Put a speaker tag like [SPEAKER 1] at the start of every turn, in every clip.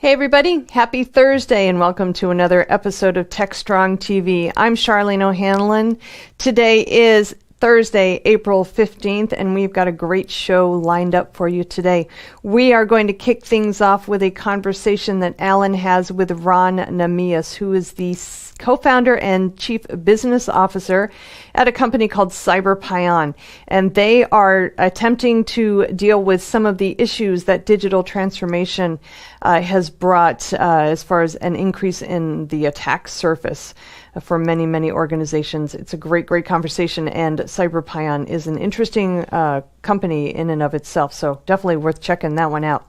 [SPEAKER 1] Hey everybody, happy Thursday and welcome to another episode of TechStrong TV. I'm Charlene O'Hanlon. Today is Thursday, April 15th, and we've got a great show lined up for you today. We are going to kick things off with a conversation that Alan has with Ron Namias, who is the co-founder and chief business officer at a company called Cyberpunk. And they are attempting to deal with some of the issues that digital transformation has brought as far as an increase in the attack surface for many, many organizations. It's a great, great conversation, and Cyberpunk is an interesting company in and of itself, so definitely worth checking that one out.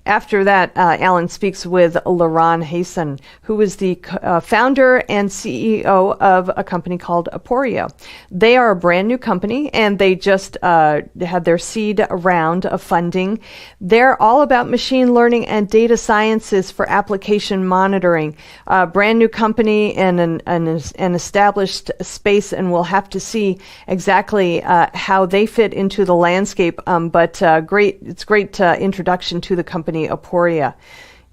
[SPEAKER 1] After that, Alan speaks with Liran Hassan, who is the founder and CEO of a company called Aporia. They are a brand new company, and they just had their seed round of funding. They're all about machine learning and data sciences for application monitoring. Brand new company in an established space, and we'll have to see exactly how they fit into the landscape. But it's great introduction to the company Aporia.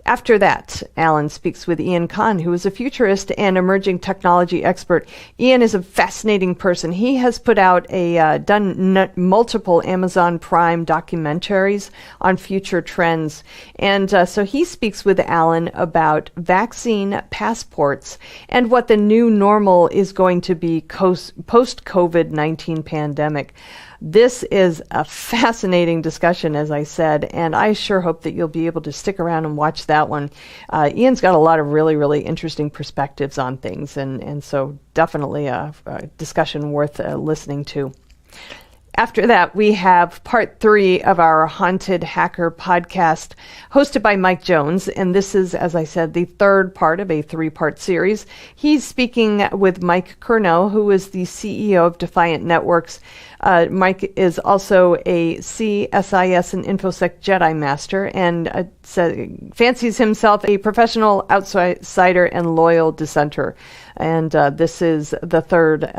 [SPEAKER 1] After that, Alan speaks with Ian Khan, who is a futurist and emerging technology expert. Ian is a fascinating person. He has put out done multiple Amazon Prime documentaries on future trends. And so he speaks with Alan about vaccine passports and what the new normal is going to be post-COVID-19 pandemic. This is a fascinating discussion, as I said, and I sure hope that you'll be able to stick around and watch that one. Ian's got a lot of really, really interesting perspectives on things, and so definitely a discussion worth listening to. After that, we have part 3 of our Haunted Hacker podcast, hosted by Mike Jones. And this is, as I said, the third part of a 3-part series. He's speaking with Mike Curnow, who is the CEO of Defiant Networks. Mike is also a CSIS and InfoSec Jedi Master and fancies himself a professional outsider and loyal dissenter. And this is the third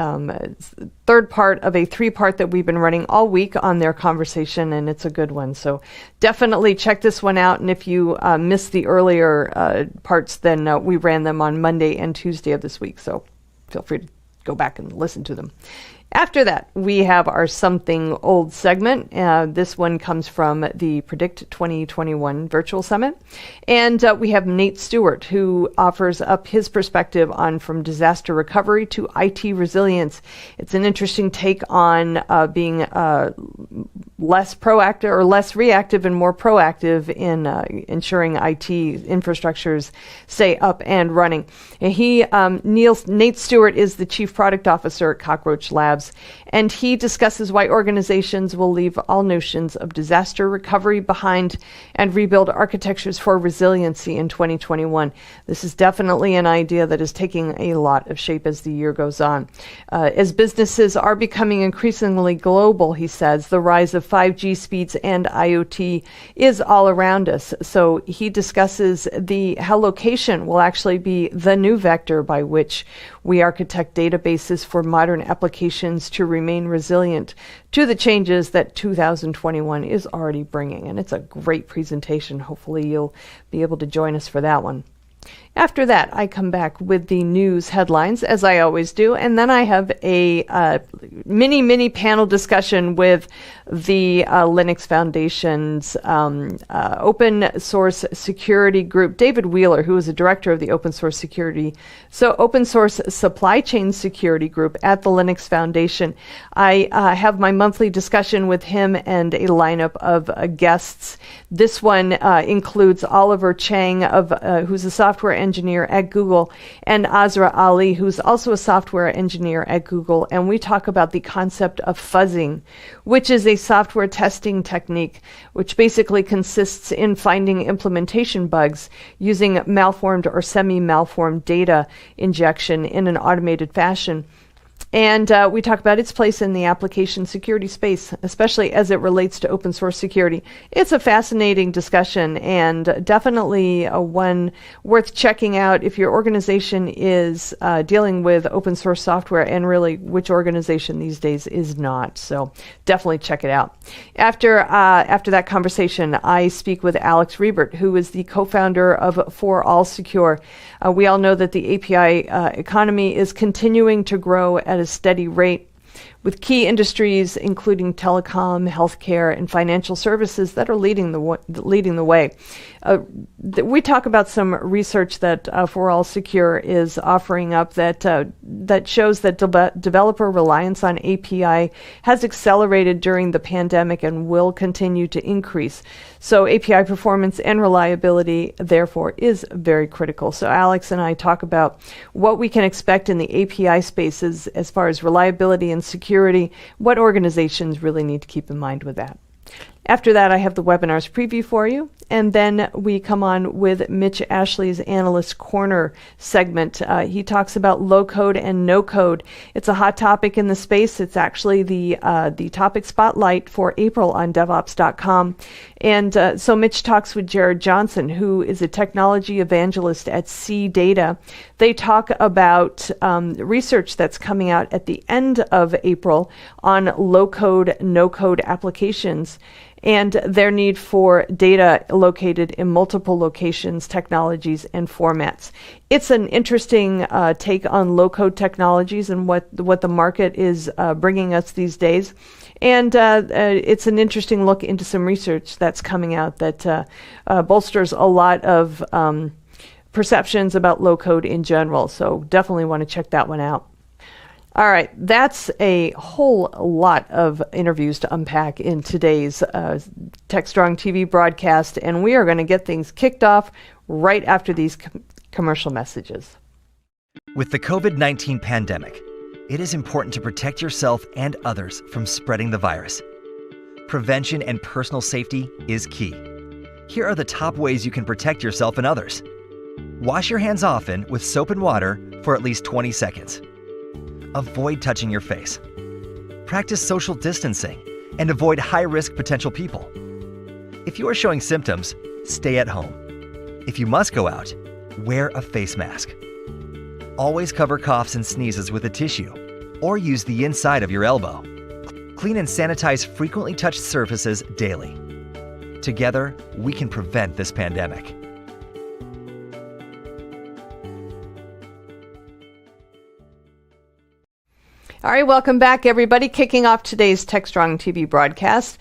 [SPEAKER 1] part of a 3-part that we've been running all week on their conversation, and it's a good one. So definitely check this one out. And if you missed the earlier parts, then we ran them on Monday and Tuesday of this week. So feel free to go back and listen to them. After that, we have our Something Old segment. This one comes from the Predict 2021 Virtual Summit. And we have Nate Stewart, who offers up his perspective on from disaster recovery to IT resilience. It's an interesting take on being less proactive or less reactive and more proactive in ensuring IT infrastructures stay up and running. And Nate Stewart is the Chief Product Officer at Cockroach Labs. And he discusses why organizations will leave all notions of disaster recovery behind and rebuild architectures for resiliency in 2021. This is definitely an idea that is taking a lot of shape as the year goes on. As businesses are becoming increasingly global, he says, the rise of 5G speeds and IoT is all around us. So he discusses how location will actually be the new vector by which we architect databases for modern applications to remain resilient to the changes that 2021 is already bringing. And it's a great presentation. Hopefully you'll be able to join us for that one. After that, I come back with the news headlines, as I always do, and then I have a mini panel discussion with the Linux Foundation's open source security group, David Wheeler, who is the director of the open source supply chain security group at the Linux Foundation. I have my monthly discussion with him and a lineup of guests. This one includes Oliver Chang, who's a software engineer at Google, and Azra Ali, who's also a software engineer at Google. And we talk about the concept of fuzzing, which is a software testing technique, which basically consists in finding implementation bugs using malformed or semi-malformed data injection in an automated fashion. And we talk about its place in the application security space, especially as it relates to open source security. It's a fascinating discussion and definitely one worth checking out if your organization is dealing with open source software, and really which organization these days is not. So definitely check it out. After that conversation, I speak with Alex Riebert, who is the co-founder of For All Secure. We all know that the API economy is continuing to grow at a steady rate, with key industries including telecom, healthcare, and financial services that are leading the way. We talk about some research that For All Secure is offering up that shows that developer reliance on API has accelerated during the pandemic and will continue to increase. So API performance and reliability, therefore, is very critical. So Alex and I talk about what we can expect in the API spaces as far as reliability and security, what organizations really need to keep in mind with that. After that, I have the webinar's preview for you, and then we come on with Mitch Ashley's Analyst Corner segment. He talks about low-code and no-code. It's a hot topic in the space. It's actually the topic spotlight for April on DevOps.com. And so Mitch talks with Jared Johnson, who is a technology evangelist at CData. They talk about research that's coming out at the end of April on low-code, no-code applications, and their need for data located in multiple locations, technologies, and formats. It's an interesting take on low-code technologies and what the market is bringing us these days. And it's an interesting look into some research that's coming out that bolsters a lot of perceptions about low-code in general. So definitely want to check that one out. All right, that's a whole lot of interviews to unpack in today's TechStrong TV broadcast, and we are going to get things kicked off right after these commercial messages.
[SPEAKER 2] With the COVID-19 pandemic, it is important to protect yourself and others from spreading the virus. Prevention and personal safety is key. Here are the top ways you can protect yourself and others. Wash your hands often with soap and water for at least 20 seconds. Avoid touching your face. Practice social distancing and avoid high-risk potential people. If you are showing symptoms, stay at home. If you must go out, wear a face mask. Always cover coughs and sneezes with a tissue or use the inside of your elbow. Clean and sanitize frequently touched surfaces daily. Together, we can prevent this pandemic.
[SPEAKER 1] All right, welcome back, everybody. Kicking off today's TechStrong TV broadcast,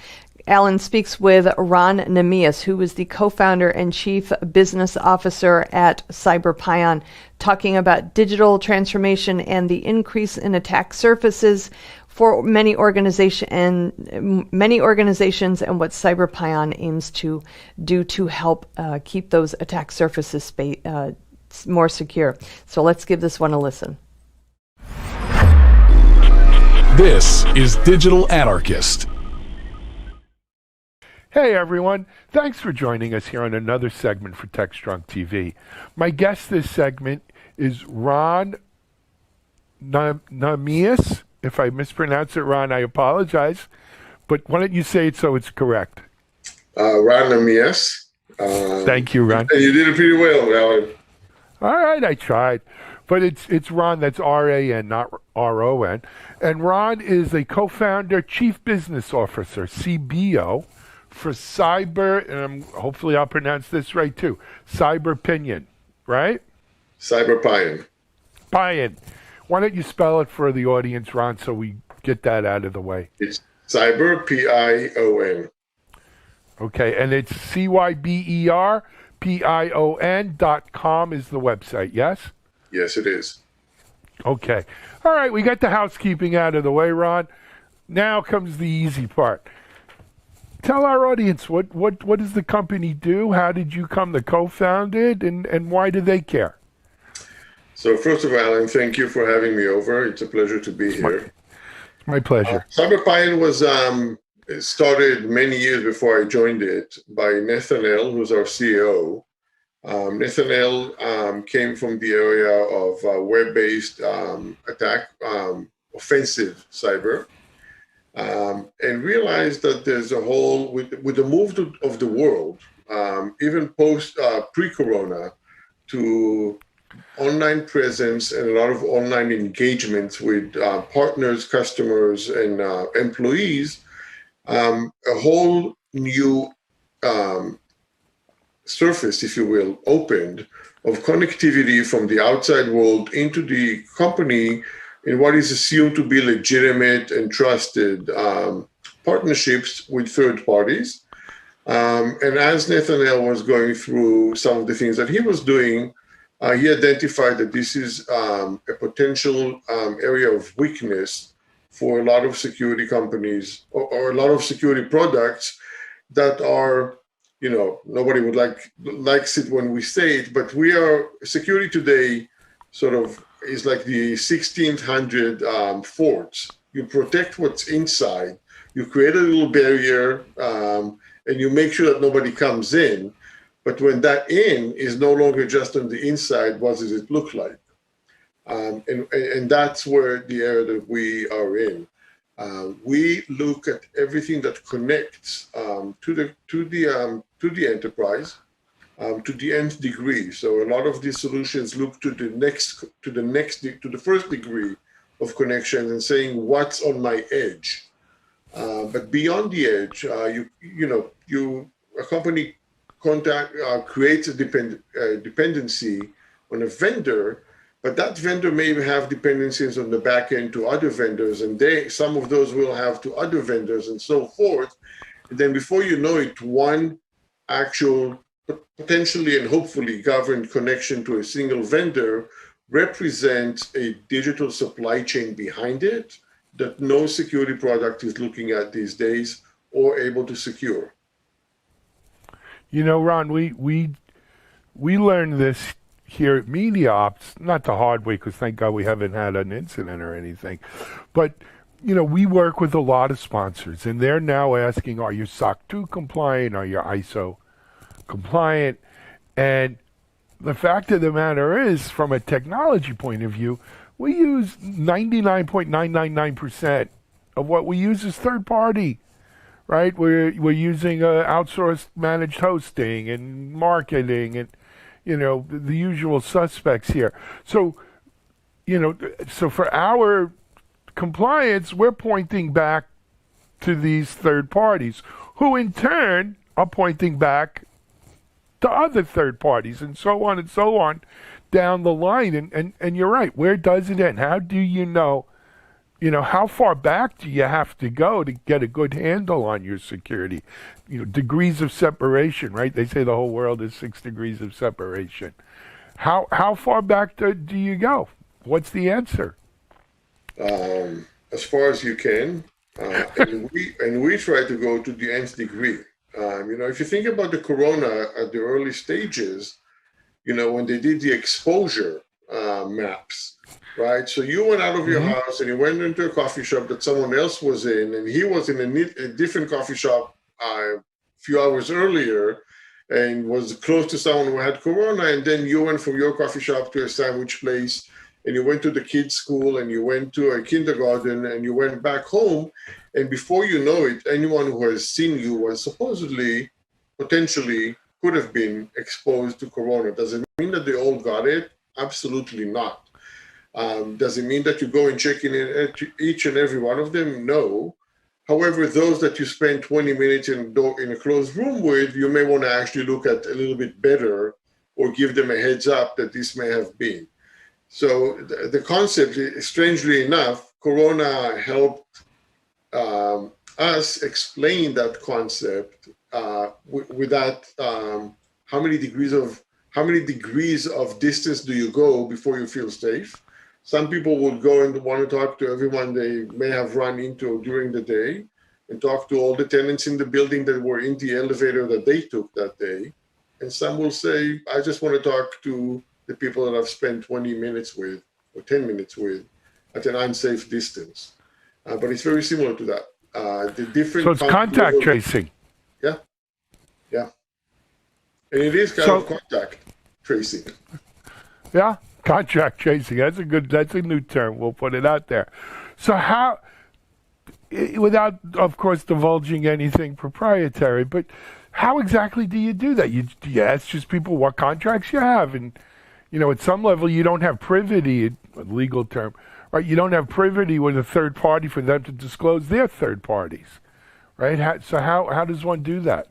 [SPEAKER 1] Alan speaks with Ron Nemias, who is the co-founder and chief business officer at Cyberpunk, talking about digital transformation and the increase in attack surfaces for many organizations and what Cyberpunk aims to do to help keep those attack surfaces more secure. So let's give this one a listen.
[SPEAKER 3] This is Digital Anarchist.
[SPEAKER 4] Hey everyone, thanks for joining us here on another segment for TechStrong TV. My guest this segment is Ron Nemias. If I mispronounce it, Ron, I apologize. But why don't you say it so it's correct?
[SPEAKER 5] Ron Nemias.
[SPEAKER 4] Thank you, Ron.
[SPEAKER 5] And you did it pretty well, Alan.
[SPEAKER 4] All right, I tried. But it's Ron, that's R-A-N, not R-O-N. And Ron is a co-founder, chief business officer, CBO, for and hopefully I'll pronounce this right too, Cyberpunk, right?
[SPEAKER 5] Cyberpunk.
[SPEAKER 4] Pyon. Why don't you spell it for the audience, Ron, so we get that out of the way?
[SPEAKER 5] It's Cyber, P-I-O-N.
[SPEAKER 4] Okay, and it's CYBERPION.com is the website, yes?
[SPEAKER 5] Yes, it is.
[SPEAKER 4] Okay. All right, we got the housekeeping out of the way, Ron. Now comes the easy part. Tell our audience, what does the company do? How did you come to co-found it, and why do they care?
[SPEAKER 5] So first of all, Alan, thank you for having me over. It's a pleasure to be here.
[SPEAKER 4] My pleasure.
[SPEAKER 5] Cyberpunk was started many years before I joined it by Nathaniel, who's our CEO. Nathaniel came from the area of web-based attack offensive cyber, and realized that there's a whole, with the move of the world, even pre-corona, to online presence and a lot of online engagements with partners, customers, and employees, a whole new surface, if you will, opened of connectivity from the outside world into the company in what is assumed to be legitimate and trusted partnerships with third parties. And as Nathaniel was going through some of the things that he was doing, he identified that this is a potential area of weakness for a lot of security companies or a lot of security products that are, nobody would likes it when we say it, but security today sort of is like the 1600 forts. You protect what's inside, you create a little barrier, and you make sure that nobody comes in. But when that in is no longer just on the inside, what does it look like? And that's where the area that we are in. We look at everything that connects to the enterprise to the nth degree. So a lot of these solutions look to the first degree of connection and saying what's on my edge. But beyond the edge, a company creates a dependency on a vendor, but that vendor may have dependencies on the back end to other vendors, and some of those will have to other vendors and so forth. And then before you know it, one actual potentially and hopefully governed connection to a single vendor represents a digital supply chain behind it that no security product is looking at these days or able to secure.
[SPEAKER 4] Ron, we learned this here at Media Ops, not the hard way, because thank God we haven't had an incident or anything. But, we work with a lot of sponsors, and they're now asking, are you SOC 2 compliant? Are you ISO compliant? And the fact of the matter is, from a technology point of view, we use 99.999% of what we use is third party. Right, we're using outsourced managed hosting and marketing and the usual suspects here. So so for our compliance, we're pointing back to these third parties, who in turn are pointing back to other third parties, and so on down the line. And you're right. Where does it end? How do you know? How far back do you have to go to get a good handle on your security? Degrees of separation, right? They say the whole world is 6 degrees of separation. How far back do you go? What's the answer?
[SPEAKER 5] As far as you can, and we try to go to the nth degree. If you think about the corona at the early stages, when they did the exposure maps. Right, so you went out of your house and you went into a coffee shop that someone else was in, and he was in a different coffee shop a few hours earlier and was close to someone who had corona, and then you went from your coffee shop to a sandwich place, and you went to the kids' school, and you went to a kindergarten, and you went back home, and before you know it, anyone who has seen you was supposedly, potentially, could have been exposed to corona. Does it mean that they all got it? Absolutely not. Does it mean that you go and check in each and every one of them? No. However, those that you spend 20 minutes in a closed room with, you may want to actually look at a little bit better or give them a heads up that this may have been. So the concept, strangely enough, Corona helped us explain that concept with that how many degrees of distance do you go before you feel safe? Some people would go and want to talk to everyone they may have run into during the day and talk to all the tenants in the building that were in the elevator that they took that day. And some will say, I just want to talk to the people that I've spent 20 minutes with or 10 minutes with at an unsafe distance. But it's very similar to that.
[SPEAKER 4] So it's contact tracing.
[SPEAKER 5] Yeah. Yeah. And it is kind of contact tracing.
[SPEAKER 4] Yeah. Contact tracing. That's a new term. We'll put it out there. So how, without, of course, divulging anything proprietary, but how exactly do you do that? You ask just people what contracts you have, and at some level you don't have privity, a legal term, right? You don't have privity with a third party for them to disclose their third parties, right? How does one do that?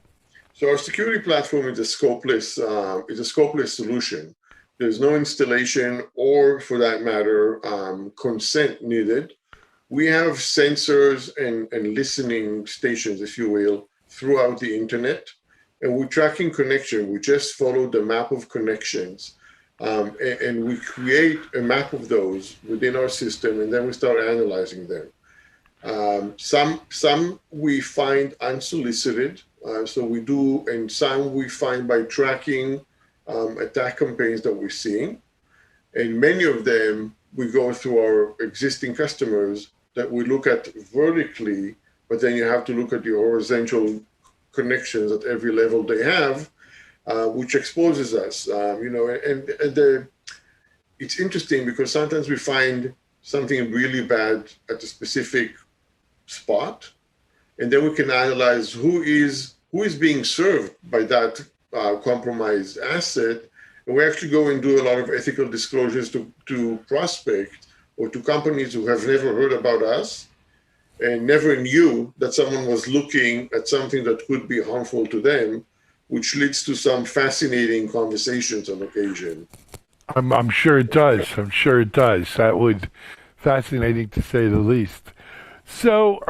[SPEAKER 5] So our security platform is a scopeless solution. There's no installation or, for that matter, consent needed. We have sensors and listening stations, if you will, throughout the internet, and we're tracking connection. We just follow the map of connections, and we create a map of those within our system, and then we start analyzing them. Some we find unsolicited, so we do, and some we find by tracking attack campaigns that we're seeing. And many of them, we go through our existing customers that we look at vertically, but then you have to look at the horizontal connections at every level they have, which exposes us. It's interesting because sometimes we find something really bad at a specific spot, and then we can analyze who is being served by that compromised asset, and we actually go and do a lot of ethical disclosures to prospect or to companies who have never heard about us and never knew that someone was looking at something that could be harmful to them, which leads to some fascinating conversations on occasion.
[SPEAKER 4] I'm sure it does. I'm sure it does. That would fascinating to say the least. So,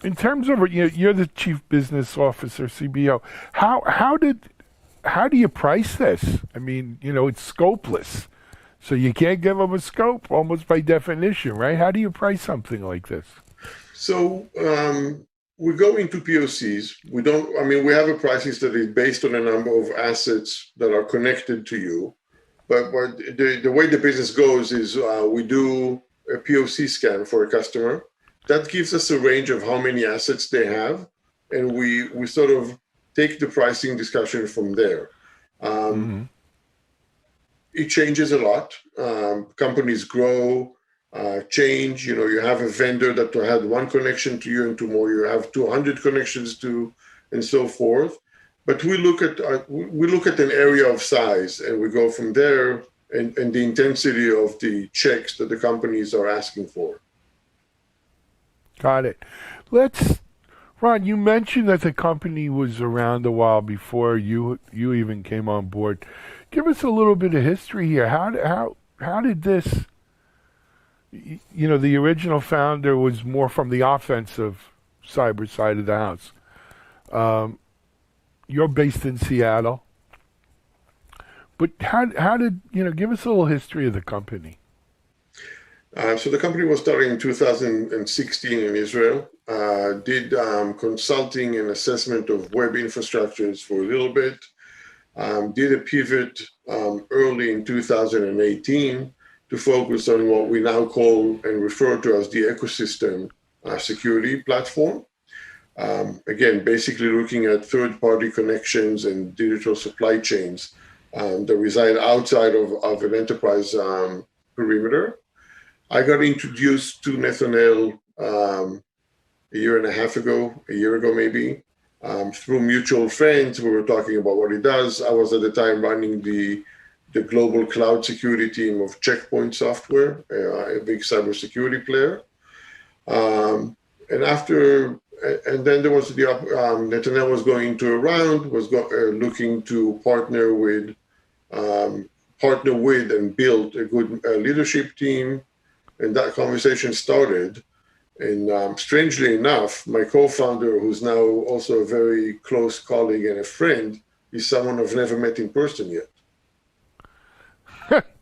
[SPEAKER 4] in terms of you're the chief business officer, CBO. How do you price this? I mean, it's scopeless, so you can't give them a scope almost by definition, right? How do you price something like this?
[SPEAKER 5] So we go into POCs. We have a pricing study based on a number of assets that are connected to you. But the way the business goes is we do a POC scan for a customer. That gives us a range of how many assets they have, and we sort of take the pricing discussion from there. It changes a lot. Companies grow, change. You have a vendor that had one connection to you, and tomorrow you have 200 connections to, and so forth. But we look at an area of size, and we go from there, and the intensity of the checks that the companies are asking for.
[SPEAKER 4] Got it. Ron, you mentioned that the company was around a while before you even came on board. Give us a little bit of history here. How did this? The original founder was more from the offensive cyber side of the house. You're based in Seattle, but how did give us a little history of the company?
[SPEAKER 5] So the company was started in 2016 in Israel, did consulting and assessment of web infrastructures for a little bit, did a pivot early in 2018 to focus on what we now call and refer to as the ecosystem security platform. Again, basically looking at third-party connections and digital supply chains that reside outside of an enterprise perimeter. I got introduced to Nathaniel a year ago maybe, through mutual friends. We were talking about what he does. I was at the time running the global cloud security team of Checkpoint Software, a big cybersecurity player. And then there was Nathaniel was going into a round, looking to partner with and build a good leadership team. And that conversation started. And strangely enough, my co-founder, who's now also a very close colleague and a friend, is someone I've never met in person yet.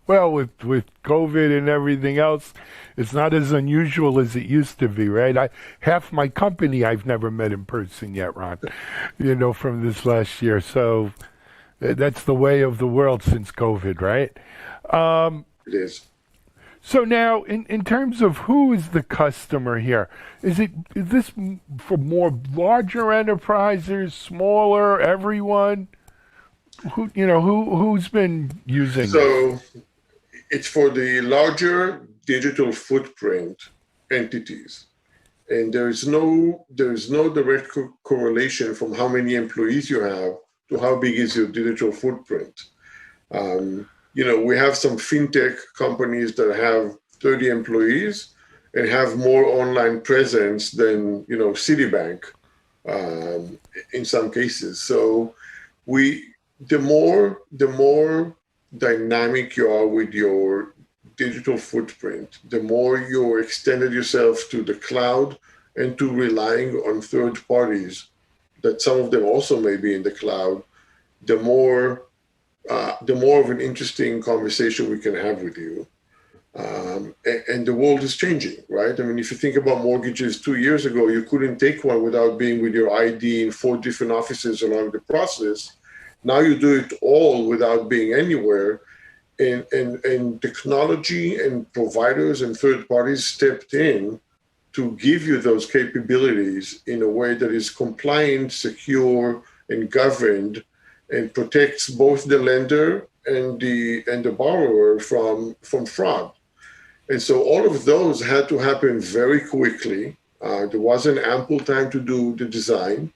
[SPEAKER 4] Well, with COVID and everything else, it's not as unusual as it used to be, right? Half my company I've never met in person yet, Ron, from this last year. So that's the way of the world since COVID, right?
[SPEAKER 5] It is.
[SPEAKER 4] So now, in terms of who is the customer here, is this for more larger enterprises, smaller, everyone? Who's been using?
[SPEAKER 5] So it's for the larger digital footprint entities. And there is no direct correlation from how many employees you have to how big is your digital footprint. We have some fintech companies that have 30 employees and have more online presence than Citibank in some cases. So the more dynamic you are with your digital footprint, the more you extended yourself to the cloud and to relying on third parties, that some of them also may be in the cloud, the more of an interesting conversation we can have with you. And the world is changing, right? I mean, if you think about mortgages 2 years ago, you couldn't take one without being with your ID in 4 different offices along the process. Now you do it all without being anywhere. And technology and providers and third parties stepped in to give you those capabilities in a way that is compliant, secure, and governed, and protects both the lender and the borrower from fraud. And so all of those had to happen very quickly. There wasn't ample time to do the design.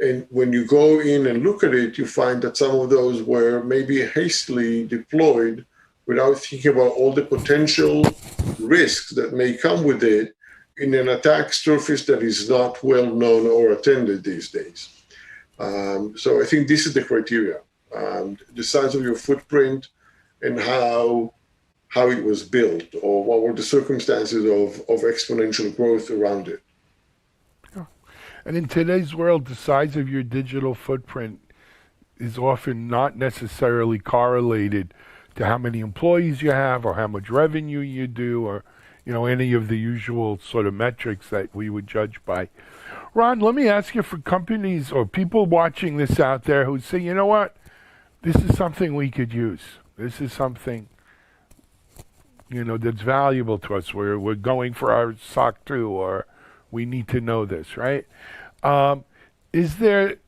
[SPEAKER 5] And when you go in and look at it, you find that some of those were maybe hastily deployed without thinking about all the potential risks that may come with it in an attack surface that is not well known or attended these days. So I think this is the criteria, the size of your footprint and how it was built, or what were the circumstances of exponential growth around it.
[SPEAKER 4] And in today's world, the size of your digital footprint is often not necessarily correlated to how many employees you have or how much revenue you do, or any of the usual sort of metrics that we would judge by. Ron, let me ask you, for companies or people watching this out there who say, you know what, this is something we could use. This is something that's valuable to us. We're going for our SOC 2, or we need to know this, right? Is there,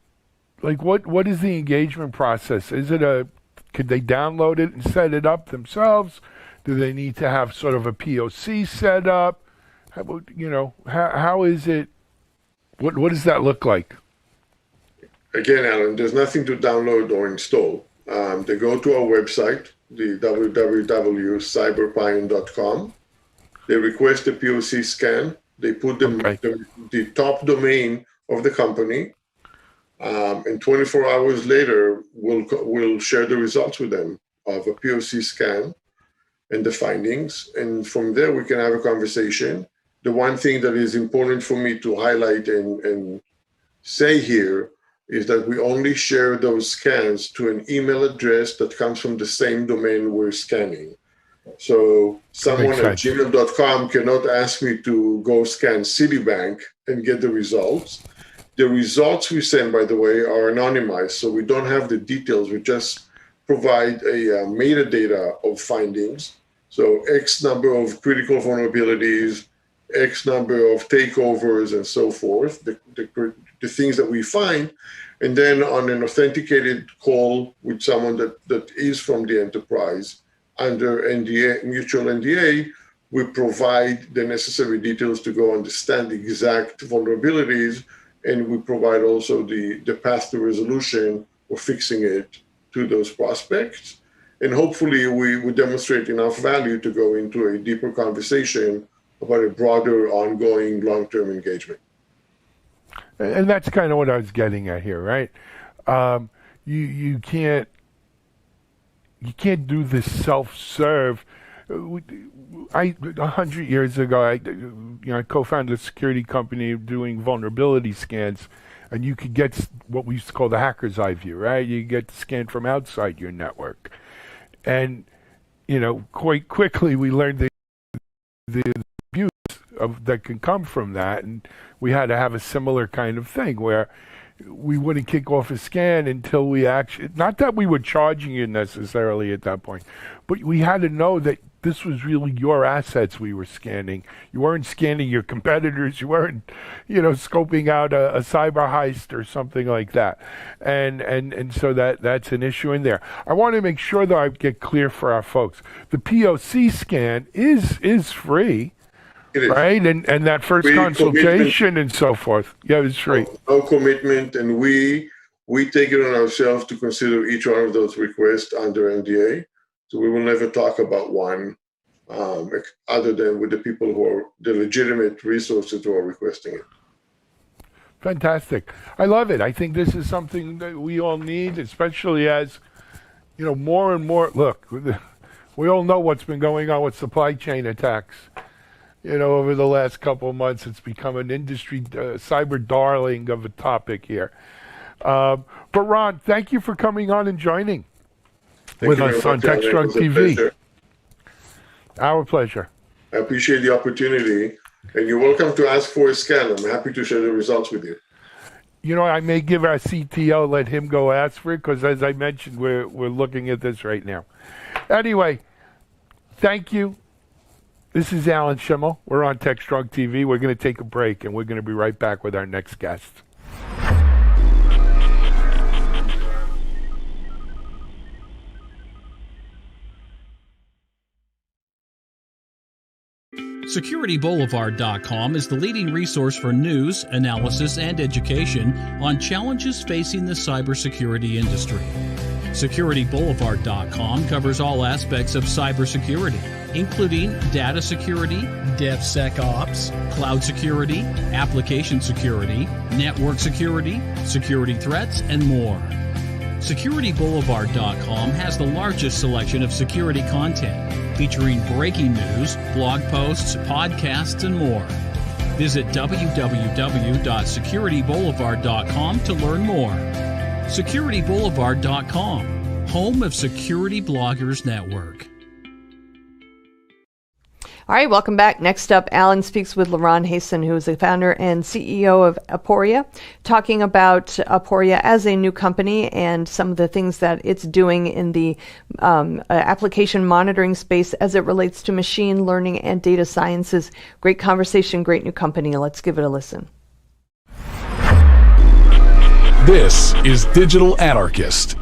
[SPEAKER 4] what is the engagement process? Could they download it and set it up themselves? Do they need to have sort of a POC set up? How is it? What does that look like?
[SPEAKER 5] Again, Alan, there's nothing to download or install. They go to our website, the www.cyberpunk.com. They request a POC scan. They put the top domain of the company, and 24 hours later, we'll share the results with them of a POC scan and the findings. And from there, we can have a conversation. The one thing that is important for me to highlight and say here is that we only share those scans to an email address that comes from the same domain we're scanning. So someone at gmail.com cannot ask me to go scan Citibank and get the results. The results we send, by the way, are anonymized, so we don't have the details. We just provide a metadata of findings. So X number of critical vulnerabilities, X number of takeovers, and so forth, the things that we find. And then on an authenticated call with someone that is from the enterprise, under NDA, mutual NDA, we provide the necessary details to go understand the exact vulnerabilities, and we provide also the path to resolution or fixing it to those prospects. And hopefully we would demonstrate enough value to go into a deeper conversation about a broader, ongoing, long-term engagement.
[SPEAKER 4] And that's kind of what I was getting at here, right? You can't do this self-serve. 100 years ago, I co-founded a security company doing vulnerability scans, and you could get what we used to call the hacker's eye view, right? You get scanned from outside your network. And, quite quickly we learned the abuse that can come from that, and we had to have a similar kind of thing where we wouldn't kick off a scan until we actually, not that we were charging you necessarily at that point, but we had to know that this was really your assets we were scanning. You weren't scanning your competitors. You weren't, scoping out a cyber heist or something like that. And so that's an issue in there. I want to make sure that I get clear for our folks. The POC scan is free. It is. Right? And that first consultation and so forth. Yeah, it's free.
[SPEAKER 5] No commitment, and we take it on ourselves to consider each one of those requests under NDA. So we will never talk about one other than with the people who are the legitimate resources who are requesting it.
[SPEAKER 4] Fantastic. I love it. I think this is something that we all need, especially as, more and more. Look, we all know what's been going on with supply chain attacks. Over the last couple of months, it's become an industry cyber darling of a topic here. But Ron, thank you for coming on and joining with us on TechStrong TV. Our pleasure.
[SPEAKER 5] I appreciate the opportunity, and you're welcome to ask for a scan. I'm happy to share the results with you.
[SPEAKER 4] I may give our CTO, let him go ask for it, because as I mentioned, we're looking at this right now. Anyway, thank you. This is Alan Schimmel. We're on TechStrong TV. We're going to take a break, and we're going to be right back with our next guest.
[SPEAKER 6] SecurityBoulevard.com is the leading resource for news, analysis, and education on challenges facing the cybersecurity industry. SecurityBoulevard.com covers all aspects of cybersecurity, including data security, DevSecOps, cloud security, application security, network security, security threats, and more. SecurityBoulevard.com has the largest selection of security content, featuring breaking news, blog posts, podcasts, and more. Visit www.securityboulevard.com to learn more. SecurityBoulevard.com, home of Security Bloggers Network.
[SPEAKER 1] All right, welcome back. Next up, Alan speaks with Liran Hasan, who is the founder and CEO of Aporia, talking about Aporia as a new company and some of the things that it's doing in the application monitoring space as it relates to machine learning and data sciences. Great conversation, great new company. Let's give it a listen.
[SPEAKER 3] This is Digital Anarchist.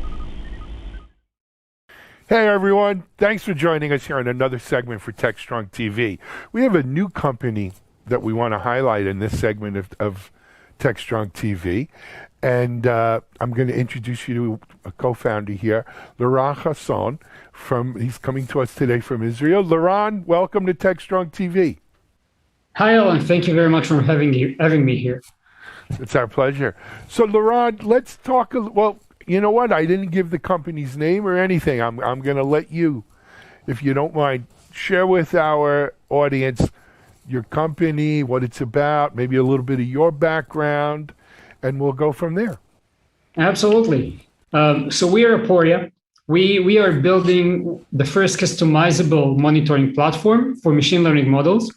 [SPEAKER 4] Hey everyone, thanks for joining us here on another segment for TechStrong TV. We have a new company that we want to highlight in this segment of TechStrong TV. And I'm going to introduce you to a co-founder here, Liran Hasan. He's coming to us today from Israel. Liran, welcome to TechStrong TV.
[SPEAKER 7] Hi, Alan. Thank you very much for having me here.
[SPEAKER 4] It's our pleasure. So, Liran, let's talk. Well, you know what? I didn't give the company's name or anything. I'm going to let you, if you don't mind, share with our audience your company, what it's about, maybe a little bit of your background, and we'll go from there.
[SPEAKER 7] Absolutely. So we are Aporia. We are building the first customizable monitoring platform for machine learning models.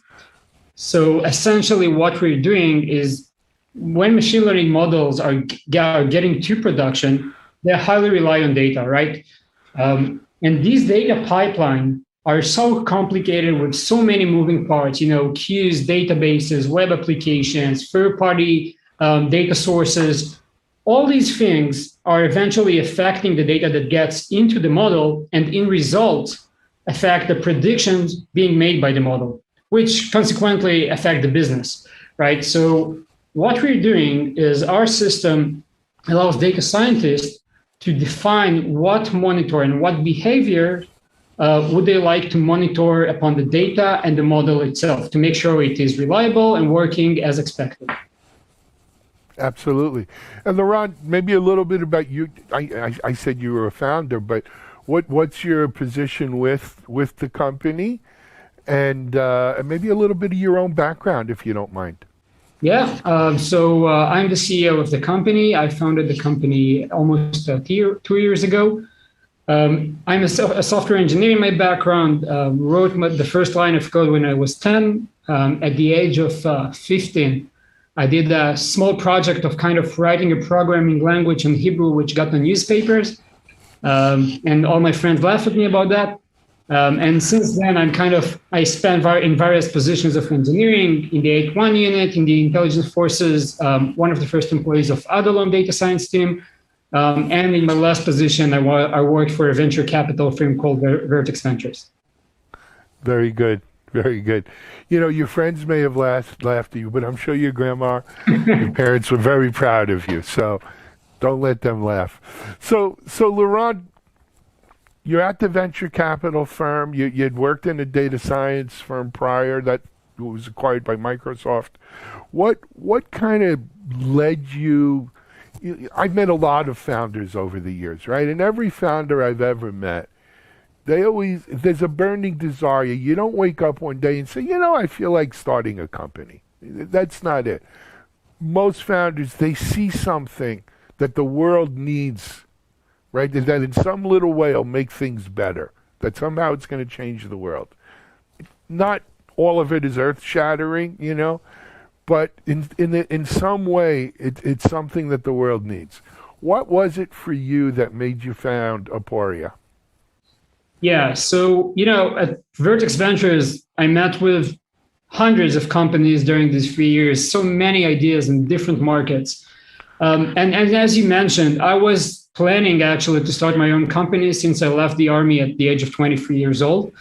[SPEAKER 7] So essentially what we're doing is when machine learning models are getting to production, they highly rely on data, right? And these data pipelines are so complicated with so many moving parts, queues, databases, web applications, third-party data sources. All these things are eventually affecting the data that gets into the model, and in result, affect the predictions being made by the model, which consequently affect the business, right? So what we're doing is our system allows data scientists to define what monitor and what behavior would they like to monitor upon the data and the model itself to make sure it is reliable and working as expected.
[SPEAKER 4] Absolutely. And Liran, maybe a little bit about you. I said you were a founder, but what's your position with the company, and maybe a little bit of your own background, if you don't mind.
[SPEAKER 7] Yeah, so I'm the CEO of the company. I founded the company almost 2 years ago. I'm a software engineer in my background, wrote the first line of code when I was 10. At the age of 15, I did a small project of kind of writing a programming language in Hebrew, which got the newspapers. And all my friends laughed at me about that. And since then, I spent in various positions of engineering in the 8-1 unit, in the intelligence forces, one of the first employees of Adalom data science team. And in my last position, I worked for a venture capital firm called Vertex Ventures.
[SPEAKER 4] Very good. Very good. You know, your friends may have laughed at you, but I'm sure your grandma, your parents were very proud of you. So don't let them laugh. So Laurent, you're at the venture capital firm. You'd worked in a data science firm prior that was acquired by Microsoft. What kind of led you? I've met a lot of founders over the years, right? And every founder I've ever met, there's a burning desire. You don't wake up one day and say, I feel like starting a company. That's not it. Most founders, they see something that the world needs, right? That in some little way will make things better, that somehow it's going to change the world. Not all of it is earth-shattering, but in some way, it's something that the world needs. What was it for you that made you found Aporia?
[SPEAKER 7] Yeah, so, at Vertex Ventures, I met with hundreds of companies during these 3 years, so many ideas in different markets. And as you mentioned, I was planning actually to start my own company since I left the army at the age of 23 years old.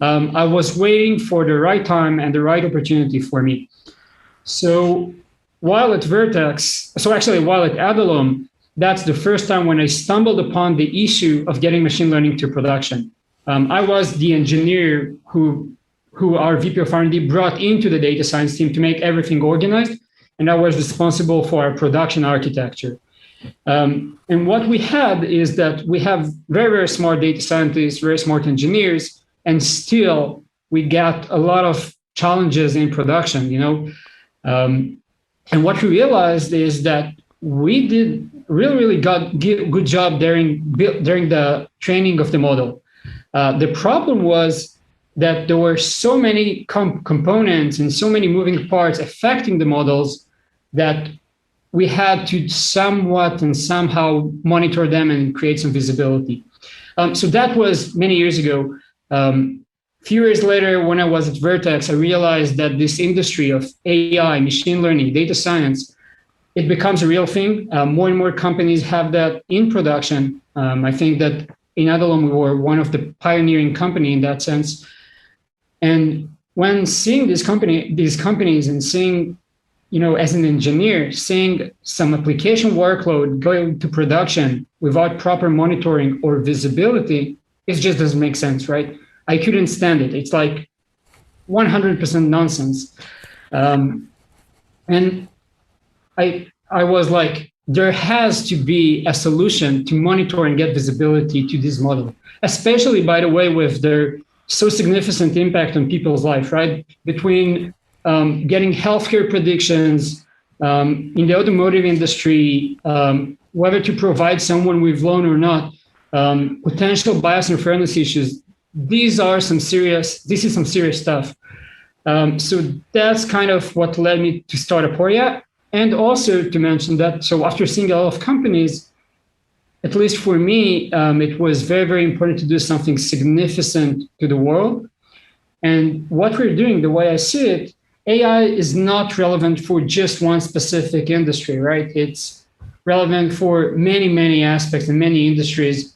[SPEAKER 7] I was waiting for the right time and the right opportunity for me. So while at Adalom, that's the first time when I stumbled upon the issue of getting machine learning to production. I was the engineer who our VP of R&D brought into the data science team to make everything organized, and I was responsible for our production architecture. And what we had is that we have very, very smart data scientists, very smart engineers, and still we got a lot of challenges in production, and what we realized is that we did really good job during the training of the model. The problem was that there were so many components and so many moving parts affecting the models that we had to somewhat and somehow monitor them and create some visibility. So that was many years ago. Few years later, when I was at Vertex, I realized that this industry of AI, machine learning, data science, it becomes a real thing. More and more companies have that in production. I think that in Adalom, we were one of the pioneering company in that sense. And when seeing these companies and seeing, as an engineer, seeing some application workload going to production without proper monitoring or visibility, it just doesn't make sense, right? I couldn't stand it. It's like 100% nonsense. And I was like, there has to be a solution to monitor and get visibility to this model, especially, by the way, with their so significant impact on people's life, right? Between getting healthcare predictions in the automotive industry, whether to provide someone with loan or not, potential bias and fairness issues. This is some serious stuff. So that's kind of what led me to start Aporia. And also to mention that, so after seeing a lot of companies, at least for me, it was very, very important to do something significant to the world. And what we're doing, the way I see it, AI is not relevant for just one specific industry, right? It's relevant for many, many aspects in many industries.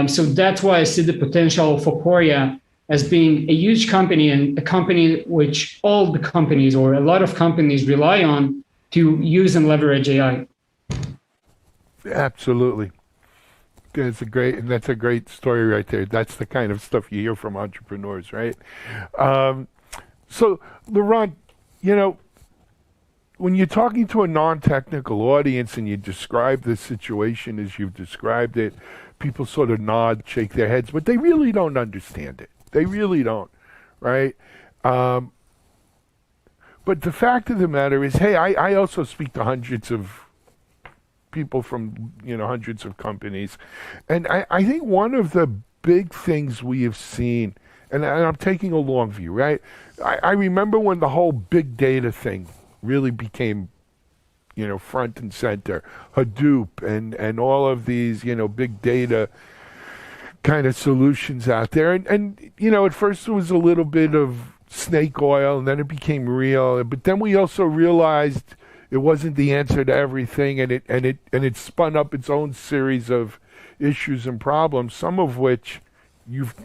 [SPEAKER 7] So that's why I see the potential for Aporia as being a huge company and a company which all the companies or a lot of companies rely on to use and leverage AI.
[SPEAKER 4] Absolutely. That's a great story right there. That's the kind of stuff you hear from entrepreneurs, right? So, Laurent, when you're talking to a non-technical audience and you describe the situation as you've described it, people sort of nod, shake their heads, but they really don't understand it. They really don't, right? But the fact of the matter is, hey, I also speak to hundreds of people from, hundreds of companies. And I think one of the big things we have seen, and I'm taking a long view, right? I remember when the whole big data thing really became, front and center, Hadoop and all of these, big data kind of solutions out there. And you know, at first it was a little bit of snake oil, and then it became real. But then we also realized it wasn't the answer to everything, and it spun up its own series of issues and problems, some of which you've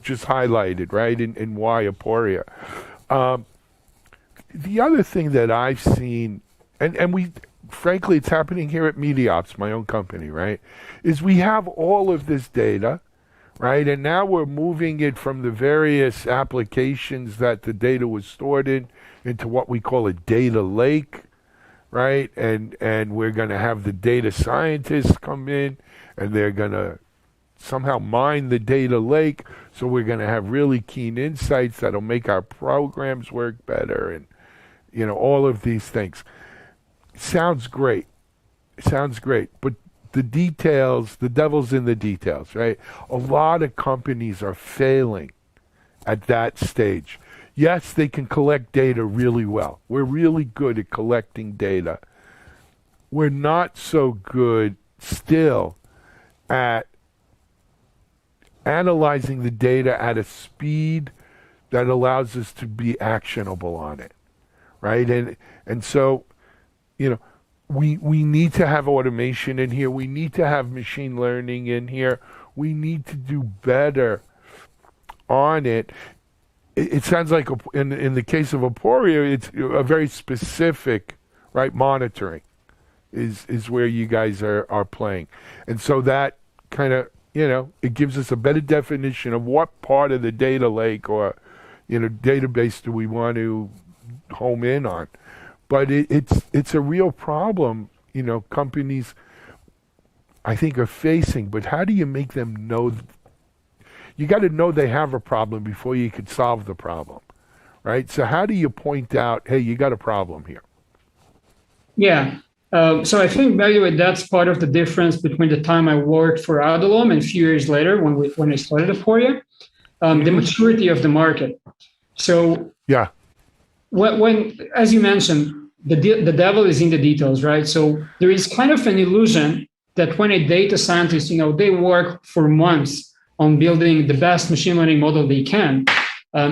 [SPEAKER 4] just highlighted, right, in why Aporia. The other thing that I've seen, and we, frankly, it's happening here at MediaOps, my own company, right, is we have all of this data, right, and now we're moving it from the various applications that the data was stored in into what we call a data lake, right, and we're going to have the data scientists come in, and they're going to somehow mine the data lake, so we're going to have really keen insights that'll make our programs work better, and you know, all of these things. Sounds great, but the details, the devil's in the details, right? A lot of companies are failing at that stage. Yes, they can collect data really well. We're really good at collecting data. We're not so good still at analyzing the data at a speed that allows us to be actionable on it, right? And so, you know, we need to have automation in here. We need to have machine learning in here. We need to do better on it. It sounds like in the case of Aporia, it's a very specific, right, monitoring is where you guys are playing. And so that kind of, you know, it gives us a better definition of what part of the data lake or, you know, database do we want to home in on. But it's a real problem, you know, companies, I think, are facing. But how do you make them know? You got to know they have a problem before you could solve the problem, right? So how do you point out, hey, you got a problem here?
[SPEAKER 7] Yeah. So I think, by the way, that's part of the difference between the time I worked for Adalom and a few years later when I started Aporia, the maturity of the market. So yeah, when as you mentioned, the devil is in the details, right? So there is kind of an illusion that when a data scientist, you know, they work for months on building the best machine learning model they can.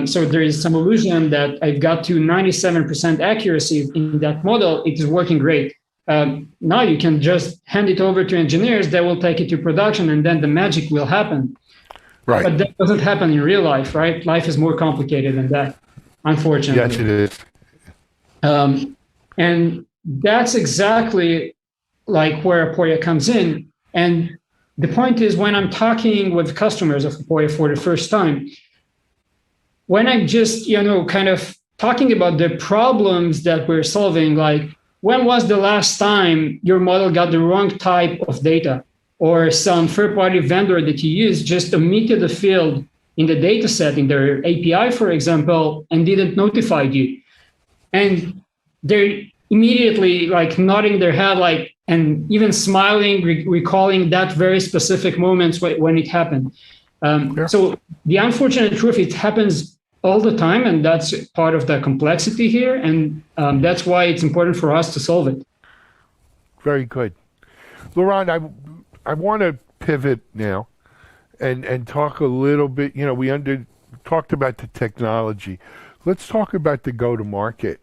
[SPEAKER 7] So there is some illusion that I've got to 97% accuracy in that model. It is working great. Now you can just hand it over to engineers that will take it to production, and then the magic will happen. Right. But that doesn't happen in real life, right? Life is more complicated than that, unfortunately.
[SPEAKER 4] Yes, it is.
[SPEAKER 7] And that's exactly like where Aporia comes in. And the point is, when I'm talking with customers of Aporia for the first time, when I'm just, you know, kind of talking about the problems that we're solving, like, when was the last time your model got the wrong type of data, or some third-party vendor that you use just omitted a field in the data set in their API, for example, and didn't notify you? And they're immediately like nodding their head, like, and even smiling, recalling that very specific moments when it happened. So the unfortunate truth, it happens all the time, and that's part of the complexity here, and that's why it's important for us to solve it.
[SPEAKER 4] Very good. Laurent, I want to pivot now and talk a little bit, you know, we talked about the technology. Let's talk about the go-to-market.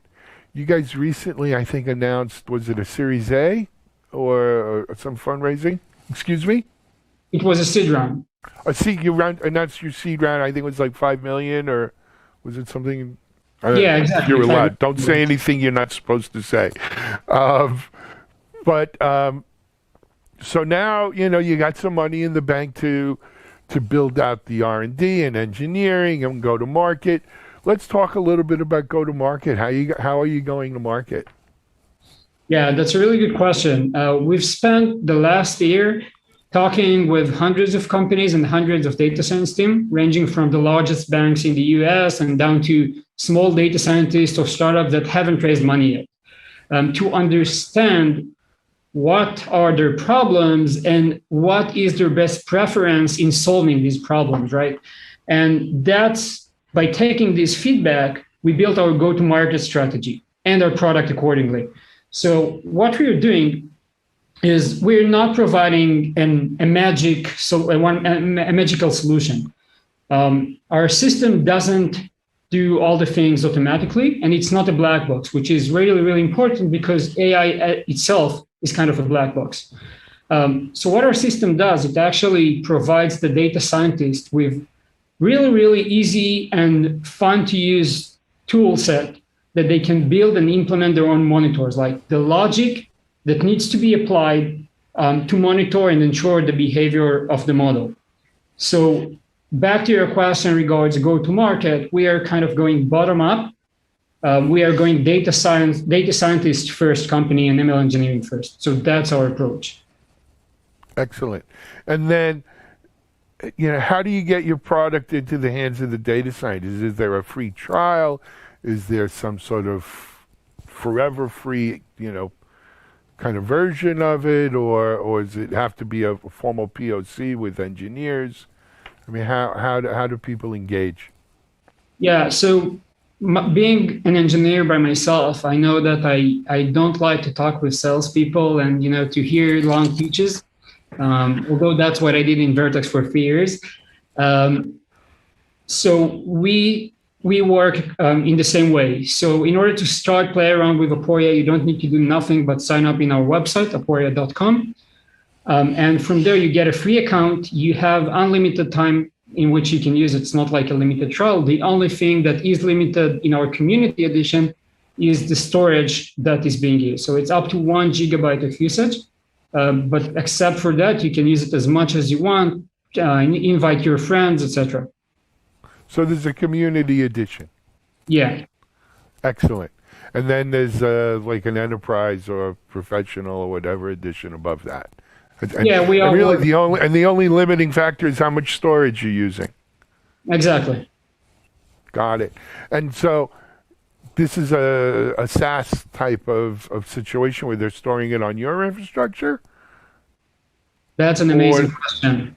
[SPEAKER 4] You guys recently, I think, announced, was it a Series A or some fundraising? Excuse me?
[SPEAKER 7] It was a seed round.
[SPEAKER 4] You announced your seed round, I think it was like $5 million, or was it something?
[SPEAKER 7] Yeah, exactly.
[SPEAKER 4] You're allowed. Don't say anything you're not supposed to say. So now, you know, you got some money in the bank to build out the R&D and engineering and go to market. Let's talk a little bit about go to market. How are you going to market?
[SPEAKER 7] Yeah, that's a really good question. We've spent the last year talking with hundreds of companies and hundreds of data science teams, ranging from the largest banks in the US and down to small data scientists or startups that haven't raised money yet, to understand what are their problems and what is their best preference in solving these problems, right? And that's by taking this feedback, we built our go-to-market strategy and our product accordingly. So what we are doing, is we're not providing a magical solution. Our system doesn't do all the things automatically, and it's not a black box, which is really, really important because AI itself is kind of a black box. So what our system does, it actually provides the data scientist with really, really easy and fun to use tool set that they can build and implement their own monitors, like the logic that needs to be applied to monitor and ensure the behavior of the model. So back to your question regards go-to-market, we are kind of going bottom up. We are going data scientist first company and ML engineering first. So that's our approach.
[SPEAKER 4] Excellent. And then, how do you get your product into the hands of the data scientists? Is there a free trial? Is there some sort of forever free, kind of version of it, or does it have to be a formal POC with engineers? I mean, how do people engage? Yeah, so being an engineer by myself, I know that I don't like to talk with salespeople and to hear long pitches. Although that's what I did in Vertex for 3 years. So we work in the same way. So in order to start play around with Aporia, you don't need to do nothing but sign up in our website, aporia.com. And from there, you get a free account. You have unlimited time in which you can use it. It's not like a limited trial. The only thing that is limited in our community edition is the storage that is being used. So it's up to 1 gigabyte of usage. But except for that, you can use it as much as you want, invite your friends, etc. So there's a community edition. Yeah. Excellent. And then there's like an enterprise or professional or whatever edition above that. Yeah, we are. Really, the only limiting factor is how much storage you're using. Exactly. Got it. And so this is a SaaS type of situation where they're storing it on your infrastructure? That's an amazing question.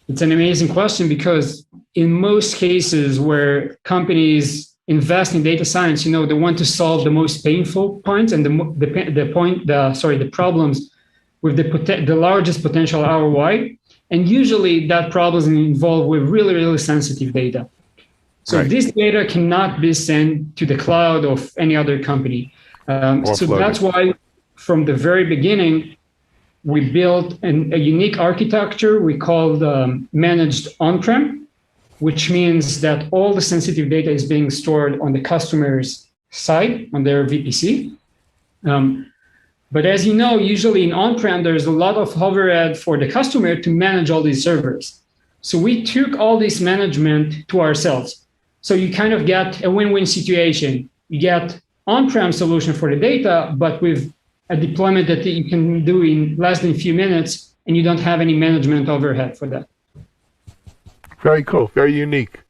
[SPEAKER 4] It's an amazing question because in most cases where companies invest in data science, they want to solve the most painful points and the problems with the largest potential ROI. And usually that problem is involved with really, really sensitive data. So this data cannot be sent to the cloud of any other company. So that's why from the very beginning, we built a unique architecture we called managed on-prem, which means that all the sensitive data is being stored on the customer's side, on their VPC. But as you know, usually in on-prem, there's a lot of overhead for the customer to manage all these servers. So we took all this management to ourselves. So you kind of get a win-win situation. You get on-prem solution for the data, but with a deployment that you can do in less than a few minutes, and you don't have any management overhead for that. Very cool. Very unique.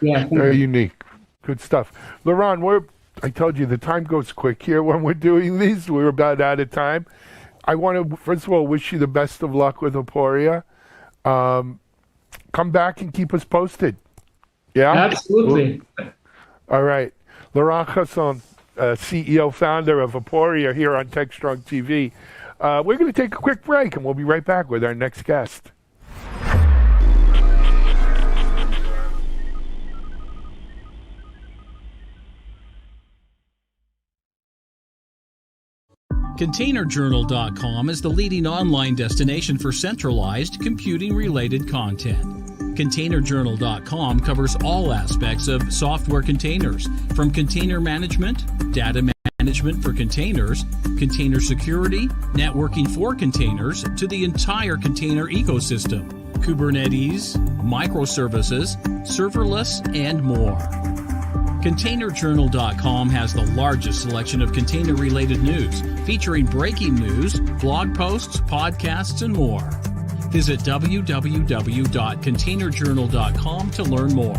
[SPEAKER 4] Yeah. Very unique. Good stuff. Laurent, I told you the time goes quick here when we're doing these. We're about out of time. I want to, first of all, wish you the best of luck with Aporia. Come back and keep us posted. Yeah? Absolutely. All right. Laurent Chasson, CEO, founder of Aporia here on TechStrong TV. We're going to take a quick break, and we'll be right back with our next guest.
[SPEAKER 6] ContainerJournal.com is the leading online destination for centralized computing-related content. ContainerJournal.com covers all aspects of software containers, from container management, data management for containers, container security, networking for containers, to the entire container ecosystem, Kubernetes, microservices, serverless, and more. ContainerJournal.com has the largest selection of container-related news, featuring breaking news, blog posts, podcasts, and more. Visit www.containerjournal.com to learn more.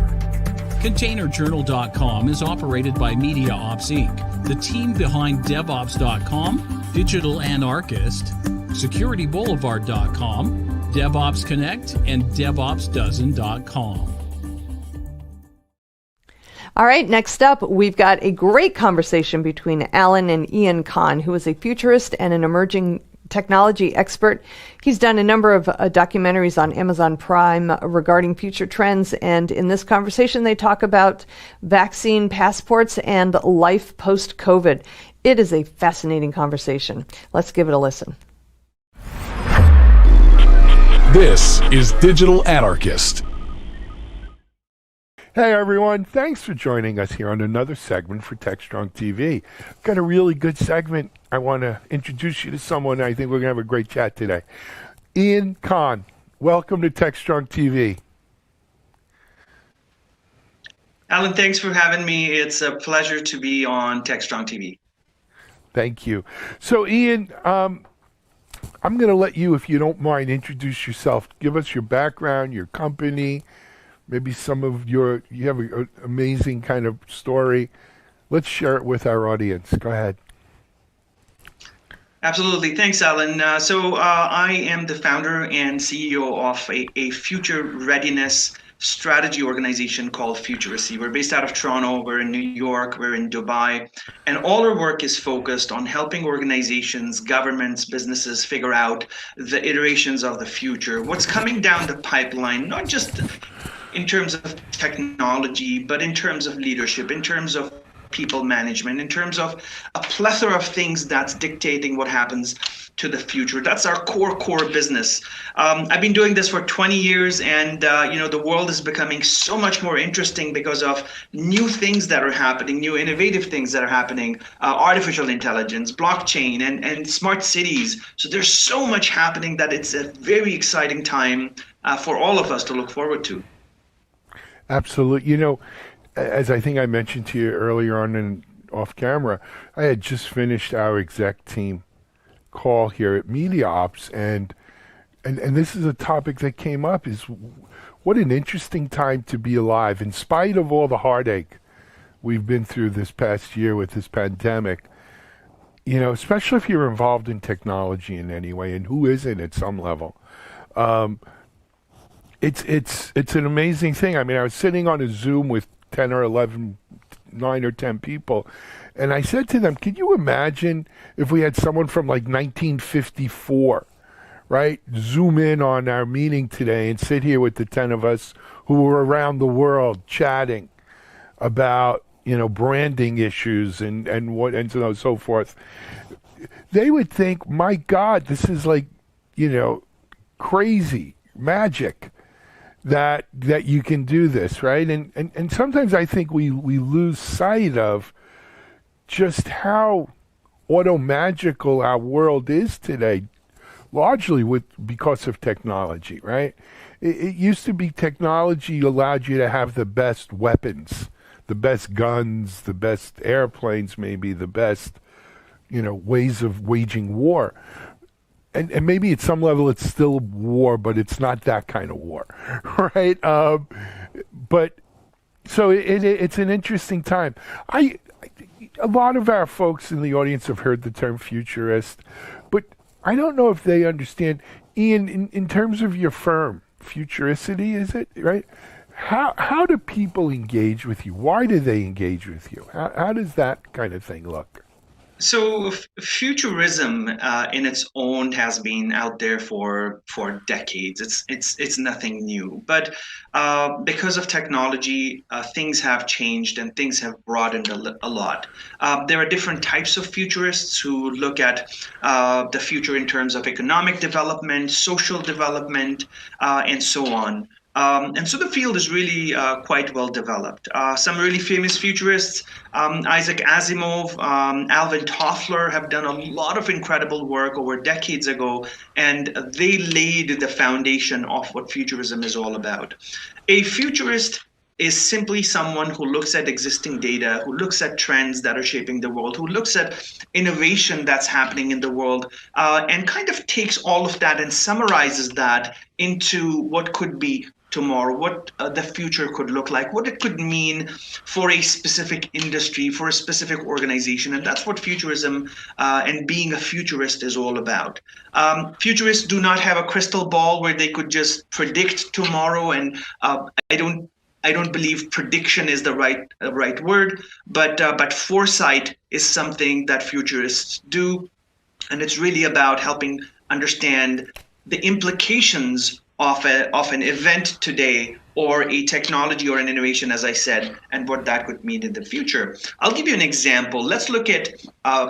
[SPEAKER 6] ContainerJournal.com is operated by MediaOps Inc., the team behind DevOps.com, Digital Anarchist, SecurityBoulevard.com, DevOps Connect, and DevOpsDozen.com.
[SPEAKER 1] All right, next up, we've got a great conversation between Alan and Ian Kahn, who is a futurist and an emerging technology expert. He's done a number of documentaries on Amazon Prime regarding future trends, and in this conversation they talk about vaccine passports and life post-COVID. It is a fascinating conversation. Let's give it a listen.
[SPEAKER 3] This is Digital Anarchist.
[SPEAKER 4] Hey everyone, thanks for joining us here on another segment for TechStrong TV. Got a really good segment. I want to introduce you to someone. I think we're going to have a great chat today. Ian Kahn, welcome to TechStrong TV.
[SPEAKER 8] Alan, thanks for having me. It's a pleasure to be on TechStrong TV.
[SPEAKER 4] Thank you. So Ian, I'm going to let you, if you don't mind, introduce yourself. Give us your background, your company, maybe some of you have an amazing kind of story. Let's share it with our audience. Go ahead.
[SPEAKER 8] Absolutely. Thanks, Alan. I am the founder and CEO of a future readiness strategy organization called Futuristy. We're based out of Toronto. We're in New York. We're in Dubai. And all our work is focused on helping organizations, governments, businesses figure out the iterations of the future, what's coming down the pipeline, not just in terms of technology, but in terms of leadership, in terms of people management, in terms of a plethora of things that's dictating what happens to the future. That's our core business. I've been doing this for 20 years, and the world is becoming so much more interesting because of new things that are happening, new innovative things that are happening, artificial intelligence, blockchain, and smart cities. So there's so much happening that it's a very exciting time for all of us to look forward to.
[SPEAKER 4] Absolutely. As I think I mentioned to you earlier on and off camera, I had just finished our exec team call here at Media Ops, and this is a topic that came up, is what an interesting time to be alive. In spite of all the heartache we've been through this past year with this pandemic, especially if you're involved in technology in any way, and who isn't at some level, it's an amazing thing. I mean, I was sitting on a Zoom with 10 or 11, 9 or 10 people, and I said to them, can you imagine if we had someone from like 1954, right, zoom in on our meeting today and sit here with the 10 of us who were around the world chatting about, branding issues and so forth. They would think, my God, this is like, crazy magic that you can do this, right? And sometimes I think we lose sight of just how automagical our world is today, largely because of technology, right? It used to be technology allowed you to have the best weapons, the best guns, the best airplanes, maybe the best, ways of waging war. And maybe at some level it's still war, but it's not that kind of war, right? But so it's an interesting time. A lot of our folks in the audience have heard the term futurist, but I don't know if they understand. Ian, in terms of your firm, Futuristy, is it, right? How do people engage with you? Why do they engage with you? How does that kind of thing look?
[SPEAKER 8] So futurism in its own has been out there for decades. It's nothing new. But because of technology, things have changed and things have broadened a lot. There are different types of futurists who look at the future in terms of economic development, social development, and so on. And so the field is really quite well developed. Some really famous futurists, Isaac Asimov, Alvin Toffler, have done a lot of incredible work over decades ago, and they laid the foundation of what futurism is all about. A futurist is simply someone who looks at existing data, who looks at trends that are shaping the world, who looks at innovation that's happening in the world, and kind of takes all of that and summarizes that into what could be tomorrow, what the future could look like, what it could mean for a specific industry, for a specific organization. And that's what futurism and being a futurist is all about. Futurists do not have a crystal ball where they could just predict tomorrow. And I don't believe prediction is the right word, but foresight is something that futurists do. And it's really about helping understand the implications of an event today, or a technology or an innovation, as I said, and what that could mean in the future. I'll give you an example. Let's look at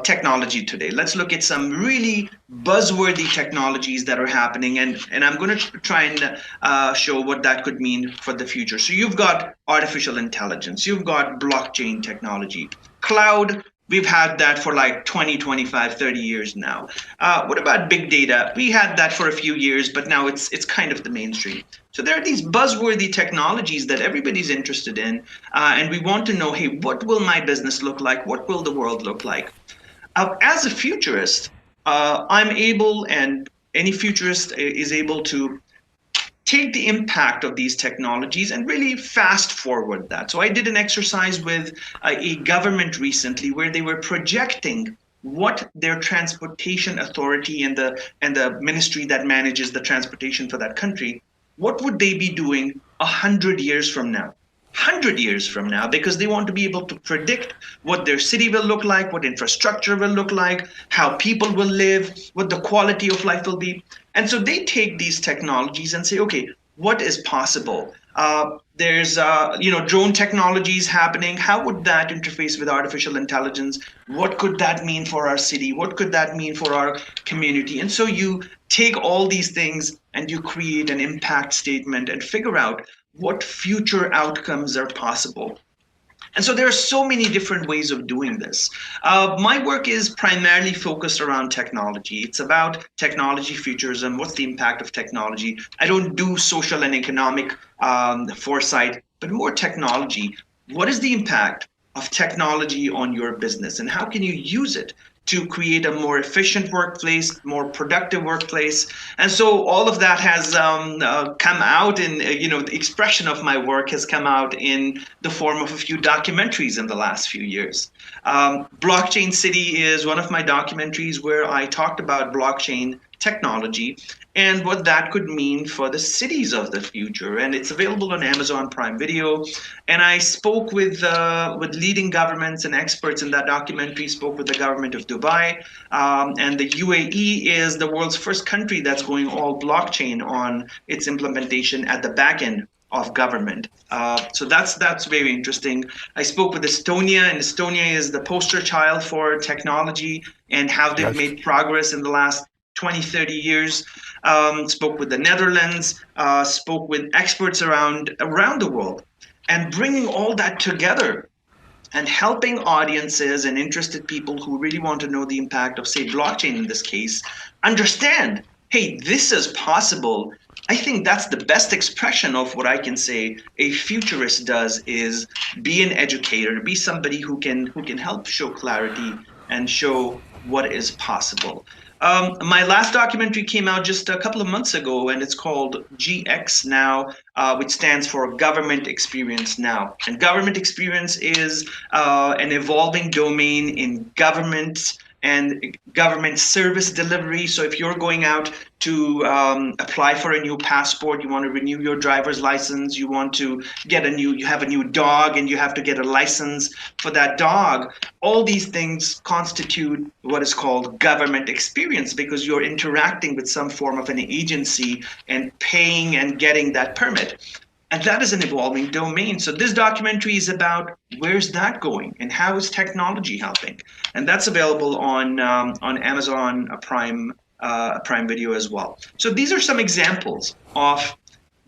[SPEAKER 8] technology today. Let's look at some really buzzworthy technologies that are happening, and I'm going to try and show what that could mean for the future. So you've got artificial intelligence, you've got blockchain technology, cloud. We've had that for like 20, 25, 30 years now. What about big data? We had that for a few years, but now it's kind of the mainstream. So there are these buzzworthy technologies that everybody's interested in, and we want to know, hey, what will my business look like? What will the world look like? As a futurist, I'm able, and any futurist is able to take the impact of these technologies and really fast forward that. So I did an exercise with a government recently where they were projecting what their transportation authority and the ministry that manages the transportation for that country, what would they be doing 100 years from now? 100 years from now, because they want to be able to predict what their city will look like, what infrastructure will look like, how people will live, what the quality of life will be. And so they take these technologies and say, okay, what is possible? There's drone technologies happening. How would that interface with artificial intelligence? What could that mean for our city? What could that mean for our community? And so you take all these things and you create an impact statement and figure out what future outcomes are possible. And so there are so many different ways of doing this. My work is primarily focused around technology. It's about technology futurism. What's the impact of technology? I don't do social and economic foresight, but more technology. What is the impact of technology on your business, and how can you use it to create a more efficient workplace, more productive workplace? And so all of that has come out in, the expression of my work has come out in the form of a few documentaries in the last few years. Blockchain City is one of my documentaries where I talked about blockchain technology and what that could mean for the cities of the future. And it's available on Amazon Prime Video. And I spoke with leading governments and experts in that documentary, spoke with the government of Dubai. And the UAE is the world's first country that's going all blockchain on its implementation at the back end of government. So that's very interesting. I spoke with Estonia, and Estonia is the poster child for technology and how they've made progress in the last 20, 30 years. Spoke with the Netherlands, spoke with experts around the world, and bringing all that together and helping audiences and interested people who really want to know the impact of, say, blockchain in this case, understand, hey, this is possible. I think that's the best expression of what I can say a futurist does, is be an educator, be somebody who can help show clarity and show what is possible. My last documentary came out just a couple of months ago, and it's called GX Now, which stands for Government Experience Now. And government experience is an evolving domain in government and government service delivery. So if you're going out to apply for a new passport, you want to renew your driver's license, you want to you have a new dog and you have to get a license for that dog. All these things constitute what is called government experience, because you're interacting with some form of an agency and paying and getting that permit. And that is an evolving domain. So this documentary is about where's that going and how is technology helping? And that's available on Amazon Prime Video as well. So these are some examples of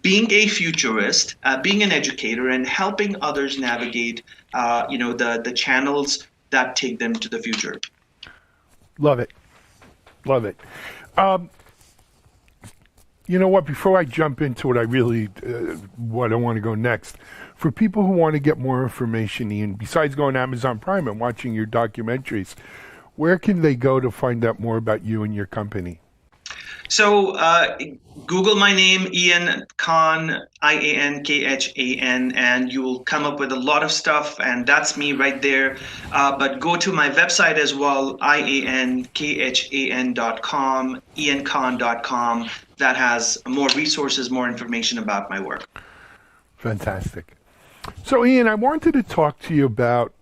[SPEAKER 8] being a futurist, being an educator, and helping others navigate, the channels that take them to the future.
[SPEAKER 4] Love it. Love it. You know what? Before I jump into what I want to go next, for people who want to get more information, Ian, besides going to Amazon Prime and watching your documentaries, where can they go to find out more about you and your company?
[SPEAKER 8] So Google my name, Ian Khan, IANKHAN, and you'll come up with a lot of stuff, and that's me right there. But go to my website as well, IANKHAN.com, iankhan.com. That has more resources, more information about my work.
[SPEAKER 4] Fantastic. So, Ian, I wanted to talk to you about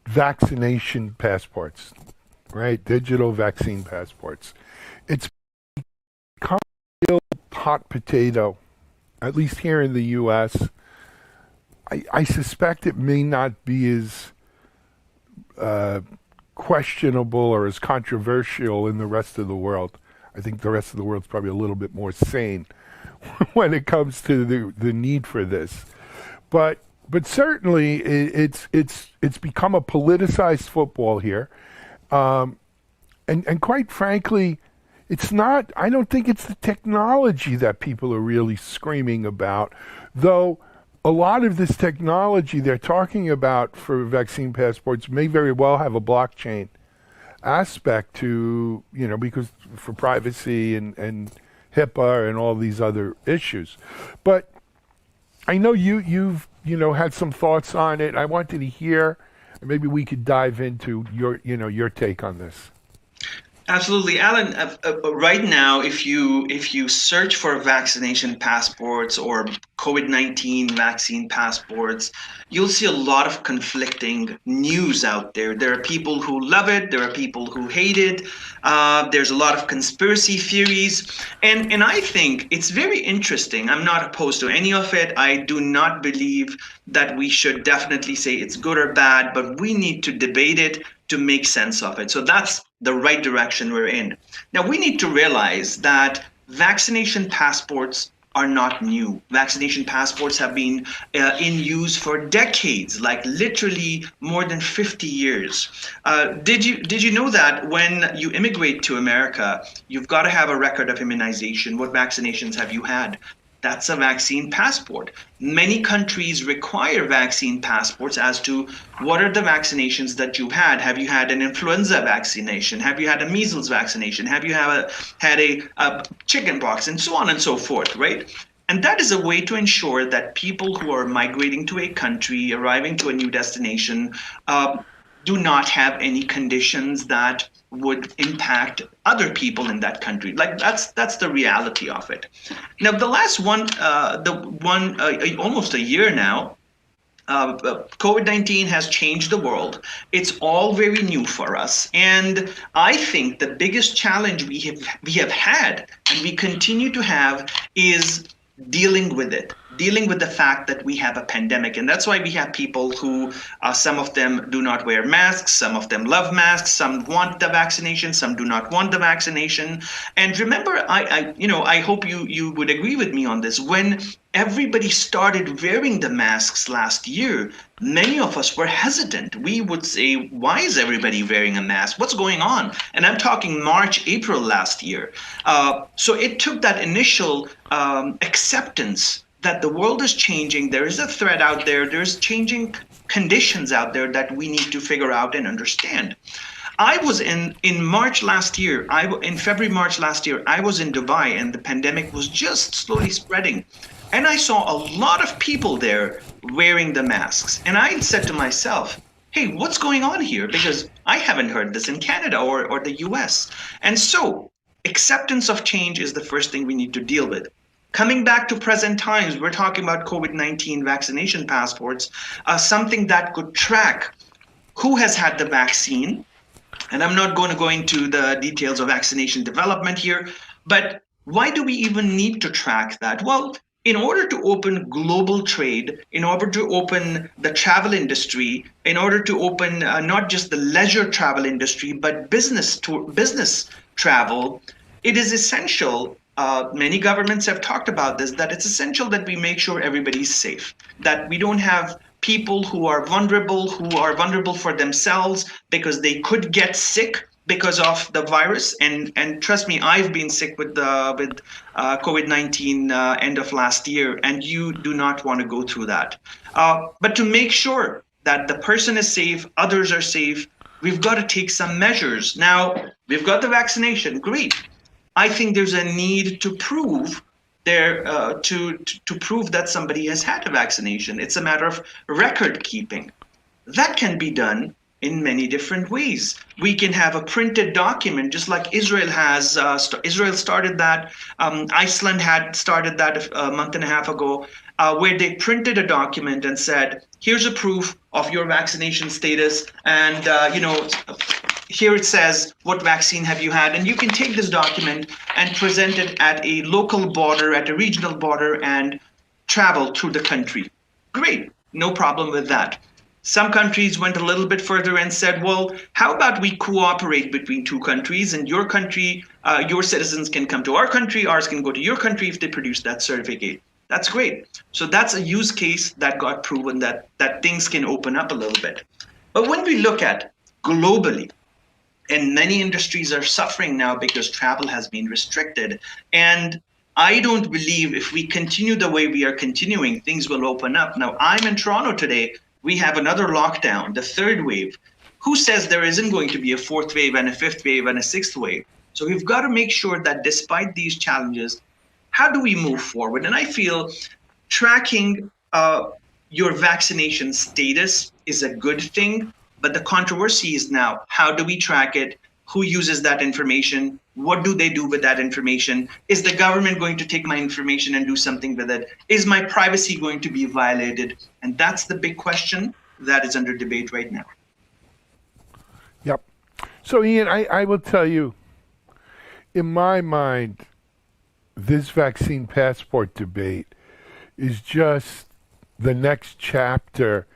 [SPEAKER 4] vaccination passports. right? Digital vaccine passports. It's become a real hot potato, at least here in the U.S. I suspect it may not be as questionable or as controversial in the rest of the world. I think the rest of the world's probably a little bit more sane when it comes to the need for this. But certainly it's become a politicized football here, and quite frankly, it's not. I don't think it's the technology that people are really screaming about, though. A lot of this technology they're talking about for vaccine passports may very well have a blockchain aspect to, because for privacy and HIPAA and all these other issues. But I know you've had some thoughts on it. I wanted to hear, and maybe we could dive into your take on this.
[SPEAKER 8] Absolutely, Alan. Right now, if you search for vaccination passports or COVID-19 vaccine passports, you'll see a lot of conflicting news out there. There are people who love it. There are people who hate it. There's a lot of conspiracy theories. And I think it's very interesting. I'm not opposed to any of it. I do not believe that we should definitely say it's good or bad, but we need to debate it to make sense of it. So that's the right direction we're in. Now, we need to realize that vaccination passports are not new. Vaccination passports have been in use for decades, like literally more than 50 years. Did you know that when you immigrate to America, you've got to have a record of immunization? What vaccinations have you had? That's a vaccine passport. Many countries require vaccine passports as to what are the vaccinations that you've had. Have you had an influenza vaccination? Have you had a measles vaccination? Have you had a chicken pox, and so on and so forth, right? And that is a way to ensure that people who are migrating to a country, arriving to a new destination, do not have any conditions that would impact other people in that country. Like that's the reality of it. Now, the last one, almost a year now, COVID-19 has changed the world. It's all very new for us. And I think the biggest challenge we have had and we continue to have is dealing with it, dealing with the fact that we have a pandemic. And that's why we have people who, some of them do not wear masks, some of them love masks, some want the vaccination, some do not want the vaccination. And remember, I hope you would agree with me on this. When everybody started wearing the masks last year, many of us were hesitant. We would say, why is everybody wearing a mask? What's going on? And I'm talking March, April last year. So it took that initial acceptance that the world is changing. There is a threat out there. There's changing conditions out there that we need to figure out and understand. I was in March last year, in February, March last year, I was in Dubai and the pandemic was just slowly spreading. And I saw a lot of people there wearing the masks. And I said to myself, hey, what's going on here? Because I haven't heard this in Canada or the US. And so acceptance of change is the first thing we need to deal with. Coming back to present times, we're talking about COVID-19 vaccination passports, something that could track who has had the vaccine. And I'm not going to go into the details of vaccination development here, but why do we even need to track that? Well, in order to open global trade, in order to open the travel industry, in order to open not just the leisure travel industry, but business travel, it is essential. Many governments have talked about this, that it's essential that we make sure everybody's safe, that we don't have people who are vulnerable for themselves because they could get sick because of the virus. And trust me, I've been sick with COVID-19 end of last year, and you do not want to go through that. But to make sure that the person is safe, others are safe, we've got to take some measures. Now, we've got the vaccination, great. I think there's a need to prove to prove that somebody has had a vaccination. It's a matter of record keeping. That can be done in many different ways. We can have a printed document, just like Israel has. Israel started that. Iceland had started that a month and a half ago, where they printed a document and said, here's a proof of your vaccination status. And, here it says, what vaccine have you had? And you can take this document and present it at a local border, at a regional border, and travel through the country. Great, no problem with that. Some countries went a little bit further and said, well, how about we cooperate between two countries, and your country, your citizens can come to our country, ours can go to your country if they produce that certificate. That's great. So that's a use case that got proven that things can open up a little bit. But when we look at globally, and many industries are suffering now because travel has been restricted. And I don't believe if we continue the way we are continuing, things will open up. Now, I'm in Toronto today. We have another lockdown, the third wave. Who says there isn't going to be a fourth wave and a fifth wave and a sixth wave? So we've got to make sure that despite these challenges, how do we move forward? And I feel tracking your vaccination status is a good thing. But the controversy is now, how do we track it? Who uses that information? What do they do with that information? Is the government going to take my information and do something with it? Is my privacy going to be violated? And that's the big question that is under debate right now.
[SPEAKER 4] Yep. So, Ian, I will tell you, in my mind, this vaccine passport debate is just the next chapter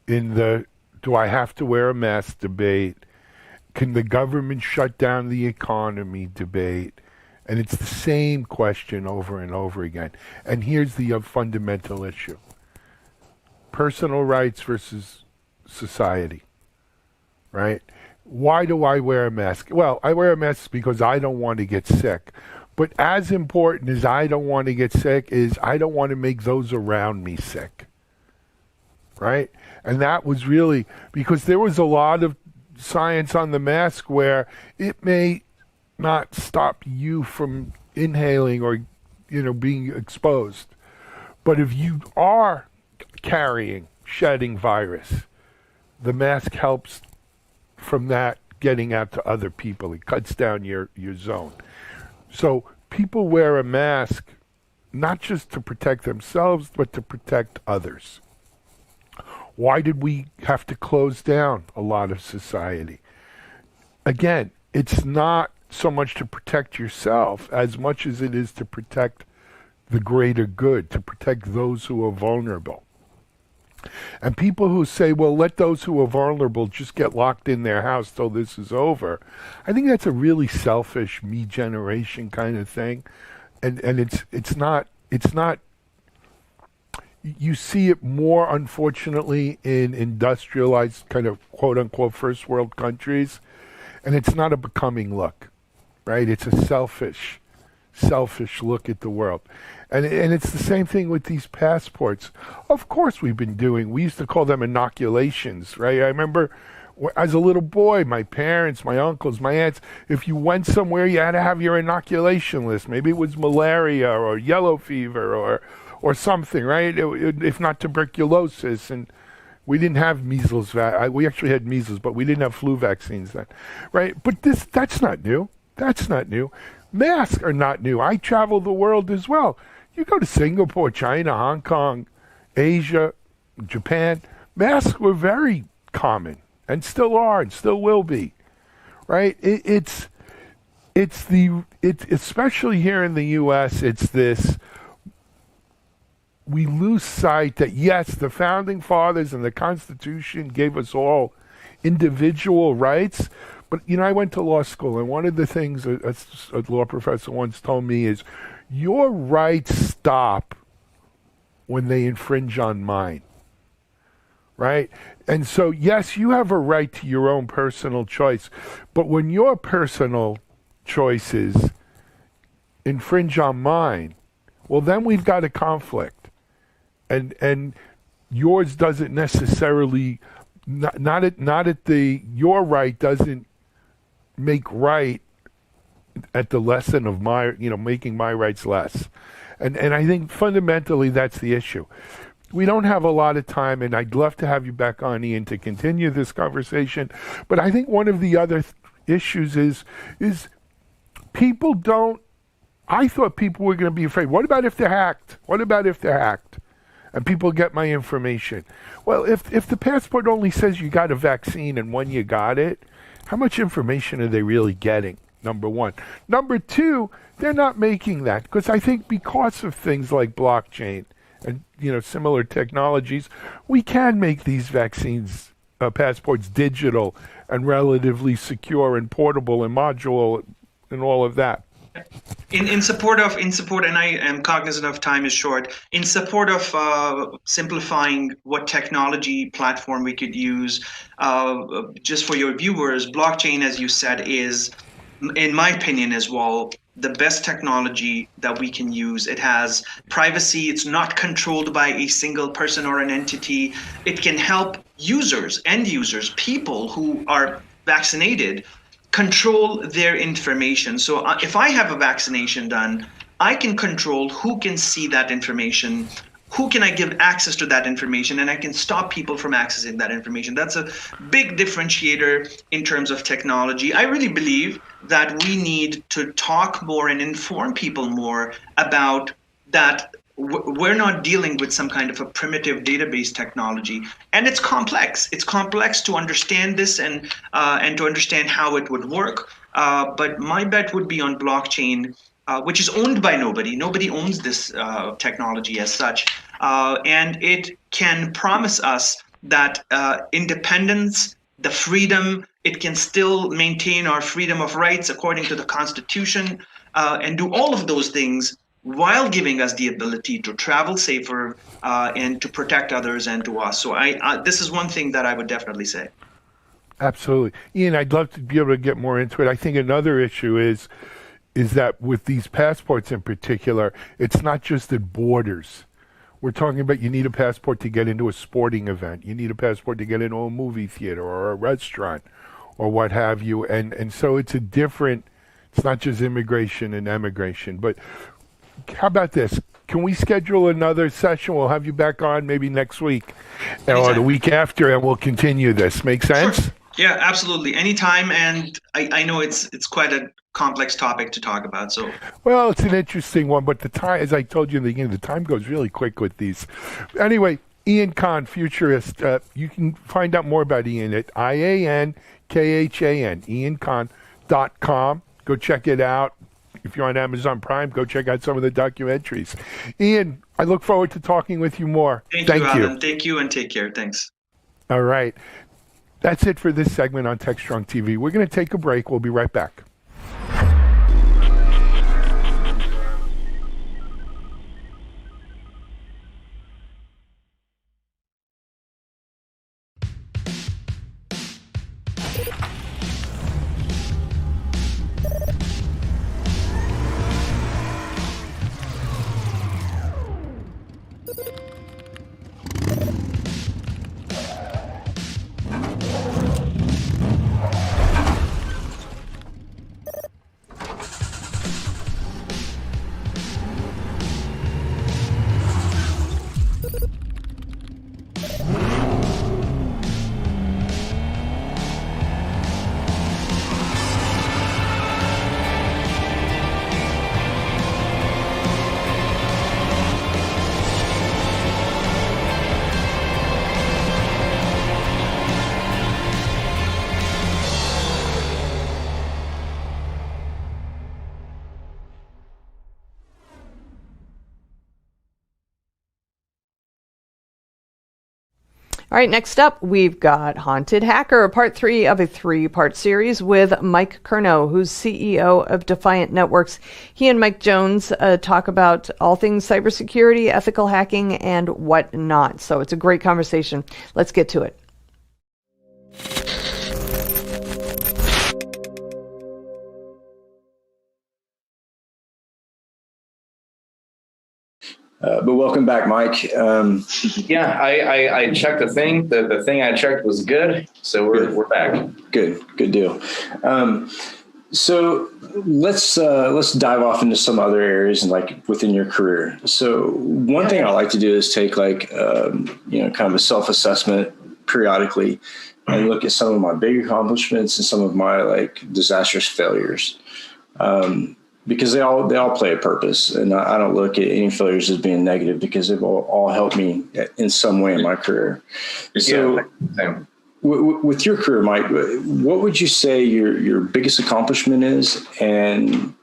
[SPEAKER 4] in the do I have to wear a mask debate? Can the government shut down the economy debate? And it's the same question over and over again. And here's the fundamental issue. Personal rights versus society, right? Why do I wear a mask? Well, I wear a mask because I don't want to get sick. But as important as I don't want to get sick is I don't want to make those around me sick, right? And that was really because there was a lot of science on the mask where it may not stop you from inhaling or, being exposed. But if you are shedding virus, the mask helps from that getting out to other people. It cuts down your zone. So people wear a mask not just to protect themselves, but to protect others. Why did we have to close down a lot of society? Again, it's not so much to protect yourself as much as it is to protect the greater good, to protect those who are vulnerable. And people who say, well, let those who are vulnerable just get locked in their house till this is over, I think that's a really selfish me generation kind of thing. And it's not you see it more, unfortunately, in industrialized kind of quote-unquote first world countries, and it's not a becoming look, right? It's a selfish look at the world. And it's the same thing with these passports. Of course we used to call them inoculations, right? I remember as a little boy, my parents, my uncles, my aunts, if you went somewhere, you had to have your inoculation list. Maybe it was malaria or yellow fever or something, right? If not tuberculosis. And we didn't have measles. We actually had measles, but we didn't have flu vaccines then, right? But that's not new. That's not new. Masks are not new. I travel the world as well. You go to Singapore, China, Hong Kong, Asia, Japan, masks were very common and still are and still will be, right? It's especially here in the U.S., it's this, we lose sight that, yes, the Founding Fathers and the Constitution gave us all individual rights. But, I went to law school, and one of the things a law professor once told me is, your rights stop when they infringe on mine, right? And so, yes, you have a right to your own personal choice, but when your personal choices infringe on mine, well, then we've got a conflict. And yours doesn't necessarily, your right doesn't make right at the lesson of my, making my rights less. And I think fundamentally that's the issue. We don't have a lot of time, and I'd love to have you back on, Ian, to continue this conversation. But I think one of the other issues is people don't, I thought people were going to be afraid. What about if they're hacked? What about if they're hacked? And people get my information. Well, if the passport only says you got a vaccine and when you got it, how much information are they really getting? Number one. Number two, they're not making that because I think because of things like blockchain and similar technologies, we can make these vaccines passports digital and relatively secure and portable and modular and all of that.
[SPEAKER 8] In support, and I am cognizant of time is short. In support of simplifying what technology platform we could use, just for your viewers, blockchain, as you said, is, in my opinion as well, the best technology that we can use. It has privacy. It's not controlled by a single person or an entity. It can help users, end users, people who are vaccinated, control their information. So if I have a vaccination done, I can control who can see that information, who can I give access to that information, and I can stop people from accessing that information. That's a big differentiator in terms of technology. I really believe that we need to talk more and inform people more about that. We're not dealing with some kind of a primitive database technology, and it's complex. It's complex to understand this and to understand how it would work. But my bet would be on blockchain, which is owned by nobody. Nobody owns this technology as such, and it can promise us that independence, the freedom. It can still maintain our freedom of rights according to the Constitution, and do all of those things while giving us the ability to travel safer and to protect others and to us. So this is one thing that I would definitely say.
[SPEAKER 4] Absolutely. Ian, I'd love to be able to get more into it. I think another issue is that with these passports in particular, it's not just at borders. We're talking about you need a passport to get into a sporting event. You need a passport to get into a movie theater or a restaurant or what have you. And so it's not just immigration and emigration, but how about this? Can we schedule another session? We'll have you back on maybe next week or the week after, and we'll continue this. Make sense?
[SPEAKER 8] Sure. Yeah, absolutely. Anytime. And I know it's quite a complex topic to talk about. So,
[SPEAKER 4] well, it's an interesting one, but the time, as I told you in the beginning, the time goes really quick with these. Anyway, Ian Khan, futurist. You can find out more about Ian at IANKHAN, IanKhan.com. Go check it out. If you're on Amazon Prime, go check out some of the documentaries. Ian, I look forward to talking with you more.
[SPEAKER 8] Thank you, Alan. Thank you, and take care. Thanks.
[SPEAKER 4] All right. That's it for this segment on TechStrong TV. We're going to take a break. We'll be right back.
[SPEAKER 1] All right, next up, we've got Haunted Hacker, part 3 of a 3-part series with Mike Curnow, who's CEO of Defiant Networks. He and Mike Jones talk about all things cybersecurity, ethical hacking, and whatnot. So it's a great conversation. Let's get to it.
[SPEAKER 9] But welcome back, Mike.
[SPEAKER 10] Yeah, I checked the thing. The thing I checked was good, so we're back.
[SPEAKER 9] Good deal. So let's dive off into some other areas and like within your career. So one thing I like to do is take kind of a self-assessment periodically and look at some of my big accomplishments and some of my like disastrous failures. Because they all play a purpose, and I don't look at any failures as being negative because they've all helped me in some way in my career. So with your career, Mike, what would you say your biggest accomplishment is? And,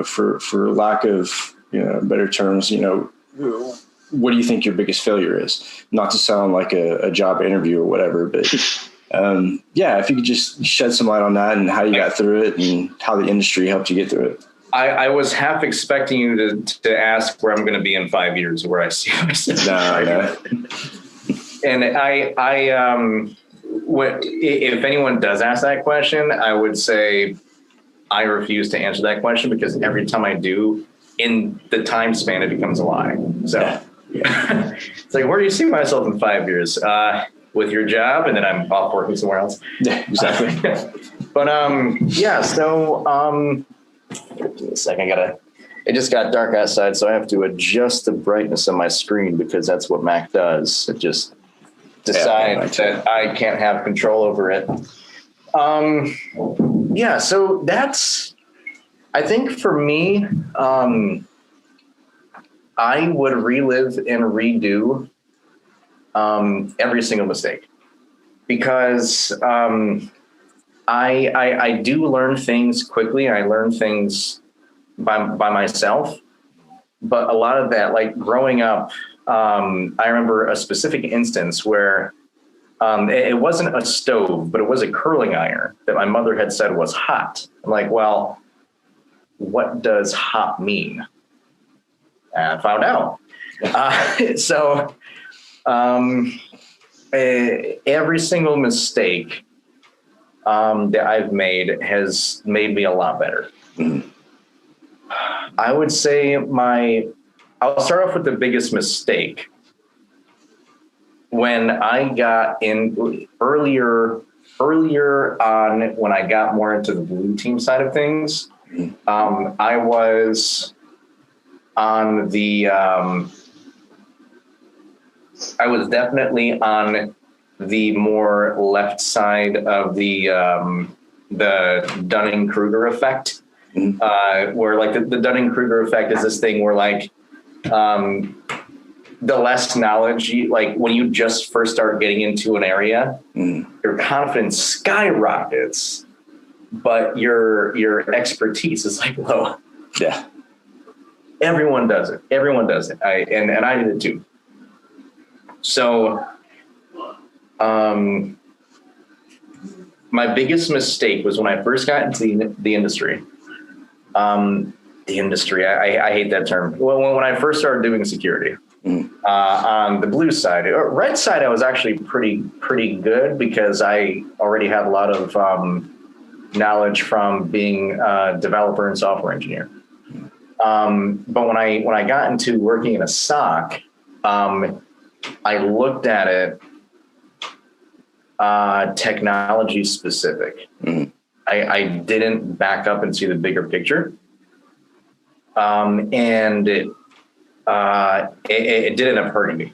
[SPEAKER 9] for lack of, better terms, what do you think your biggest failure is? Not to sound like a job interview or whatever, but if you could just shed some light on that and how you got through it and how the industry helped you get through it.
[SPEAKER 10] I was half expecting you to ask where I'm going to be in 5 years, where I see myself.
[SPEAKER 9] No.
[SPEAKER 10] And if anyone does ask that question, I would say I refuse to answer that question, because every time I do, in the time span, it becomes a lie. So it's like, where do you see myself in 5 years? With your job, and then I'm off working somewhere else.
[SPEAKER 9] Yeah, exactly.
[SPEAKER 10] But give me a second. It just got dark outside, so I have to adjust the brightness of my screen, because that's what Mac does. It just decides that I can't have control over it. So that's, I think for me, I would relive and redo every single mistake, because I do learn things quickly. I learn things by myself, but a lot of that, like growing up, I remember a specific instance where it wasn't a stove, but it was a curling iron that my mother had said was hot. I'm like, well, what does hot mean? And I found out. Every single mistake that I've made has made me a lot better. Mm-hmm. I would say I'll start off with the biggest mistake. When I got in earlier on, when I got more into the blue team side of things, I was on the, I was definitely on the more left side of the Dunning-Kruger effect, where like the Dunning-Kruger effect is this thing where like the less knowledge, like when you just first start getting into an area, your confidence skyrockets, but your expertise is like low.
[SPEAKER 9] Yeah.
[SPEAKER 10] Everyone does it. And I did it too. So, my biggest mistake was when I first got into the industry. I hate that term. Well, when I first started doing security, on the blue side, or red side, I was actually pretty good, because I already had a lot of knowledge from being a developer and software engineer. But when I got into working in a SOC, I looked at it technology specific. I didn't back up and see the bigger picture. And it did end up hurting me.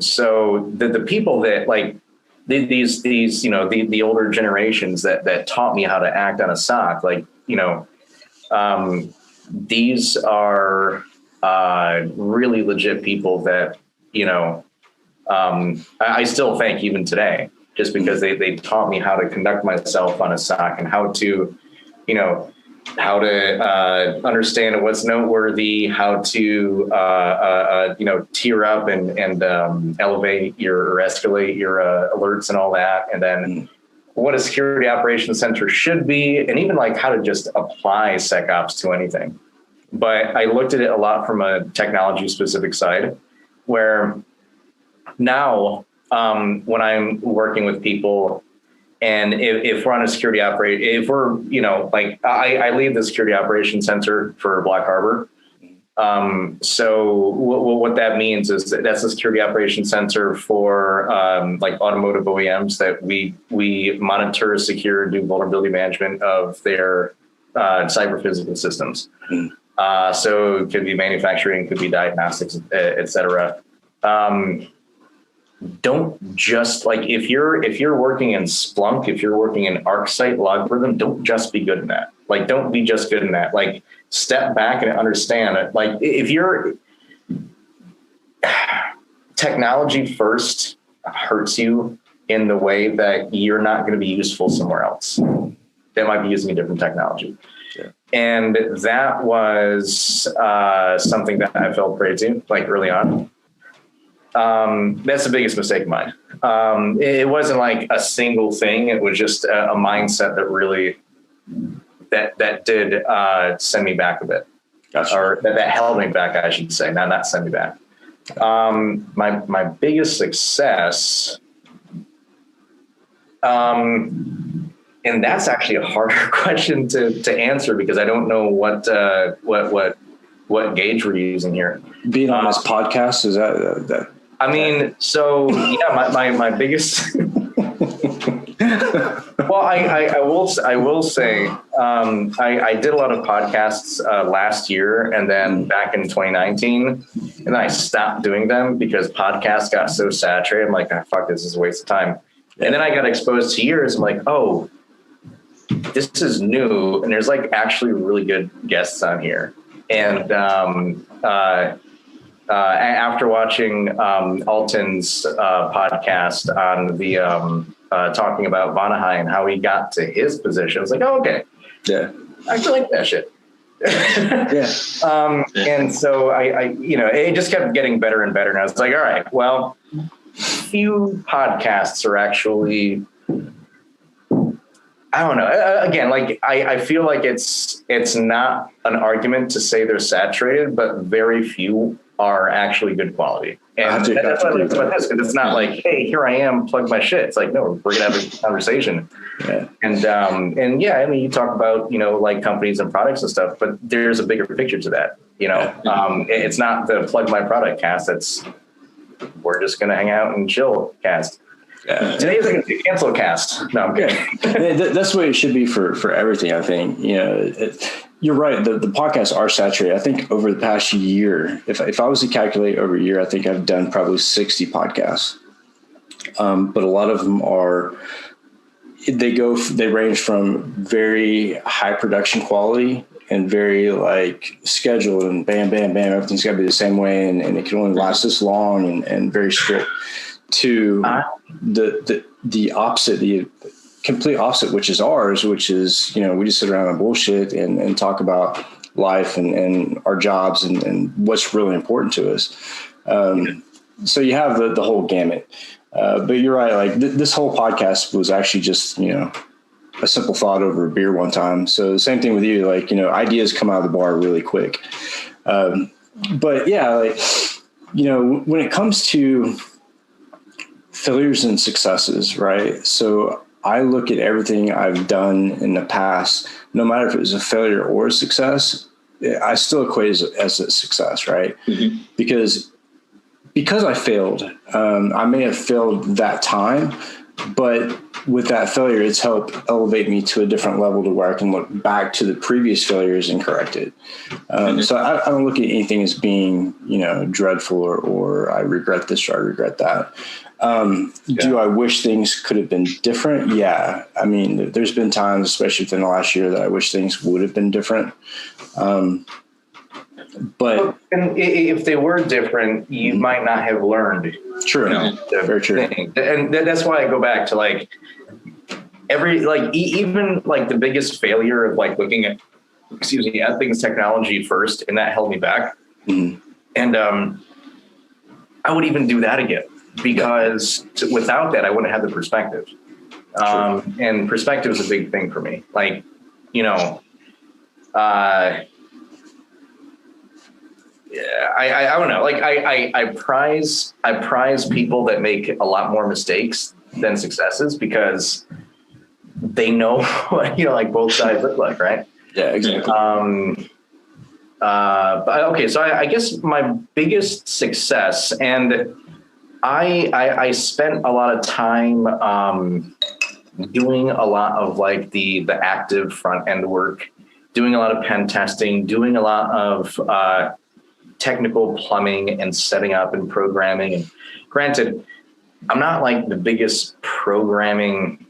[SPEAKER 10] So the people that like these the older generations that taught me how to act on a SOC, like, these are really legit people that, I still thank even today, just because they taught me how to conduct myself on a SOC and how to, understand what's noteworthy, how to, tier up and elevate or escalate your alerts and all that. And then what a security operations center should be, and even like how to just apply SecOps to anything. But I looked at it a lot from a technology specific side, where now when I'm working with people, and if we're on a security if we're, I lead the security operations center for Black Harbor. So what that means is that that's the security operations center for like automotive OEMs that we monitor, secure, do vulnerability management of their cyber physical systems. So it could be manufacturing, could be diagnostics, et cetera. Don't just like, if you're working in Splunk, if you're working in ArcSight Logarithm, don't just be good in that. Like, don't be just good in that. Like, step back and understand it. Like, if you're technology first hurts you in the way that you're not going to be useful somewhere else. They might be using a different technology. Yeah. And that was something that I fell prey to, like early on. That's the biggest mistake of mine. It wasn't like a single thing. It was just a mindset that really, that did send me back a bit. Gotcha. Or that held me back, I should say, not send me back. My biggest success, and that's actually a harder question to answer because I don't know what gauge we're using here. Being on this podcast, is that? I mean, so yeah, my biggest. Well, I will say I did a lot of podcasts last year and then back in 2019, and then I stopped doing them because podcasts got so saturated. I'm like, fuck, this is a waste of time. And then I got exposed to yours. I'm like, oh, this is new, and there's like actually really good guests on here. And after watching Alton's podcast on the talking about Vanahai and how he got to his position, I was like, oh, okay, yeah, I actually like that shit. Yeah. And so I it just kept getting better and better, and I was like, all right, well, few podcasts are actually, I don't know. Again, like I feel like it's not an argument to say they're saturated, but very few are actually good quality. And that's what I like about this, because it's not like, hey, here I am, plug my shit. It's like, no, we're gonna have a conversation. Yeah. And yeah, I mean, you talk about, like companies and products and stuff, but there's a bigger picture to that. It's not the plug my product cast. It's we're just gonna hang out and chill cast. Yeah. Today's like a cancel cast. No, I'm kidding.
[SPEAKER 9] That's the way it should be for everything, I think. You're right. The podcasts are saturated. I think over the past year, if I was to calculate over a year, I think I've done probably 60 podcasts. But a lot of them they range from very high production quality and very like scheduled and bam, bam, bam. Everything's got to be the same way. And it can only last this long and very strict, to the opposite, the complete opposite, which is ours, which is, we just sit around and bullshit and talk about life and our jobs and what's really important to us. So you have the whole gamut. But you're right. Like this whole podcast was actually just, a simple thought over a beer one time. So the same thing with you, like, ideas come out of the bar really quick. But yeah, like, when it comes to failures and successes, right? So I look at everything I've done in the past, no matter if it was a failure or a success, I still equate it as a success, right? Mm-hmm. Because I failed, I may have failed that time, but with that failure, it's helped elevate me to a different level to where I can look back to the previous failures and correct it. So I don't look at anything as being, dreadful or I regret this or I regret that. Do I wish things could have been different? Yeah. I mean, there's been times, especially within the last year, that I wish things would have been different. But
[SPEAKER 10] and if they were different, you might not have learned.
[SPEAKER 9] True. Very true.
[SPEAKER 10] And that's why I go back to like even like the biggest failure of like looking at, at things technology first, and that held me back. Mm-hmm. And I would even do that again. Because without that, I wouldn't have the perspective. And perspective is a big thing for me. Like, I don't know. Like I prize people that make a lot more mistakes than successes, because they know what, like both sides look like, right?
[SPEAKER 9] Yeah, exactly.
[SPEAKER 10] But okay, so I guess my biggest success, and I spent a lot of time doing a lot of like the active front end work, doing a lot of pen testing, doing a lot of technical plumbing and setting up and programming. And granted, I'm not like the biggest programming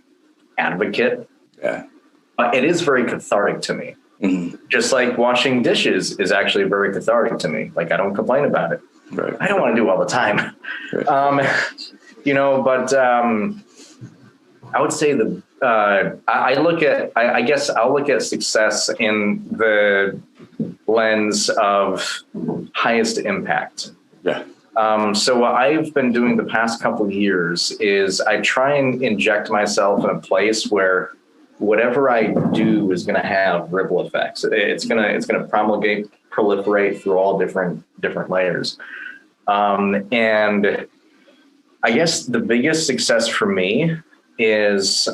[SPEAKER 10] advocate, but it is very cathartic to me. Mm-hmm. Just like washing dishes is actually very cathartic to me. Like I don't complain about it. Right. I don't want to do it all the time, right. I would say I guess I'll look at success in the lens of highest impact.
[SPEAKER 9] Yeah.
[SPEAKER 10] So what I've been doing the past couple of years is I try and inject myself in a place where whatever I do is going to have ripple effects. It's going to proliferate through all different layers. And I guess the biggest success for me is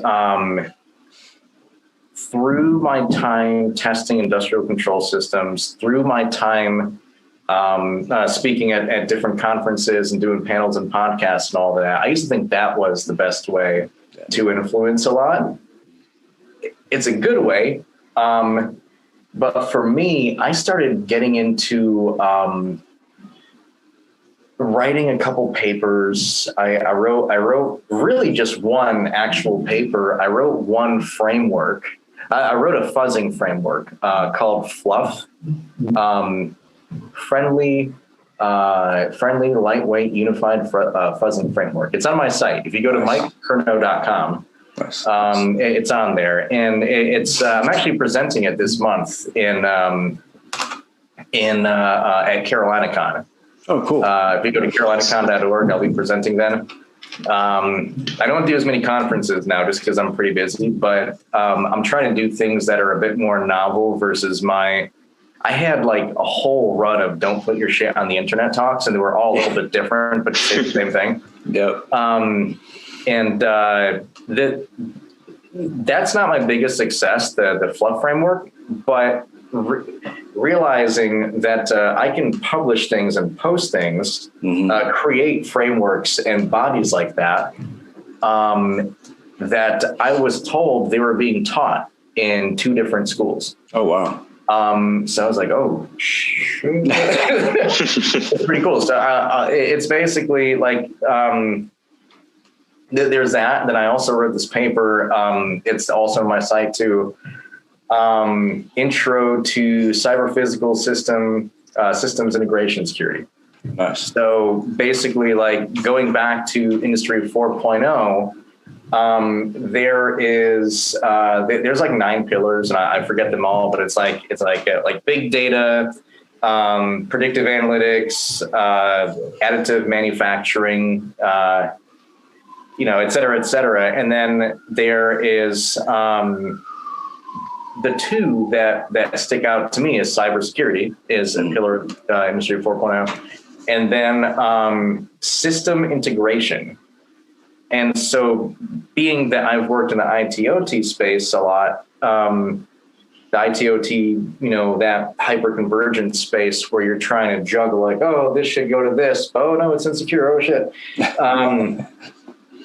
[SPEAKER 10] through my time testing industrial control systems, through my time speaking at different conferences and doing panels and podcasts and all that. I used to think that was the best way to influence a lot. It's a good way. But for me, I started getting into writing a couple papers. I wrote really just one actual paper. I wrote one framework. I wrote a fuzzing framework called Fluff. Friendly, lightweight, unified fuzzing framework. It's on my site. If you go to mikekerno.com, it's on there, and it's I'm actually presenting it this month at CarolinaCon.
[SPEAKER 9] Oh, cool.
[SPEAKER 10] If you go to carolinacon.org, I'll be presenting then. I don't do as many conferences now just because I'm pretty busy, but I'm trying to do things that are a bit more novel versus I had like a whole run of don't put your shit on the internet talks, and they were all a little bit different, but say the same thing.
[SPEAKER 9] Yep.
[SPEAKER 10] That's not my biggest success, the Fluff framework, but realizing that I can publish things and post things, create frameworks and bodies like that, that I was told they were being taught in 2 different schools.
[SPEAKER 9] Oh, wow.
[SPEAKER 10] So I was like, oh, shoot. It's pretty cool. So it's basically like, there's that. Then I also wrote this paper. It's also on my site too. Intro to Cyber-Physical Systems Integration Security.
[SPEAKER 9] Nice.
[SPEAKER 10] So basically like going back to Industry 4.0, there's like 9 pillars, and I forget them all, but it's like big data, predictive analytics, additive manufacturing, et cetera. And then there is the 2 that stick out to me is cybersecurity is a pillar of Industry 4.0, and then system integration. And so being that I've worked in the IT/OT space a lot, the IT/OT, that hyper-convergent space where you're trying to juggle like, oh, this should go to this. Oh, no, it's insecure. Oh, shit.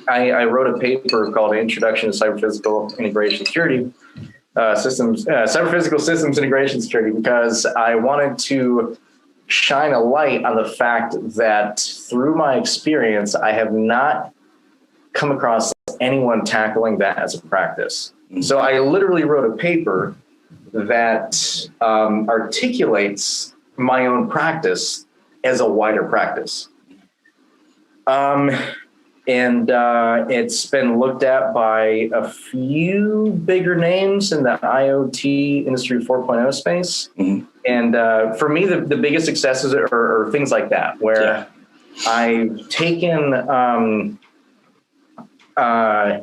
[SPEAKER 10] I wrote a paper called Introduction to Cyber-Physical Integration Security Cyber-Physical Systems Integration Security, because I wanted to shine a light on the fact that through my experience, I have not come across anyone tackling that as a practice. So I literally wrote a paper that articulates my own practice as a wider practice. And it's been looked at by a few bigger names in the IoT Industry 4.0 space. And for me, the biggest successes are things like that, where I've taken I've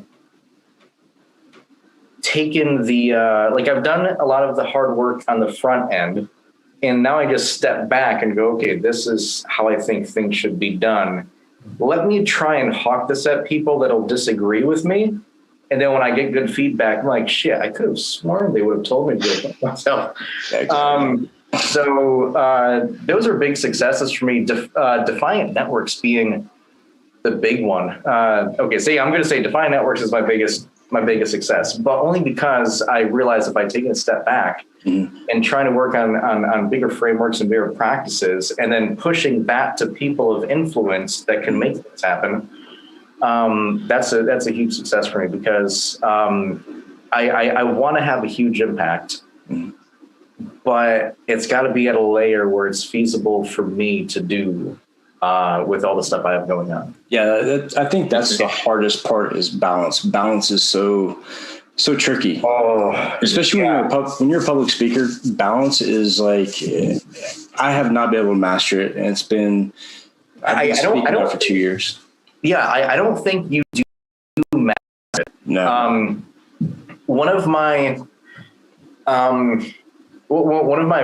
[SPEAKER 10] done a lot of the hard work on the front end, and now I just step back and go, okay, this is how I think things should be done. Let me try and hawk this at people that'll disagree with me. And then when I get good feedback, I'm like, shit, I could have sworn they would have told me to do it myself. So those are big successes for me. Defiant Networks being the big one. I'm going to say Defiant Networks is my biggest success, but only because I realized if I take a step back and trying to work on bigger frameworks and bigger practices, and then pushing that to people of influence that can make this happen, that's a huge success for me, because I want to have a huge impact, but it's got to be at a layer where it's feasible for me to do with all the stuff I have going on.
[SPEAKER 9] Yeah, I think that's the hardest part is balance. Balance is so tricky.
[SPEAKER 10] Oh,
[SPEAKER 9] especially when you're a public speaker. Balance is like, I have not been able to master it, and it's been I've been speaking now for 2 years.
[SPEAKER 10] Yeah, I don't think you do master it.
[SPEAKER 9] No.
[SPEAKER 10] One of my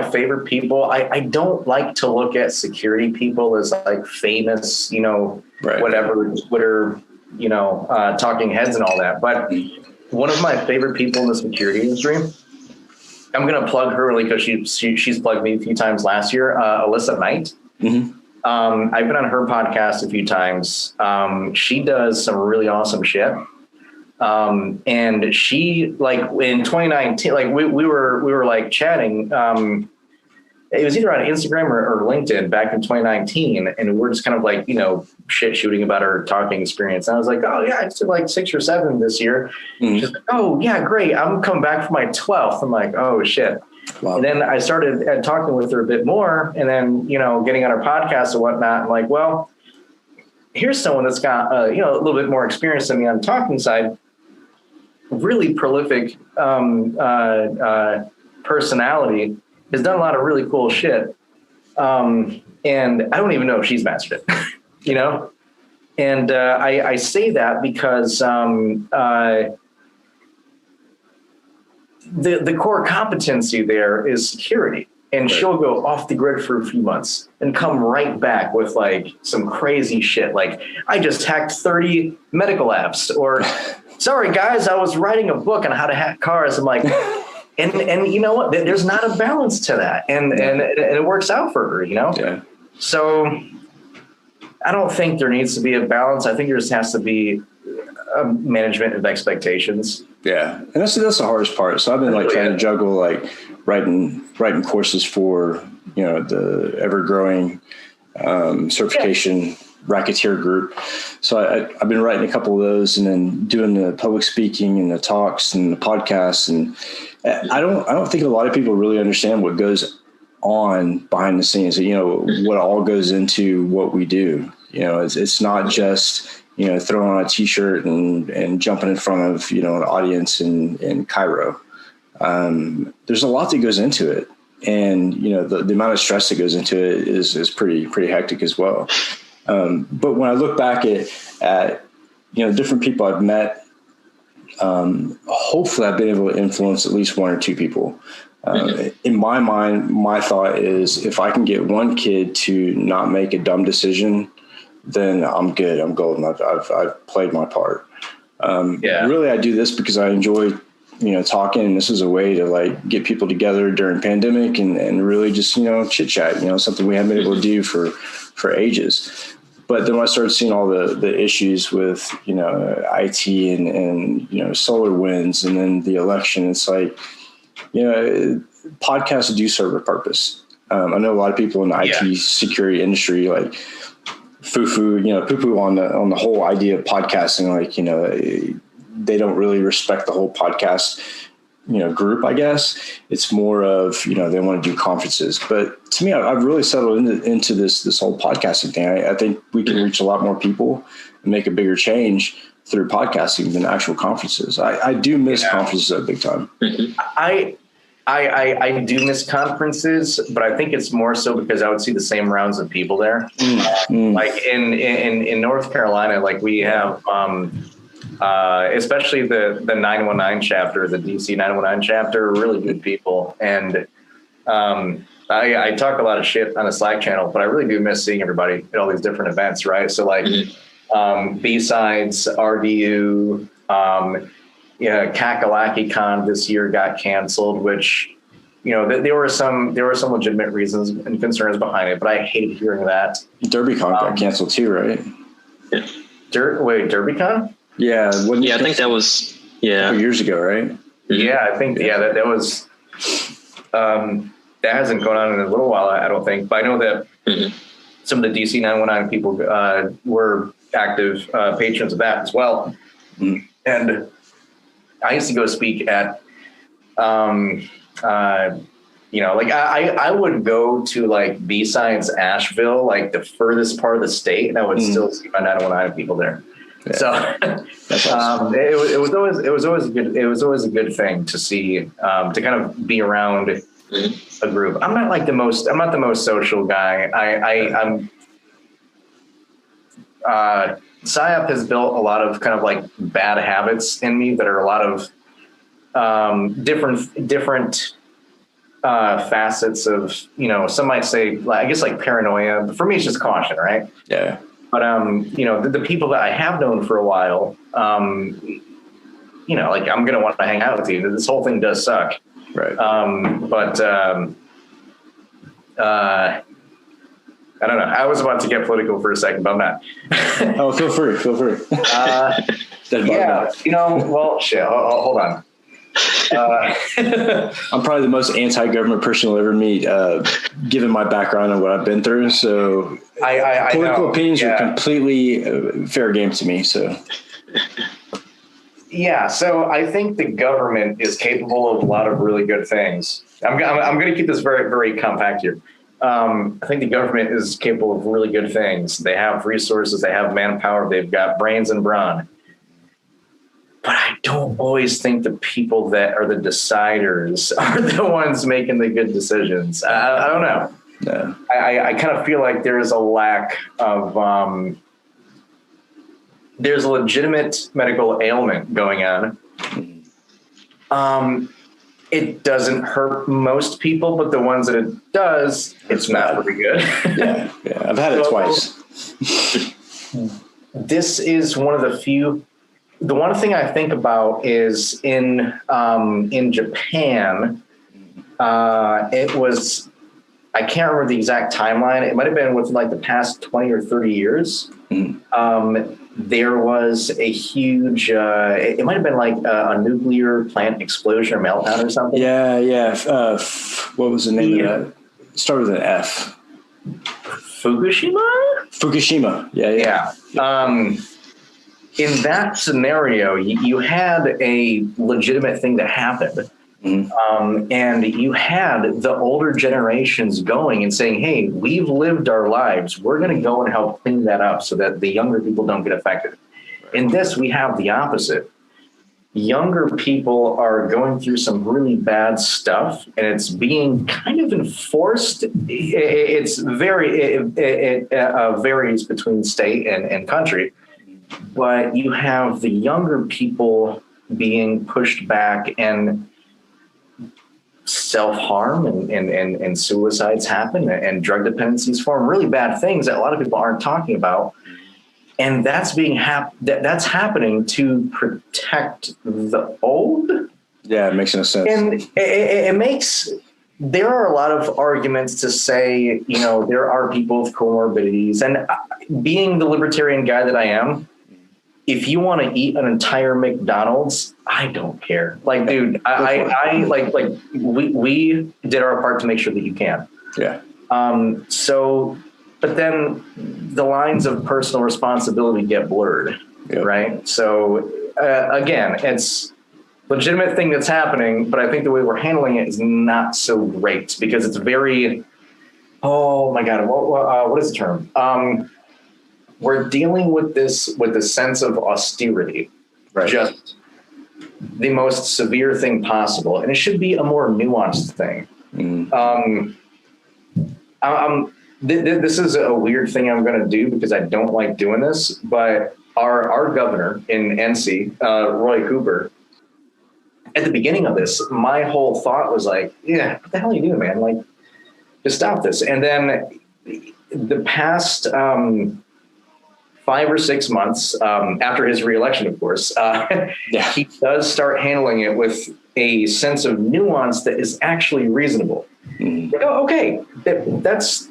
[SPEAKER 10] favorite people, I don't like to look at security people as like famous,
[SPEAKER 9] Right.
[SPEAKER 10] whatever, Twitter, talking heads and all that. But one of my favorite people in the security industry, I'm going to plug her because she's plugged me a few times last year, Alyssa Knight.
[SPEAKER 9] Mm-hmm.
[SPEAKER 10] I've been on her podcast a few times. She does some really awesome shit. And she, like in 2019, like we were like chatting, it was either on Instagram or LinkedIn back in 2019. And we're just kind of like, shit shooting about our talking experience. And I was like, oh yeah, I just did like 6 or 7 this year. Mm-hmm. She's like, oh yeah, great. I'm coming back for my 12th. I'm like, oh shit. Wow. And then I started talking with her a bit more, and then, getting on her podcast and whatnot. I'm like, well, here's someone that's got, a little bit more experience than me on the talking side. Really prolific personality, has done a lot of really cool shit. And I don't even know if she's mastered it, And I say that because the core competency there is security. And right. She'll go off the grid for a few months and come right back with like some crazy shit. Like, I just hacked 30 medical apps, or sorry guys, I was writing a book on how to hack cars. I'm like, and you know what? There's not a balance to that. And it works out for her, Yeah. So I don't think there needs to be a balance. I think there just has to be a management of expectations.
[SPEAKER 9] Yeah. And that's the hardest part. So I've been like trying to juggle like writing courses for, the ever growing certification racketeer group. So I've been writing a couple of those, and then doing the public speaking and the talks and the podcasts. And I don't think a lot of people really understand what goes on behind the scenes, what all goes into what we do. It's not just, throwing on a t-shirt and jumping in front of, an audience in Cairo. There's a lot that goes into it. And, the amount of stress that goes into it is pretty hectic as well. But when I look back at different people I've met, hopefully I've been able to influence at least 1 or 2 people. In my mind, my thought is if I can get one kid to not make a dumb decision, then I'm good. I'm golden. I've played my part. Really, I do this because I enjoy, talking. And this is a way to like get people together during pandemic and really just, chit chat, something we haven't been able to do for ages. But then when I started seeing all the issues with, IT and SolarWinds and then the election, it's like, podcasts do serve a purpose. I know a lot of people in the IT security industry, like poo-poo on the whole idea of podcasting. Like, they don't really respect the whole podcast, group, I guess. It's more of, they want to do conferences. But to me, I've really settled into this whole podcasting thing. I think we can reach a lot more people and make a bigger change through podcasting than actual conferences. I do miss conferences at big time.
[SPEAKER 10] I do miss conferences, but I think it's more so because I would see the same rounds of people there. Like in North Carolina, like we have, especially the 919 chapter, the DC 919 chapter, really good people. And I talk a lot of shit on the Slack channel, but I really do miss seeing everybody at all these different events, right? So like B-Sides, RDU, Kakalaki Con this year got canceled, which, there were some legitimate reasons and concerns behind it, but I hated hearing that.
[SPEAKER 9] DerbyCon got canceled too, right?
[SPEAKER 10] Yeah. DerbyCon?
[SPEAKER 9] Yeah.
[SPEAKER 11] I think that was
[SPEAKER 9] a couple years ago, right?
[SPEAKER 10] Yeah, I think that was that hasn't gone on in a little while, I don't think. But I know that some of the DC 919 people were active patrons of that as well. And I used to go speak at Like I would go to like besides Asheville, like the furthest part of the state, and I would still see my 911 people there. Yeah. So awesome. it was always a good thing to see, to kind of be around a group. I'm not the most social guy. I'm PSYOP has built a lot of kind of like bad habits in me that are a lot of different facets of, some might say, I guess like paranoia, but for me, it's just caution, right?
[SPEAKER 9] Yeah.
[SPEAKER 10] But, the people that I have known for a while, like I'm going to want to hang out with you. This whole thing does suck.
[SPEAKER 9] Right.
[SPEAKER 10] I don't know. I was about to get political for a second, but I'm not.
[SPEAKER 9] Oh, feel free.
[SPEAKER 10] Yeah. Well, shit. Hold on.
[SPEAKER 9] I'm probably the most anti-government person you'll ever meet, given my background and what I've been through. So
[SPEAKER 10] I
[SPEAKER 9] political opinions are completely fair game to me. So.
[SPEAKER 10] Yeah. So I think the government is capable of a lot of really good things. I'm going to keep this very, very compact here. I think the government is capable of really good things. They have resources, they have manpower, they've got brains and brawn. But I don't always think the people that are the deciders are the ones making the good decisions. I don't know.
[SPEAKER 9] No.
[SPEAKER 10] I kind of feel like there is a lack of, there's a legitimate medical ailment going on. It doesn't hurt most people, but the ones that it does, it's not very good.
[SPEAKER 9] Yeah, I've had it twice.
[SPEAKER 10] This is one of the few. The one thing I think about is in Japan, it was, I can't remember the exact timeline. It might have been within like the past 20 or 30 years. There was a huge, it might have been like a nuclear plant explosion or meltdown or something.
[SPEAKER 9] Yeah. What was the name of that? It started with an F. Fukushima. Yeah.
[SPEAKER 10] In that scenario, you had a legitimate thing that happened. And you had the older generations going and saying, hey, we've lived our lives. We're going to go and help clean that up so that the younger people don't get affected. In this, we have the opposite. Younger people are going through some really bad stuff, and it's being kind of enforced. It varies between state and country, but you have the younger people being pushed back, and self-harm and suicides happen, and drug dependencies form, really bad things that a lot of people aren't talking about. And that's that's happening to protect the old.
[SPEAKER 9] Yeah, it makes no sense.
[SPEAKER 10] And there are a lot of arguments to say, there are people with comorbidities, and being the libertarian guy that I am, if you want to eat an entire McDonald's, I don't care. Like, dude, we did our part to make sure that you can.
[SPEAKER 9] Yeah.
[SPEAKER 10] But then the lines of personal responsibility get blurred, right? So again, it's a legitimate thing that's happening, but I think the way we're handling it is not so great because it's very, oh my God, what is the term? We're dealing with this with a sense of austerity,
[SPEAKER 9] right?
[SPEAKER 10] Just the most severe thing possible. And it should be a more nuanced thing. This is a weird thing I'm going to do because I don't like doing this, but our governor in NC, Roy Cooper, at the beginning of this, my whole thought was like, yeah, what the hell are you doing, man? Like, just stop this. And then the past 5 or 6 months after his reelection, of course, he does start handling it with a sense of nuance that is actually reasonable. Like, oh, okay, that's.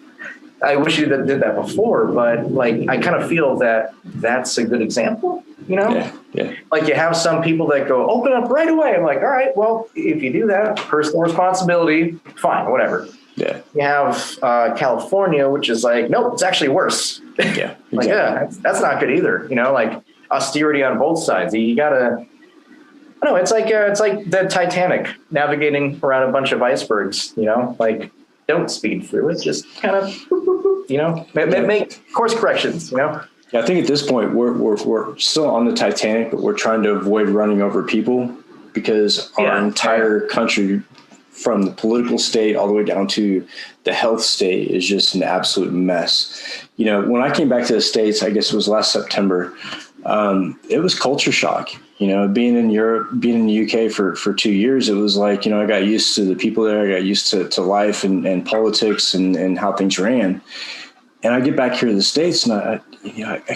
[SPEAKER 10] I wish you did that before, but like I kind of feel that that's a good example.
[SPEAKER 9] Yeah.
[SPEAKER 10] Like you have some people that go open up right away. I'm like, all right, well, if you do that, personal responsibility, fine, whatever.
[SPEAKER 9] Yeah.
[SPEAKER 10] You have California, which is like, nope, it's actually worse.
[SPEAKER 9] Yeah. Exactly.
[SPEAKER 10] Like, that's not good either. Like austerity on both sides. You gotta, I No, it's like the Titanic navigating around a bunch of icebergs. Like don't speed through it. Just kind of make course corrections.
[SPEAKER 9] Yeah, I think at this point we're still on the Titanic, but we're trying to avoid running over people because our entire country, from the political state all the way down to the health state, is just an absolute mess. When I came back to the States, I guess it was last September, it was culture shock. Being in Europe, being in the UK for 2 years, it was like, I got used to the people there. I got used to life and politics and how things ran. And I get back here to the States and I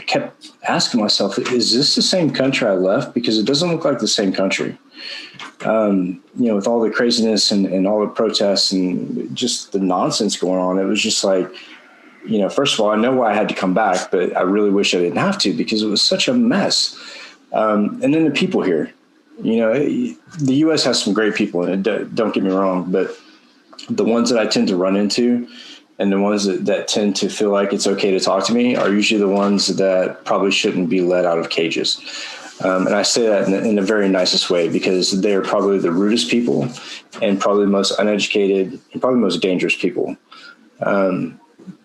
[SPEAKER 9] kept asking myself, is this the same country I left? Because it doesn't look like the same country. With all the craziness and all the protests and just the nonsense going on, it was just like, first of all, I know why I had to come back, but I really wish I didn't have to because it was such a mess. And then the people here, the U.S. has some great people in it. Don't get me wrong, but the ones that I tend to run into and the ones that tend to feel like it's okay to talk to me are usually the ones that probably shouldn't be let out of cages. And I say that in the very nicest way because they're probably the rudest people and probably the most uneducated and probably the most dangerous people.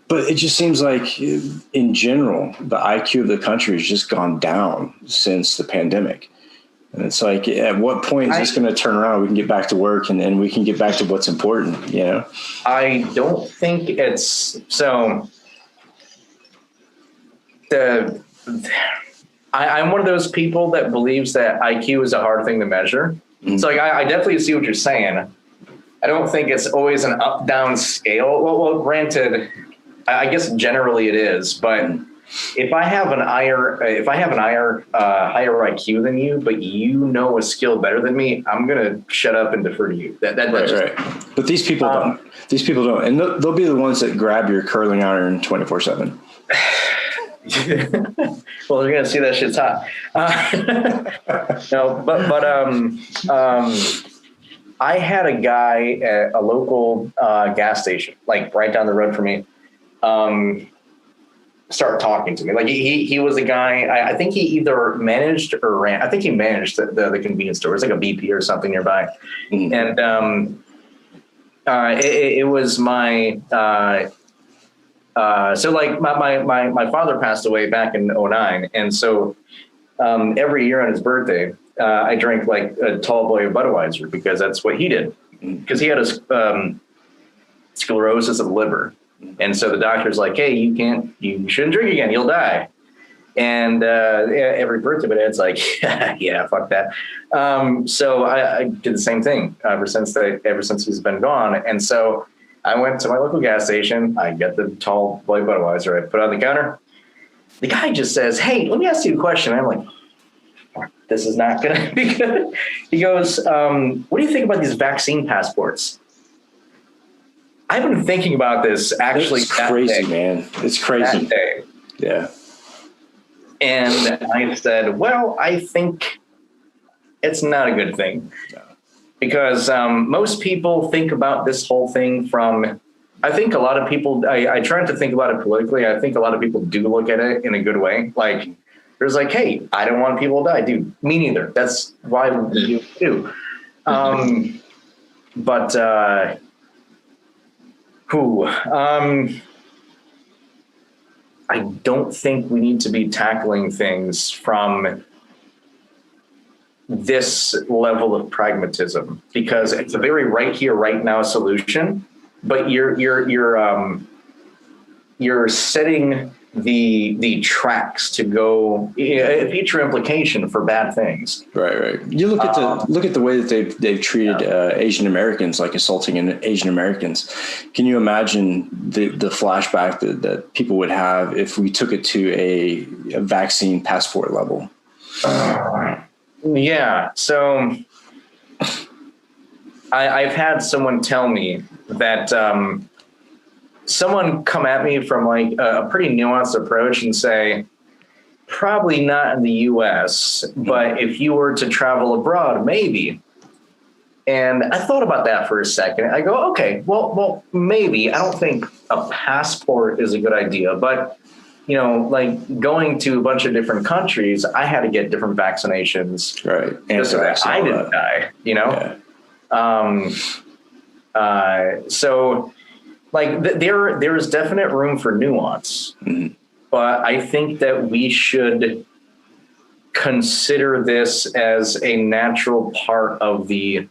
[SPEAKER 9] But it just seems like, in general, the IQ of the country has just gone down since the pandemic. And it's like, at what point is this going to turn around? We can get back to work and we can get back to what's important,
[SPEAKER 10] I don't think it's so. I'm one of those people that believes that IQ is a hard thing to measure. Mm-hmm. So I definitely see what you're saying. I don't think it's always an up-down scale. Well, granted, I guess generally it is, but if I have an higher IQ than you, but a skill better than me, I'm gonna shut up and defer to you. That's
[SPEAKER 9] right. But these people don't. These people don't, and they'll be the ones that grab your curling iron 24/7.
[SPEAKER 10] Well, you're gonna see that shit's hot. No, but I had a guy at a local gas station, like right down the road from me. Start talking to me. Like he was a guy, I think he either managed or ran. I think he managed the convenience store. It's like a BP or something nearby. Mm-hmm. And it was my so like my father passed away back in 2009, and so every year on his birthday, I drank like a tall boy of Budweiser because that's what he did. Because he had a sclerosis of the liver. And so the doctor's like, hey, you shouldn't drink again. You'll die. And every birthday, but it's like, yeah, fuck that. So I did the same thing ever since he's been gone. And so I went to my local gas station. I get the tall boy Budweiser. I put it on the counter. The guy just says, hey, let me ask you a question. I'm like, this is not going to be good. He goes, what do you think about these vaccine passports? I've been thinking about this actually.
[SPEAKER 9] It's crazy, man. It's crazy.
[SPEAKER 10] That day.
[SPEAKER 9] Yeah.
[SPEAKER 10] And I said, well, I think it's not a good thing. No. Because most people think about this whole thing from, I think a lot of people, I try to think about it politically. I think a lot of people do look at it in a good way. Like, there's like, hey, I don't want people to die. Dude, me neither. That's why we do. But I don't think we need to be tackling things from this level of pragmatism, because it's a very right here, right now solution. But you're setting the tracks to go a future implication for bad things.
[SPEAKER 9] Right. You look at the way that they've treated Asian Americans, like assaulting Asian Americans. Can you imagine the flashback that people would have if we took it to a vaccine passport level?
[SPEAKER 10] Yeah. So I've had someone tell me that someone come at me from like a pretty nuanced approach and say, probably not in the US, but if you were to travel abroad, maybe. And I thought about that for a second. I go, okay, well, maybe. I don't think a passport is a good idea, but like going to a bunch of different countries, I had to get different vaccinations,
[SPEAKER 9] right?
[SPEAKER 10] Just so that I didn't die, So like there is definite room for nuance, but I think that we should consider this as a natural part of the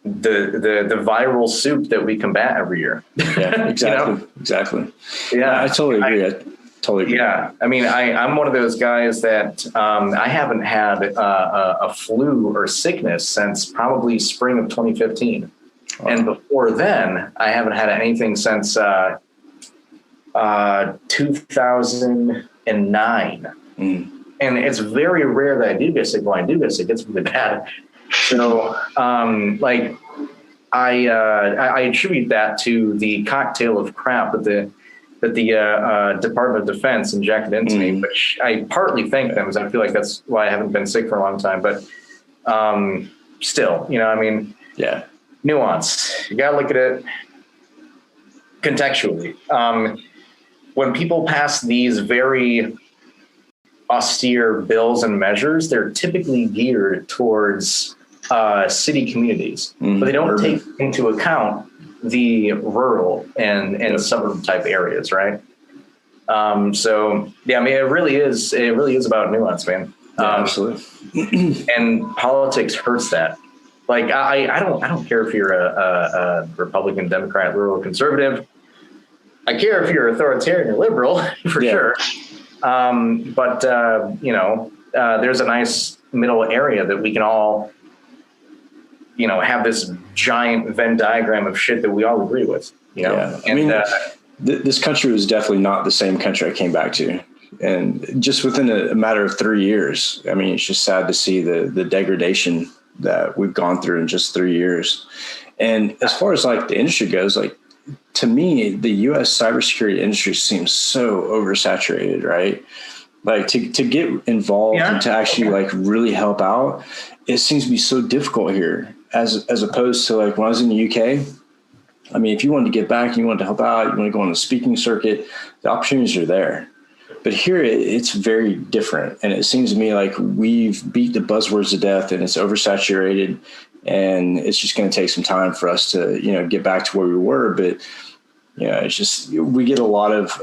[SPEAKER 10] viral soup that we combat every year.
[SPEAKER 9] Yeah, exactly. Exactly.
[SPEAKER 10] Yeah,
[SPEAKER 9] I totally agree. I totally agree.
[SPEAKER 10] Yeah, I mean, I'm one of those guys that I haven't had a flu or sickness since probably spring of 2015. Wow. And before then, I haven't had anything since 2009. And it's very rare that I do get sick. When I do get sick, it's really bad. So, like, I attribute that to the cocktail of crap that the Department of Defense injected into me, which I partly thank them, because I feel like that's why I haven't been sick for a long time. But still, I mean,
[SPEAKER 9] yeah,
[SPEAKER 10] nuance. You got to look at it contextually. When people pass these very austere bills and measures, they're typically geared towards city communities, but they don't take into account the rural and suburb type areas, right? So yeah, I mean, it really is about nuance, man.
[SPEAKER 9] Absolutely.
[SPEAKER 10] And politics hurts that. Like I don't care if you're a Republican, Democrat, liberal, or conservative. I care if you're authoritarian or liberal for sure. But there's a nice middle area that we can all, have this giant Venn diagram of shit that we all agree with,
[SPEAKER 9] Yeah. I mean, this country was definitely not the same country I came back to. And just within a matter of 3 years, I mean, it's just sad to see the degradation that we've gone through in just 3 years. And as far as like the industry goes, like, to me, the U.S. cybersecurity industry seems so oversaturated, right? Like to get involved and to actually like really help out, it seems to be so difficult here as opposed to like when I was in the UK. I mean, if you wanted to get back and you wanted to help out, you want to go on the speaking circuit, the opportunities are there. But here it's very different. And it seems to me like we've beat the buzzwords to death and it's oversaturated. And it's just going to take some time for us to, get back to where we were. But, it's just, we get a lot of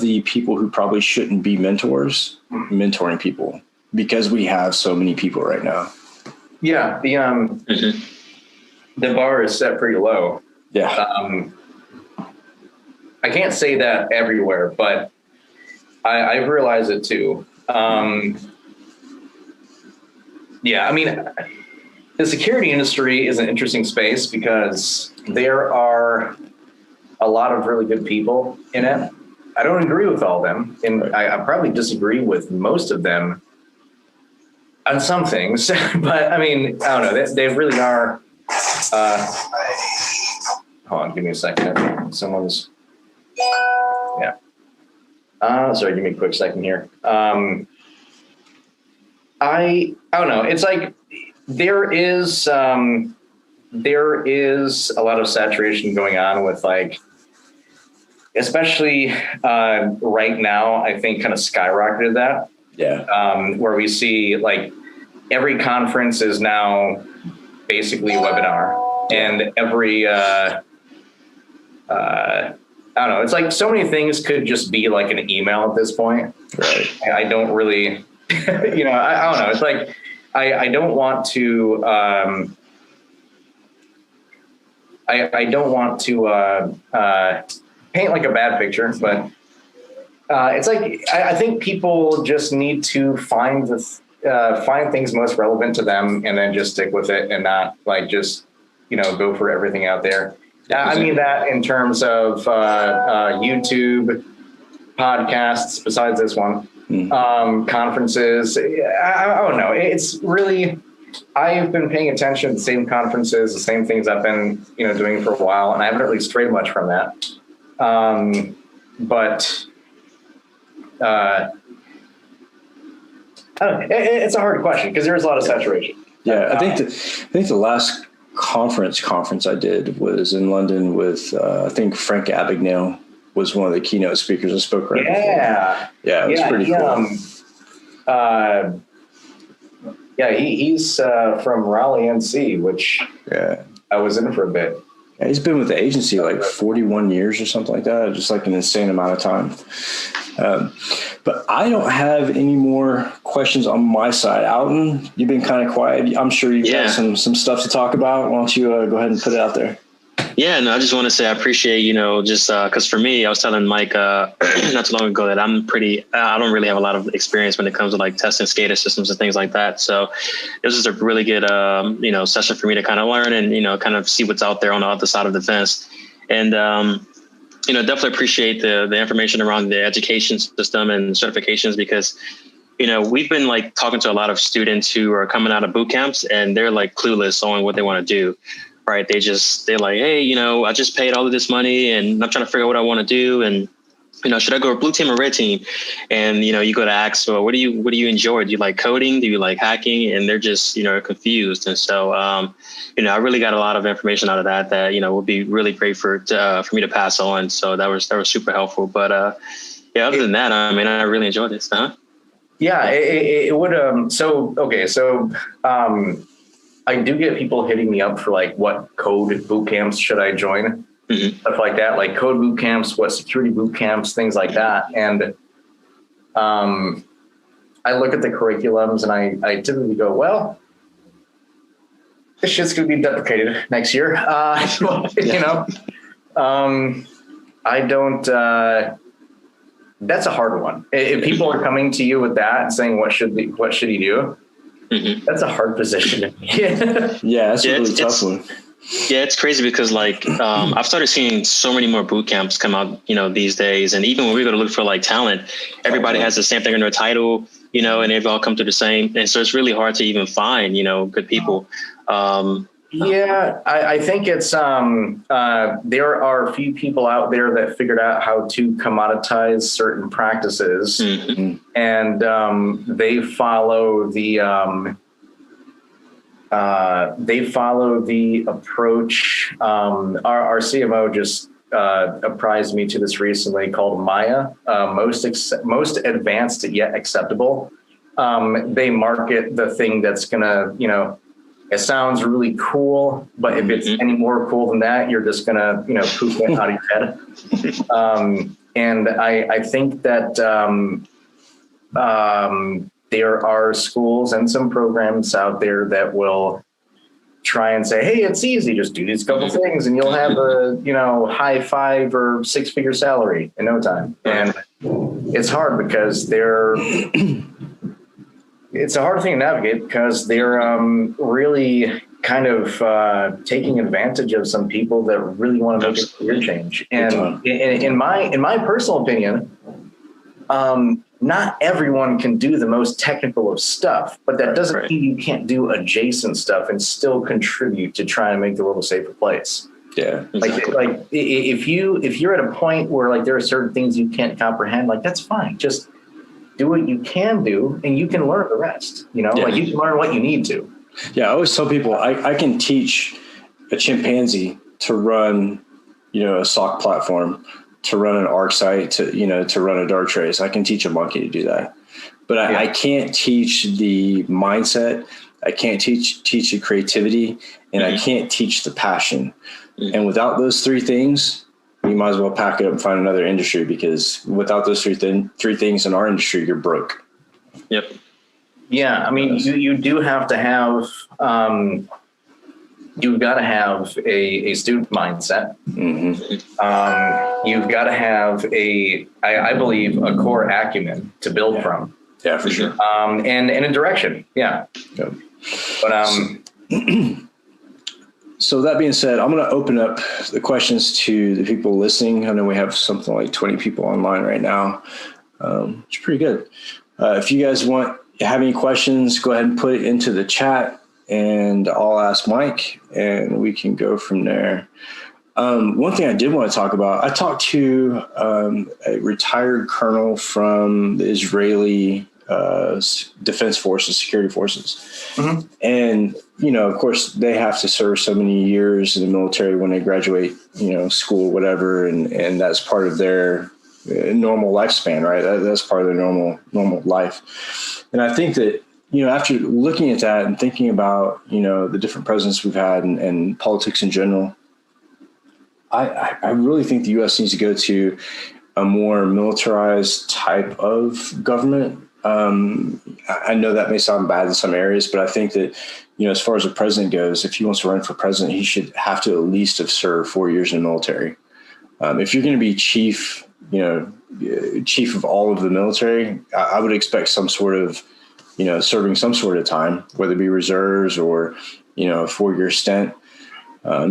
[SPEAKER 9] the people who probably shouldn't be mentors, mentoring people because we have so many people right now.
[SPEAKER 10] Yeah. The bar is set pretty low.
[SPEAKER 9] Yeah.
[SPEAKER 10] I can't say that everywhere, but I realize it too. Yeah. I mean, the security industry is an interesting space because there are a lot of really good people in it. I don't agree with all of them, and I probably disagree with most of them on some things. But I mean, I don't know. They really are. Hold on, give me a second. Someone's. Yeah. Sorry, give me a quick second here. I don't know. It's like. There is a lot of saturation going on with like, especially right now, I think kind of skyrocketed that.
[SPEAKER 9] Yeah.
[SPEAKER 10] Where we see like every conference is now basically a webinar, and every I don't know. It's like so many things could just be like an email at this point.
[SPEAKER 9] Right.
[SPEAKER 10] I don't really, I don't know. It's like. I don't want to. I don't want to paint like a bad picture, but it's like I think people just need to find things most relevant to them, and then just stick with it, and not like just go for everything out there. I mean that in terms of YouTube, podcasts. Besides this one. Conferences. I don't know. It's really, I've been paying attention to the same conferences, the same things I've been, doing for a while, and I haven't really strayed much from that. But I don't know. It's a hard question because there is a lot of saturation.
[SPEAKER 9] Yeah, I think the last conference I did was in London with I think Frank Abagnale was one of the keynote speakers and spoke right before. Yeah, it was pretty cool.
[SPEAKER 10] He's from Raleigh, NC, which I was in for a bit.
[SPEAKER 9] Yeah, he's been with the agency like 41 years or something like that, just like an insane amount of time. But I don't have any more questions on my side. Alton, you've been kind of quiet. I'm sure you've got some stuff to talk about. Why don't you go ahead and put it out there?
[SPEAKER 11] Yeah, no, I just want to say I appreciate, just because for me, I was telling Mike not too long ago that I don't really have a lot of experience when it comes to like testing SCADA systems and things like that. So this is a really good, session for me to kind of learn and, kind of see what's out there on the other side of the fence. And, definitely appreciate the information around the education system and certifications because, we've been like talking to a lot of students who are coming out of boot camps and they're like clueless on what they want to do. Right. They're like, hey, I just paid all of this money and I'm trying to figure out what I want to do. And, should I go blue team or red team? And, you go to ask, well, what do you enjoy? Do you like coding? Do you like hacking? And they're just, confused. And so, I really got a lot of information out of that would be really great for me to pass on. So that was super helpful. But other than that, I really enjoyed this.
[SPEAKER 10] Yeah, it would. So I do get people hitting me up for like what code boot camps should I join, stuff like that, like code boot camps, what security boot camps, things like that. And I look at the curriculums and I typically go, well, this shit's going to be deprecated next year. I don't. That's a hard one. If people are coming to you with that and saying, what should he do? That's a hard position to be in.
[SPEAKER 9] Yeah, that's a really tough one.
[SPEAKER 11] Yeah, it's crazy because I've started seeing so many more boot camps come out, these days. And even when we go to look for like talent, everybody has the same thing in their title, and they've all come to the same. And so it's really hard to even find, good people.
[SPEAKER 10] I think it's there are a few people out there that figured out how to commoditize certain practices, and they follow the approach. Our CMO just apprised me to this recently called Maya, most advanced yet acceptable. They market the thing that's gonna, it sounds really cool, but if it's any more cool than that, you're just gonna, poop it out of your head. And I think that there are schools and some programs out there that will try and say, hey, it's easy, just do these couple things and you'll have a, high 5 or 6-figure salary in no time. And it's hard because it's a hard thing to navigate because they're really kind of taking advantage of some people that really want to make a career change. And in my personal opinion, not everyone can do the most technical of stuff, but that doesn't mean you can't do adjacent stuff and still contribute to trying to make the world a safer place.
[SPEAKER 9] Yeah,
[SPEAKER 10] exactly. Like if you're at a point where like there are certain things you can't comprehend, like that's fine. Just do what you can do, and you can learn the rest. Like you can learn what you need to.
[SPEAKER 9] Yeah, I always tell people I can teach a chimpanzee to run, a SOC platform, to run an ARC site, to run a dart trace. I can teach a monkey to do that, but I can't teach the mindset. I can't teach the creativity, and I can't teach the passion. And without those three things, you might as well pack it up and find another industry, because without those three things in our industry, you're broke.
[SPEAKER 11] Yep.
[SPEAKER 10] Yeah. I mean, you do have to have, you've got to have a student mindset. You've got to have I believe, a core acumen to build from.
[SPEAKER 9] Yeah, for sure.
[SPEAKER 10] And a direction. Yeah.
[SPEAKER 9] Yep.
[SPEAKER 10] But,
[SPEAKER 9] so that being said, I'm going to open up the questions to the people listening. I know we have something like 20 people online right now. It's pretty good. If you guys have any questions, go ahead and put it into the chat and I'll ask Mike and we can go from there. One thing I did want to talk about, I talked to a retired colonel from the Israeli Defense Forces, security forces. And of course, they have to serve so many years in the military when they graduate, school, whatever, and that's part of their normal lifespan, right? That's part of their normal life. And I think that, after looking at that and thinking about, the different presidents we've had and politics in general, I really think the U.S. needs to go to a more militarized type of government. I know that may sound bad in some areas, but I think that, as far as the president goes, if he wants to run for president, he should have to at least have served 4 years in the military. If you're going to be chief of all of the military, I would expect some sort of, serving some sort of time, whether it be reserves or, a 4-year stint,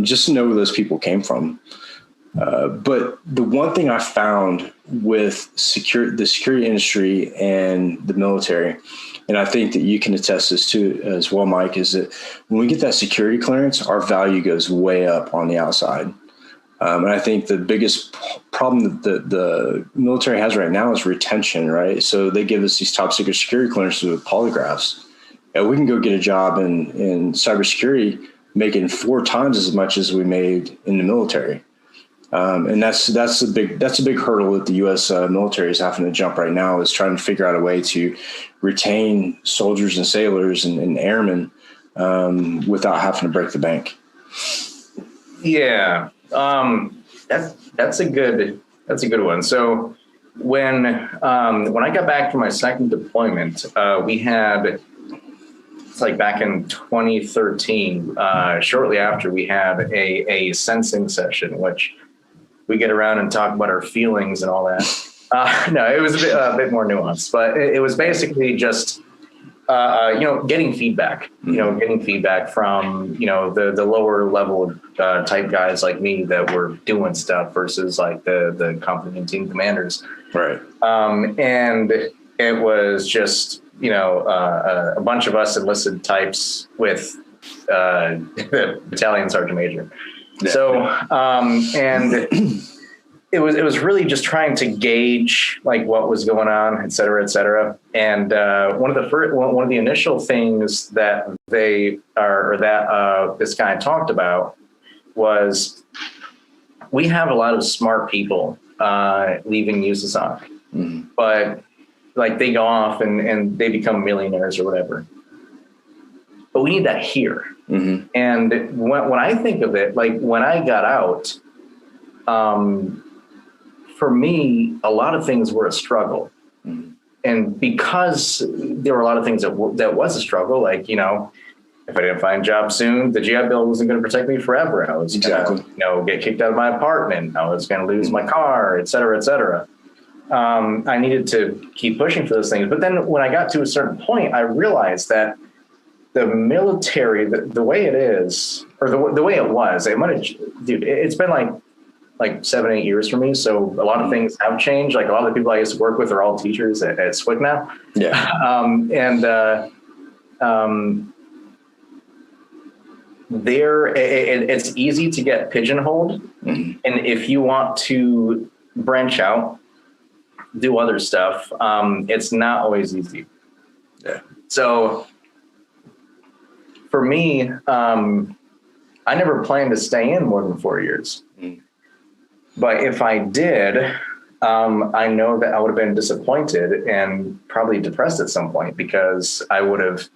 [SPEAKER 9] just to know where those people came from. But the one thing I found with the security industry and the military, and I think that you can attest this to as well, Mike, is that when we get that security clearance, our value goes way up on the outside. And I think the biggest problem that the military has right now is retention, right? So they give us these top secret security clearances with polygraphs. We can go get a job in cybersecurity making 4 times as much as we made in the military. And that's a big hurdle that the U.S. Military is having to jump right now, is trying to figure out a way to retain soldiers and sailors and airmen without having to break the bank.
[SPEAKER 10] Yeah, that's a good one. So when I got back from my second deployment, we had, it's like back in 2013, shortly after, we had a sensing session, which we get around and talk about our feelings and all that. No, it was a bit more nuanced, but it was basically just, getting feedback, getting feedback from, the lower level type guys like me that were doing stuff versus like the company and team commanders.
[SPEAKER 9] Right.
[SPEAKER 10] And it was just, a bunch of us enlisted types with the battalion sergeant major. Yeah. So, and it was really just trying to gauge like what was going on, et cetera, et cetera. And one of the initial things that this guy talked about was, we have a lot of smart people leaving USASOC, but like they go off and they become millionaires or whatever. But we need that here. Mm-hmm. And when I think of it, like when I got out, for me, a lot of things were a struggle. Mm-hmm. And because there were a lot of things that was a struggle, like, if I didn't find a job soon, the GI Bill wasn't going to protect me forever. I was going to, get kicked out of my apartment. I was going to lose my car, et cetera, et cetera. I needed to keep pushing for those things. But then when I got to a certain point, I realized that the military, the way it is, or the way it was, it's been like 7-8 years for me. So a lot of things have changed. Like a lot of the people I used to work with are all teachers at SWIC now. Yeah. It's easy to get pigeonholed. Mm-hmm. And if you want to branch out, do other stuff, it's not always easy. Yeah. So for me, I never planned to stay in more than 4 years. Mm. But if I did, I know that I would have been disappointed and probably depressed at some point, because I would have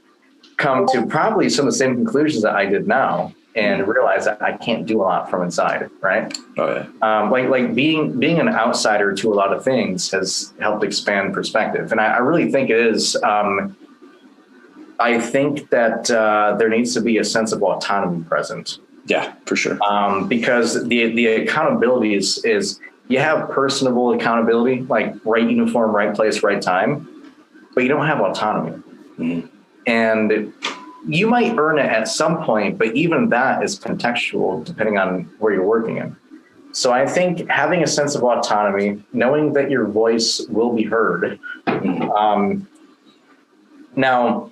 [SPEAKER 10] come to probably some of the same conclusions that I did now and realize that I can't do a lot from inside, right? Oh, yeah. Like being an outsider to a lot of things has helped expand perspective. And I really think it is, I think that there needs to be a sense of autonomy present.
[SPEAKER 9] Yeah, for sure.
[SPEAKER 10] Because the accountability is you have personable accountability, like right uniform, right place, right time, but you don't have autonomy. Mm-hmm. And you might earn it at some point, but even that is contextual depending on where you're working in. So I think having a sense of autonomy, knowing that your voice will be heard. Now,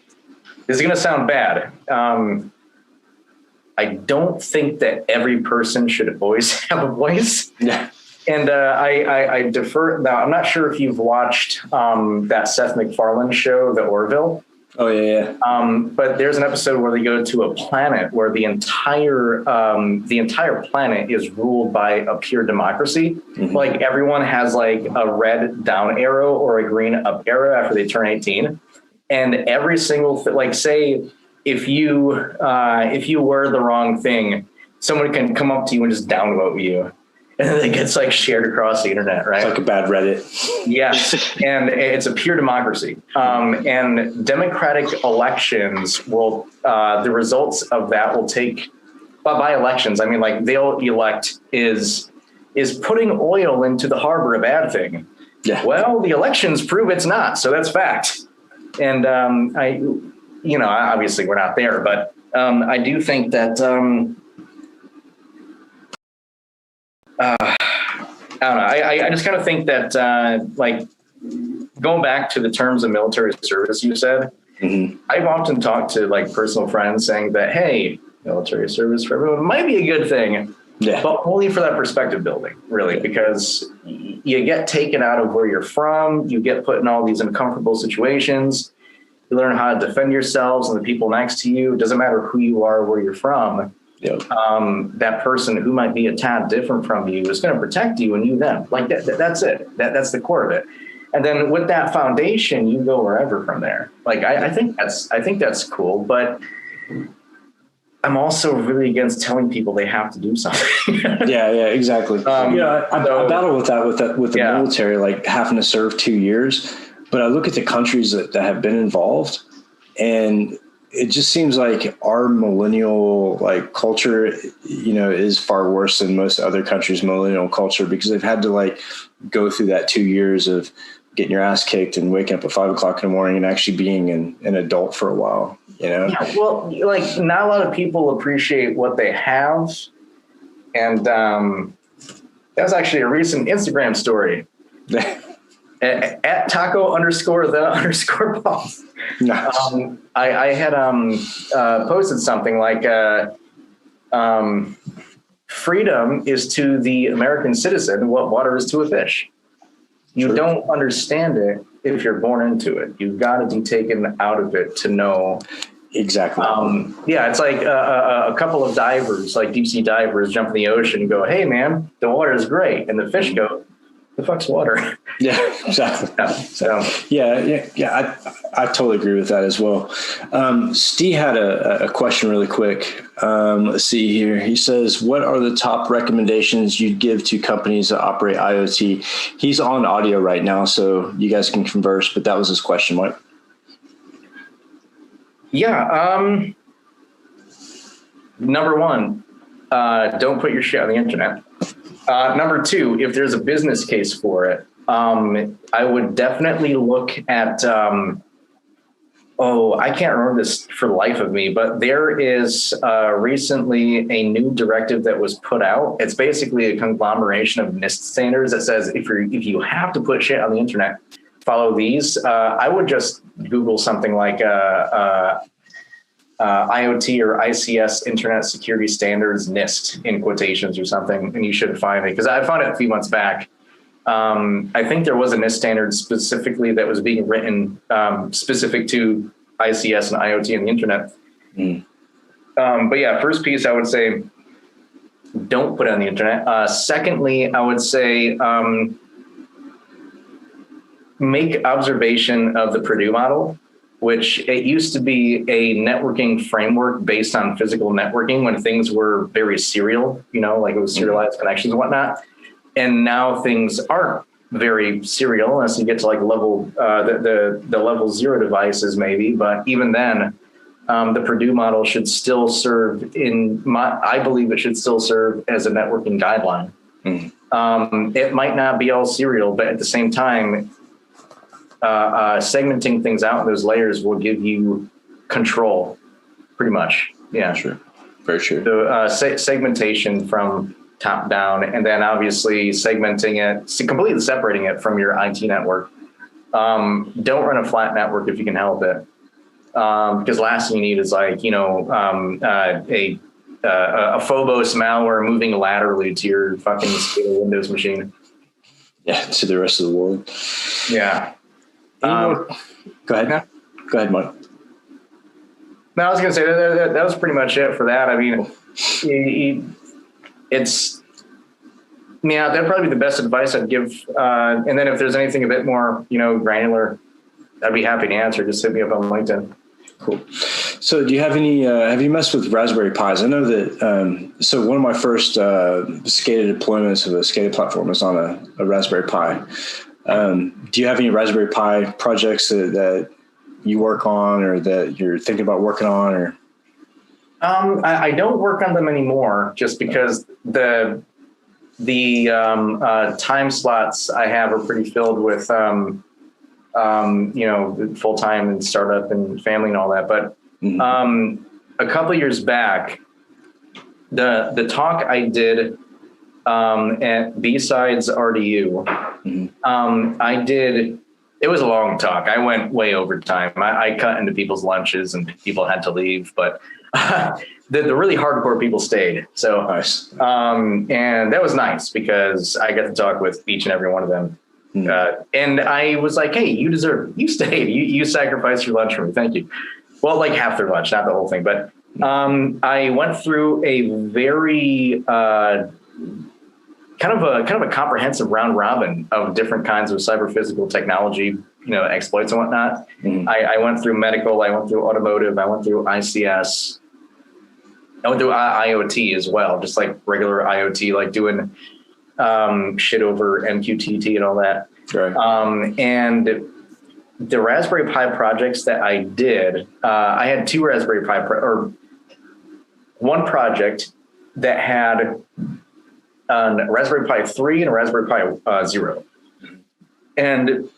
[SPEAKER 10] this is going to sound bad. I don't think that every person should always have a voice. Yeah. And I defer. Now, I'm not sure if you've watched that Seth MacFarlane show, The Orville.
[SPEAKER 9] Oh yeah.
[SPEAKER 10] But there's an episode where they go to a planet where the entire planet is ruled by a pure democracy. Mm-hmm. Like everyone has like a red down arrow or a green up arrow after they turn 18, and every single like say if you were the wrong thing, someone can come up to you and just downvote you. And then it gets like shared across the internet, right?
[SPEAKER 9] It's like a bad Reddit.
[SPEAKER 10] Yes, and it's a pure democracy. And democratic elections will, the results of that will take, by elections, I mean like they'll elect is putting oil into the harbor a bad thing? Yeah. Well, the elections prove it's not, so that's fact. And obviously we're not there, but I do think that. I don't know. I just kind of think that, like, going back to the terms of military service, you said, mm-hmm. I've often talked to like personal friends saying that, hey, military service for everyone might be a good thing, but only for that perspective building, really, because you get taken out of where you're from, you get put in all these uncomfortable situations, you learn how to defend yourselves and the people next to you. It doesn't matter who you are, where you're from. Yep. That person who might be a tad different from you is going to protect you and you them. Like that's it. That's the core of it. And then with that foundation, you go wherever from there. Like I think that's cool, but I'm also really against telling people they have to do something.
[SPEAKER 9] yeah, exactly. I battle with that with the military, like having to serve 2 years. But I look at the countries that have been involved, and it just seems like our millennial like culture, is far worse than most other countries' millennial culture, because they've had to like go through that 2 years of getting your ass kicked and waking up at 5 o'clock in the morning and actually being an adult for a while, Yeah,
[SPEAKER 10] well, like not a lot of people appreciate what they have. And that was actually a recent Instagram story. At taco_the_boss. Nice. I had posted something like freedom is to the American citizen what water is to a fish. You don't understand it if you're born into it. You've got to be taken out of it to know.
[SPEAKER 9] Exactly.
[SPEAKER 10] It's like a couple of divers, like deep sea divers, jump in the ocean and go, "Hey, man, the water is great," and the fish go, "The fuck's water?"
[SPEAKER 9] Yeah, exactly. I totally agree with that as well. Steve had a question really quick. Let's see here. He says, what are the top recommendations you'd give to companies that operate IoT? He's on audio right now, so you guys can converse, but that was his question, Mike.
[SPEAKER 10] Yeah. Number one, don't put your shit on the internet. Number two, if there's a business case for it, I would definitely look at, I can't remember this for the life of me, but there is recently a new directive that was put out. It's basically a conglomeration of NIST standards that says if you have to put shit on the internet, follow these. I would just Google something like IoT or ICS Internet Security Standards NIST in quotations or something, and you should find it, because I found it a few months back. I think there was a NIST standard specifically that was being written specific to ICS and IoT and the internet. But yeah, first piece, I would say, don't put it on the internet. Secondly, I would say make observation of the Purdue model, which it used to be a networking framework based on physical networking when things were very serial, like it was serialized connections and whatnot. And now things aren't very serial unless you get to like level, the level 0 devices maybe. But even then, the Purdue model should still serve I believe it should still serve as a networking guideline. It might not be all serial, but at the same time, segmenting things out in those layers will give you control, pretty much. Yeah,
[SPEAKER 9] sure, very true.
[SPEAKER 10] So segmentation from top down, and then obviously segmenting it, completely separating it from your IT network. Don't run a flat network if you can help it, because last thing you need is like a Phobos malware moving laterally to your fucking Windows machine.
[SPEAKER 9] Yeah, to the rest of the world.
[SPEAKER 10] Yeah.
[SPEAKER 9] Go ahead. Go ahead, Mike.
[SPEAKER 10] No, I was going to say that was pretty much it for that. I mean, that'd probably be the best advice I'd give. And then if there's anything a bit more, granular, I'd be happy to answer. Just hit me up on LinkedIn.
[SPEAKER 9] Cool. So do you have any, have you messed with Raspberry Pis? I know that, so one of my first SCADA deployments of a SCADA platform was on a Raspberry Pi. Do you have any Raspberry Pi projects that you work on or that you're thinking about working on? Or
[SPEAKER 10] I don't work on them anymore just because the time slots I have are pretty filled with full-time and startup and family and all that. But a couple of years back, the talk I did at B-Sides RDU, I did, it was a long talk. I went way over time. I cut into people's lunches and people had to leave, but the really hardcore people stayed. So
[SPEAKER 9] nice.
[SPEAKER 10] And that was nice because I got to talk with each and every one of them. And I was like, hey, you stayed, you sacrificed your lunch for me. Thank you. Well, like half their lunch, not the whole thing. But I went through a very kind of a comprehensive round robin of different kinds of cyber physical technology, exploits and whatnot. I went through medical, I went through automotive, I went through ICS, I went through IoT as well, just like regular IoT, like doing shit over MQTT and all that.
[SPEAKER 9] Right.
[SPEAKER 10] And the Raspberry Pi projects that I did, I had two Raspberry Pi, or one project that had a Raspberry Pi 3 and a Raspberry Pi 0. And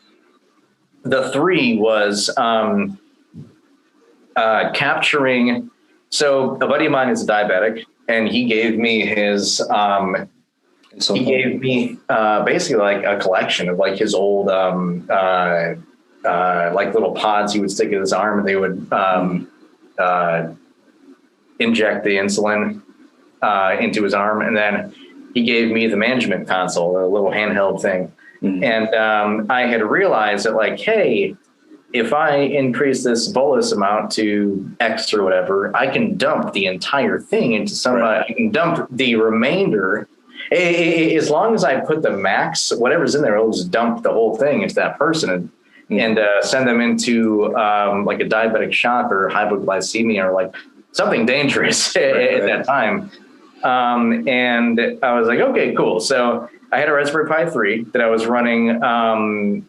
[SPEAKER 10] the 3 was capturing, so a buddy of mine is a diabetic, and he gave me his, basically like a collection of like his old, like little pods he would stick in his arm, and they would inject the insulin into his arm. And then he gave me the management console, a little handheld thing. And I had realized that like, hey, if I increase this bolus amount to X or whatever, I can dump the entire thing into somebody. I can dump the remainder. As long as I put the max, whatever's in there, it'll just dump the whole thing into that person and send them into like a diabetic shock or hypoglycemia or like something dangerous at that time. And I was like, okay, cool. So I had a Raspberry Pi 3 that I was running an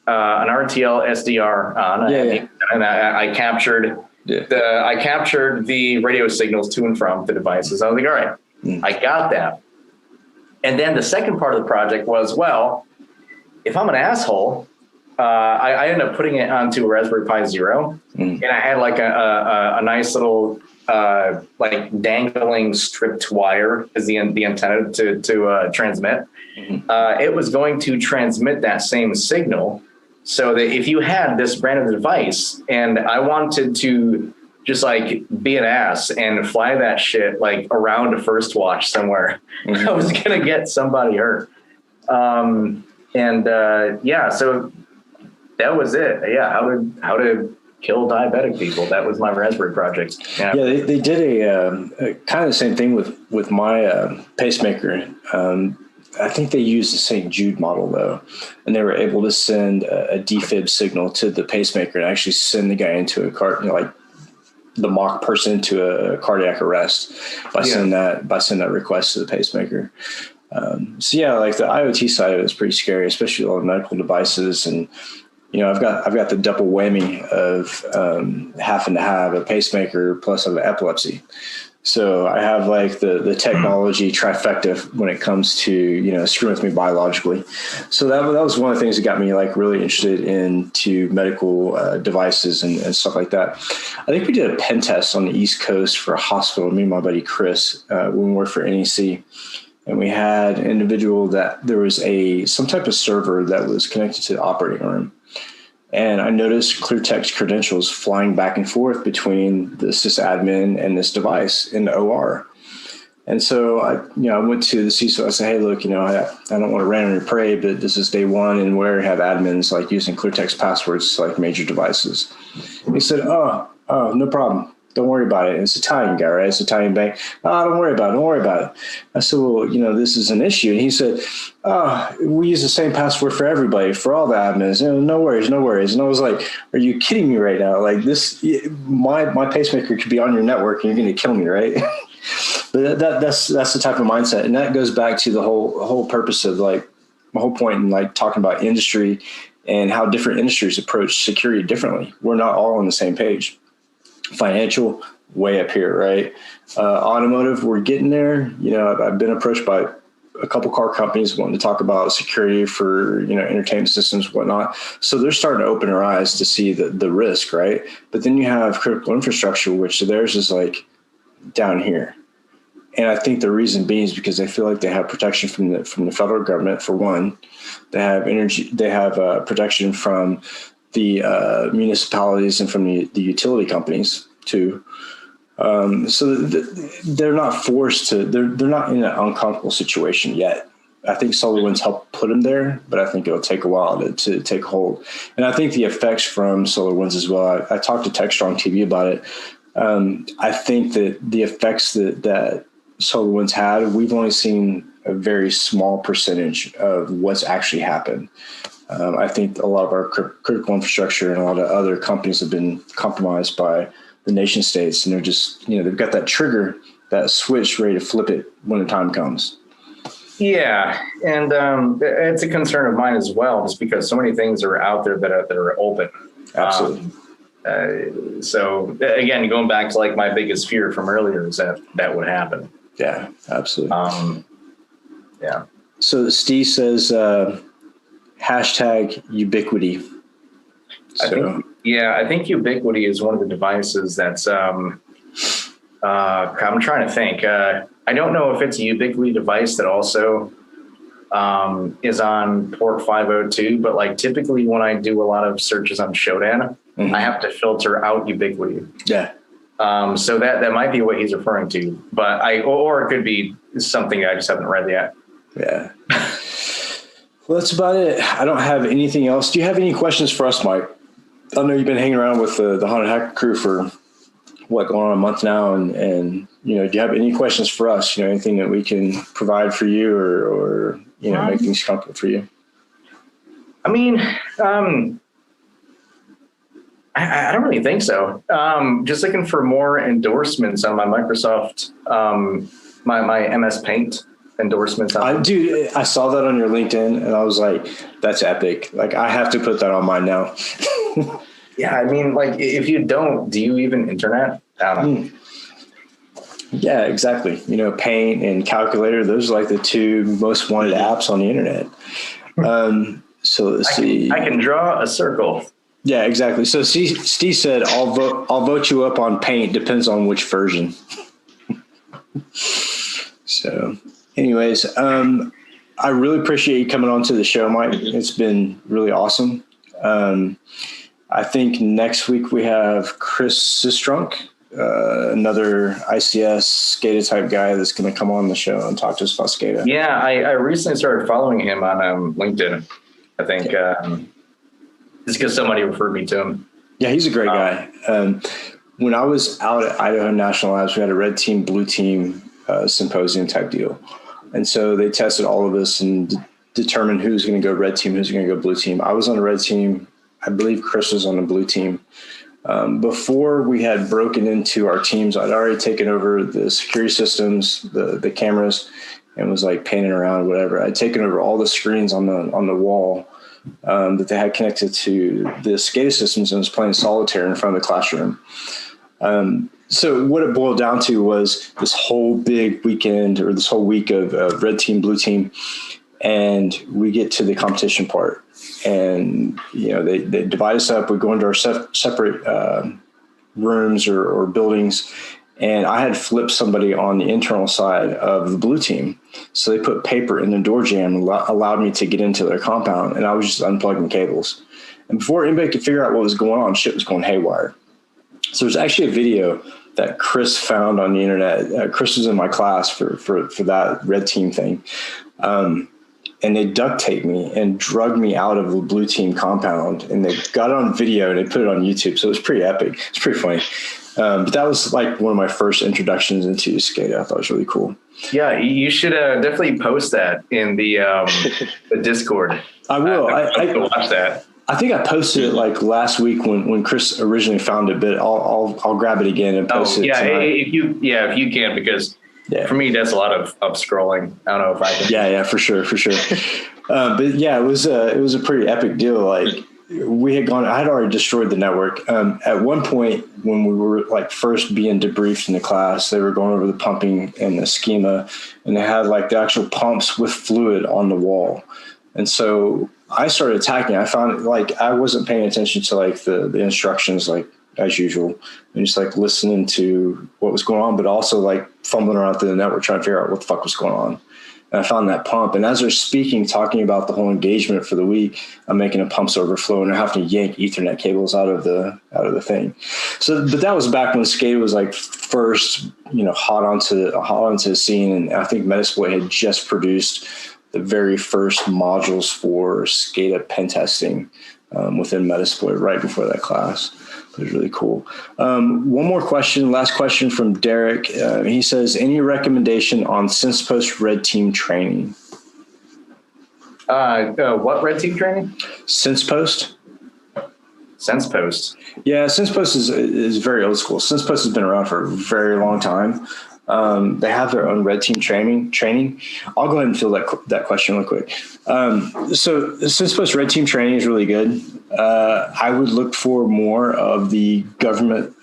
[SPEAKER 10] RTL SDR on, and I captured the radio signals to and from the devices. I was like, all right, I got that. And then the second part of the project was, well, if I'm an asshole, I ended up putting it onto a Raspberry Pi 0, and I had like a nice little like dangling stripped wire as the antenna to transmit. It was going to transmit that same signal, so that if you had this brand new device and I wanted to just like be an ass and fly that shit like around a first watch somewhere, I was gonna get somebody hurt. So that was it. Yeah, how to kill diabetic people. That was my Raspberry project. Yeah,
[SPEAKER 9] they did a kind of the same thing with my pacemaker. I think they used the St. Jude model though, and they were able to send a defib signal to the pacemaker and actually send the guy into a like the mock person into a cardiac arrest by sending that request to the pacemaker. So yeah, like the IoT side of it is pretty scary, especially all the medical devices. And I've got the double whammy of having to have a pacemaker plus I have epilepsy. So I have like the technology trifecta when it comes to, screwing with me biologically. So that was one of the things that got me like really interested into medical devices and stuff like that. I think we did a pen test on the East Coast for a hospital, me and my buddy Chris, when we worked for NEC. And we had an individual that there was some type of server that was connected to the operating room. And I noticed clear text credentials flying back and forth between the sysadmin and this device in the OR. And so I went to the CISO. I said, hey, look, I don't want to randomly pray, but this is day one, and where have admins like using clear text passwords to like major devices. And he said, oh, no problem. Don't worry about it. It's an Italian guy, right? It's an Italian bank. Oh, don't worry about it. Don't worry about it. I said, well, this is an issue. And he said, oh, we use the same password for everybody, for all the admins. No worries, no worries. And I was like, are you kidding me right now? Like this, my pacemaker could be on your network and you're going to kill me, right? But that's the type of mindset. And that goes back to the whole purpose of like my whole point in like talking about industry and how different industries approach security differently. We're not all on the same page. Financial, way up here, right? Automotive, we're getting there. I've been approached by a couple car companies wanting to talk about security for, entertainment systems and whatnot. So they're starting to open their eyes to see the risk, right? But then you have critical infrastructure, which theirs is like down here. And I think the reason being is because they feel like they have protection from the federal government, for one. They have protection from the municipalities and from the utility companies too. So they're not forced to, they're not in an uncomfortable situation yet. I think SolarWinds helped put them there, but I think it'll take a while to take hold. And I think the effects from SolarWinds as well, I talked to TechStrong TV about it. I think that the effects that SolarWinds had, we've only seen a very small percentage of what's actually happened. I think a lot of our critical infrastructure and a lot of other companies have been compromised by the nation states, and they're just, they've got that trigger, that switch ready to flip it when the time comes.
[SPEAKER 10] Yeah, and it's a concern of mine as well, just because so many things are out there that are open.
[SPEAKER 9] Absolutely.
[SPEAKER 10] So again, going back to like my biggest fear from earlier is that would happen.
[SPEAKER 9] Yeah, absolutely.
[SPEAKER 10] Yeah.
[SPEAKER 9] So Steve says, hashtag ubiquity.
[SPEAKER 10] I think ubiquity is one of the devices that's, I'm trying to think. I don't know if it's a ubiquity device that also is on port 502, but like typically when I do a lot of searches on Shodan, I have to filter out ubiquity.
[SPEAKER 9] Yeah.
[SPEAKER 10] So that might be what he's referring to, but or it could be something I just haven't read yet.
[SPEAKER 9] Yeah. Well, that's about it. I don't have anything else. Do you have any questions for us, Mike? I know you've been hanging around with the Haunted Hacker crew for going on a month now, and do you have any questions for us? Anything that we can provide for you, or make things comfortable for you?
[SPEAKER 10] I mean, I don't really think so. Just looking for more endorsements on my Microsoft, my MS Paint endorsements.
[SPEAKER 9] I saw that on your LinkedIn and I was like, that's epic. Like, I have to put that on mine now.
[SPEAKER 10] Yeah. I mean, like, if you don't, do you even internet? I don't know.
[SPEAKER 9] Yeah, exactly. Paint and Calculator, those are like the two most wanted apps on the internet. So let's see. I
[SPEAKER 10] can draw a circle.
[SPEAKER 9] Yeah, exactly. So Steve said, I'll vote you up on Paint. Depends on which version. So anyways, I really appreciate you coming on to the show, Mike. It's been really awesome. I think next week we have Chris Sistrunk, another ICS SCADA type guy that's going to come on the show and talk to us about SCADA.
[SPEAKER 10] Yeah, I recently started following him on LinkedIn. I think just because somebody referred me to him.
[SPEAKER 9] Yeah, he's a great guy. When I was out at Idaho National Labs, we had a red team, blue team symposium type deal. And so they tested all of us and determined who's going to go red team, who's going to go blue team. I was on the red team. I believe Chris was on the blue team. Before we had broken into our teams, I'd already taken over the security systems, the cameras, and was like painting around, whatever. I'd taken over all the screens on the wall that they had connected to the SCADA systems and was playing solitaire in front of the classroom. So what it boiled down to was this whole big weekend, or this whole week of red team, blue team, and we get to the competition part. And, they divide us up. We go into our separate rooms or buildings. And I had flipped somebody on the internal side of the blue team. So they put paper in the door jamb and allowed me to get into their compound. And I was just unplugging cables. And before anybody could figure out what was going on, shit was going haywire. So there's actually a video that Chris found on the internet. Chris was in my class for that red team thing. And they duct taped me and drugged me out of the blue team compound, and they got it on video and they put it on YouTube. So it was pretty epic. It's pretty funny. But that was like one of my first introductions into SCADA. I thought it was really cool.
[SPEAKER 10] Yeah, you should definitely post that in the Discord.
[SPEAKER 9] I will.
[SPEAKER 10] I watch that.
[SPEAKER 9] I think I posted it like last week when Chris originally found it, but I'll grab it again and post it.
[SPEAKER 10] Yeah,
[SPEAKER 9] tonight.
[SPEAKER 10] if you can, because for me that's a lot of up scrolling. I don't know if I can.
[SPEAKER 9] Yeah, for sure. But yeah, it was a pretty epic deal. Like I had already destroyed the network. At one point when we were like first being debriefed in the class, they were going over the pumping and the schema, and they had like the actual pumps with fluid on the wall. And so I started attacking. I found like I wasn't paying attention to like the instructions, like as usual, and just like listening to what was going on, but also like fumbling around through the network trying to figure out what the fuck was going on. And I found that pump. And as they're speaking, talking about the whole engagement for the week, I'm making a pumps overflow, and they're having to yank Ethernet cables out of the thing. So, but that was back when SCADA was like first, hot onto the scene, and I think Metasploit had just produced the very first modules for SCADA pen testing within Metasploit right before that class. It was really cool. One more question, last question from Derek. He says, any recommendation on SensePost Red Team training?
[SPEAKER 10] What Red Team training?
[SPEAKER 9] SensePost.
[SPEAKER 10] SensePost.
[SPEAKER 9] Yeah, SensePost is very old school. SensePost has been around for a very long time. They have their own Red Team training. I'll go ahead and fill that question real quick. So SensePost Red Team training is really good. I would look for more of the government,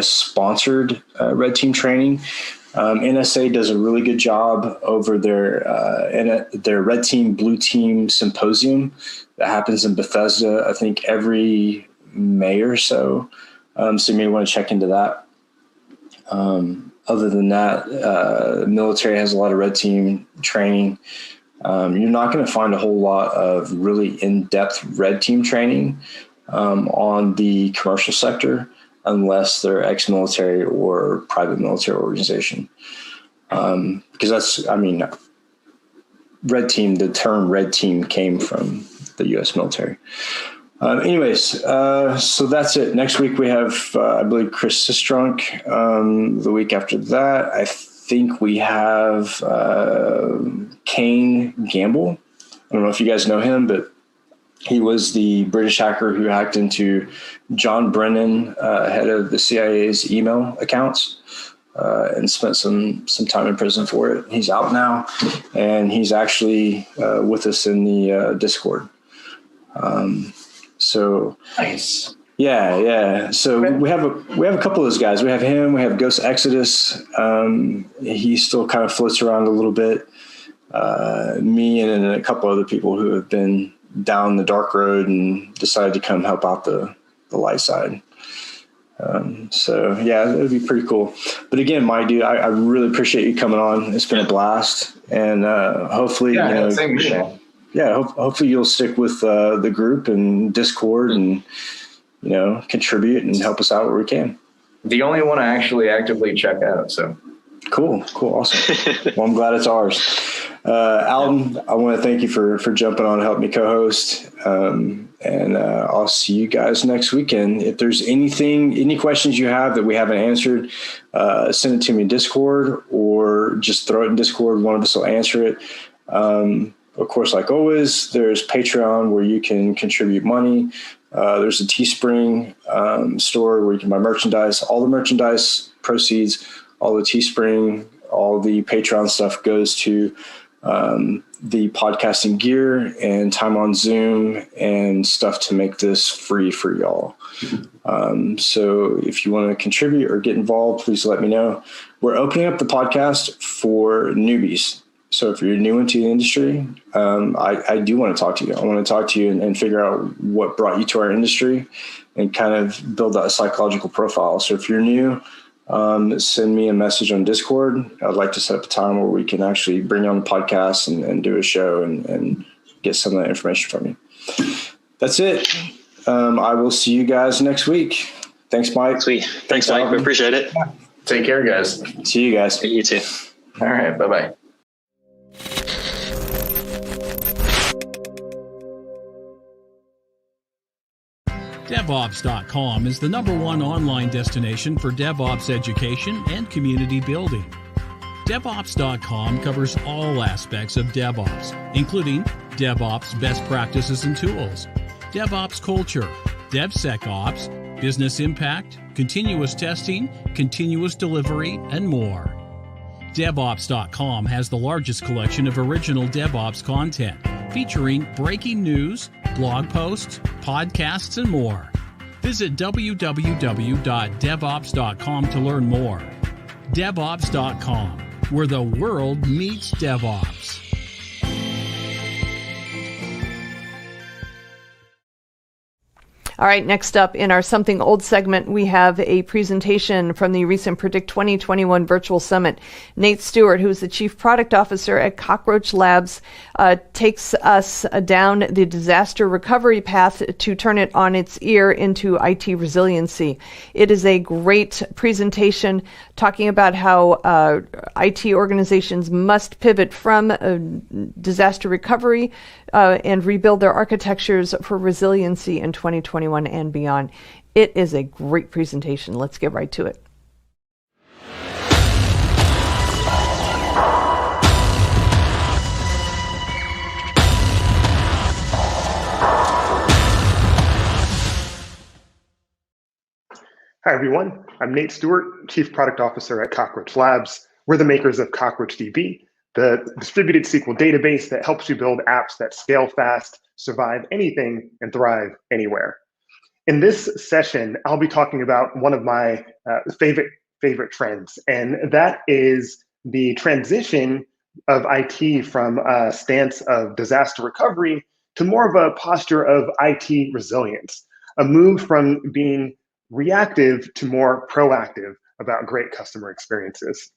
[SPEAKER 9] sponsored Red Team training. NSA does a really good job over their Red Team, Blue Team symposium that happens in Bethesda, I think every May or so. So you may want to check into that. Other than that, the military has a lot of Red Team training. You're not going to find a whole lot of really in-depth Red Team training on the commercial sector unless they're ex-military or private military organization. Because Red Team, the term Red Team came from the U.S. military. So that's it. Next week we have, I believe, Chris Sistrunk. The week after that, I think we have Kane Gamble. I don't know if you guys know him, but he was the British hacker who hacked into John Brennan, head of the CIA's email accounts, and spent some time in prison for it. He's out now, and he's actually with us in the Discord. So
[SPEAKER 10] nice.
[SPEAKER 9] Yeah. So we have a couple of those guys. We have him. We have Ghost Exodus. He still kind of floats around a little bit. Me and a couple other people who have been down the dark road and decided to come help out the light side. So yeah, it would be pretty cool. But again, my dude, I really appreciate you coming on. It's been a blast, and hopefully,
[SPEAKER 10] same here.
[SPEAKER 9] Yeah, hopefully you'll stick with the group and Discord and, contribute and help us out where we can.
[SPEAKER 10] The only one I actually actively check out. So
[SPEAKER 9] cool. Awesome. Well, I'm glad it's ours. Alton, I want to thank you for jumping on and helping me co-host. And I'll see you guys next weekend. If there's any questions you have that we haven't answered, send it to me in Discord or just throw it in Discord. One of us will answer it. Of course, like always, there's Patreon where you can contribute money. There's a Teespring store where you can buy merchandise. All the merchandise proceeds, all the Teespring, all the Patreon stuff goes to the podcasting gear and time on Zoom and stuff to make this free for y'all. So if you want to contribute or get involved, please let me know. We're opening up the podcast for newbies. So if you're new into the industry, I do want to talk to you. I want to talk to you and figure out what brought you to our industry and kind of build that psychological profile. So if you're new, send me a message on Discord. I'd like to set up a time where we can actually bring you on the podcast and do a show and get some of that information from you. That's it. I will see you guys next week. Thanks, Mike.
[SPEAKER 11] Sweet. Thanks, Mike. We appreciate it.
[SPEAKER 10] Take care, guys.
[SPEAKER 9] See you guys.
[SPEAKER 11] You too.
[SPEAKER 10] All right. Bye-bye.
[SPEAKER 6] DevOps.com is the #1 online destination for DevOps education and community building. DevOps.com covers all aspects of DevOps, including DevOps best practices and tools, DevOps culture, DevSecOps, business impact, continuous testing, continuous delivery, and more. DevOps.com has the largest collection of original DevOps content, featuring breaking news, blog posts, podcasts, and more. Visit www.devops.com to learn more. DevOps.com, where the world meets DevOps.
[SPEAKER 1] All right, next up in our Something Old segment, we have a presentation from the recent Predict 2021 Virtual Summit. Nate Stewart, who's the Chief Product Officer at Cockroach Labs, takes us down the disaster recovery path to turn it on its ear into IT resiliency. It is a great presentation talking about how IT organizations must pivot from disaster recovery and rebuild their architectures for resiliency in 2021 and beyond. It is a great presentation. Let's get right to it.
[SPEAKER 12] Hi, everyone. I'm Nate Stewart, Chief Product Officer at Cockroach Labs. We're the makers of CockroachDB, the distributed SQL database that helps you build apps that scale fast, survive anything, and thrive anywhere. In this session, I'll be talking about one of my favorite trends, and that is the transition of IT from a stance of disaster recovery to more of a posture of IT resilience, a move from being reactive to more proactive about great customer experiences.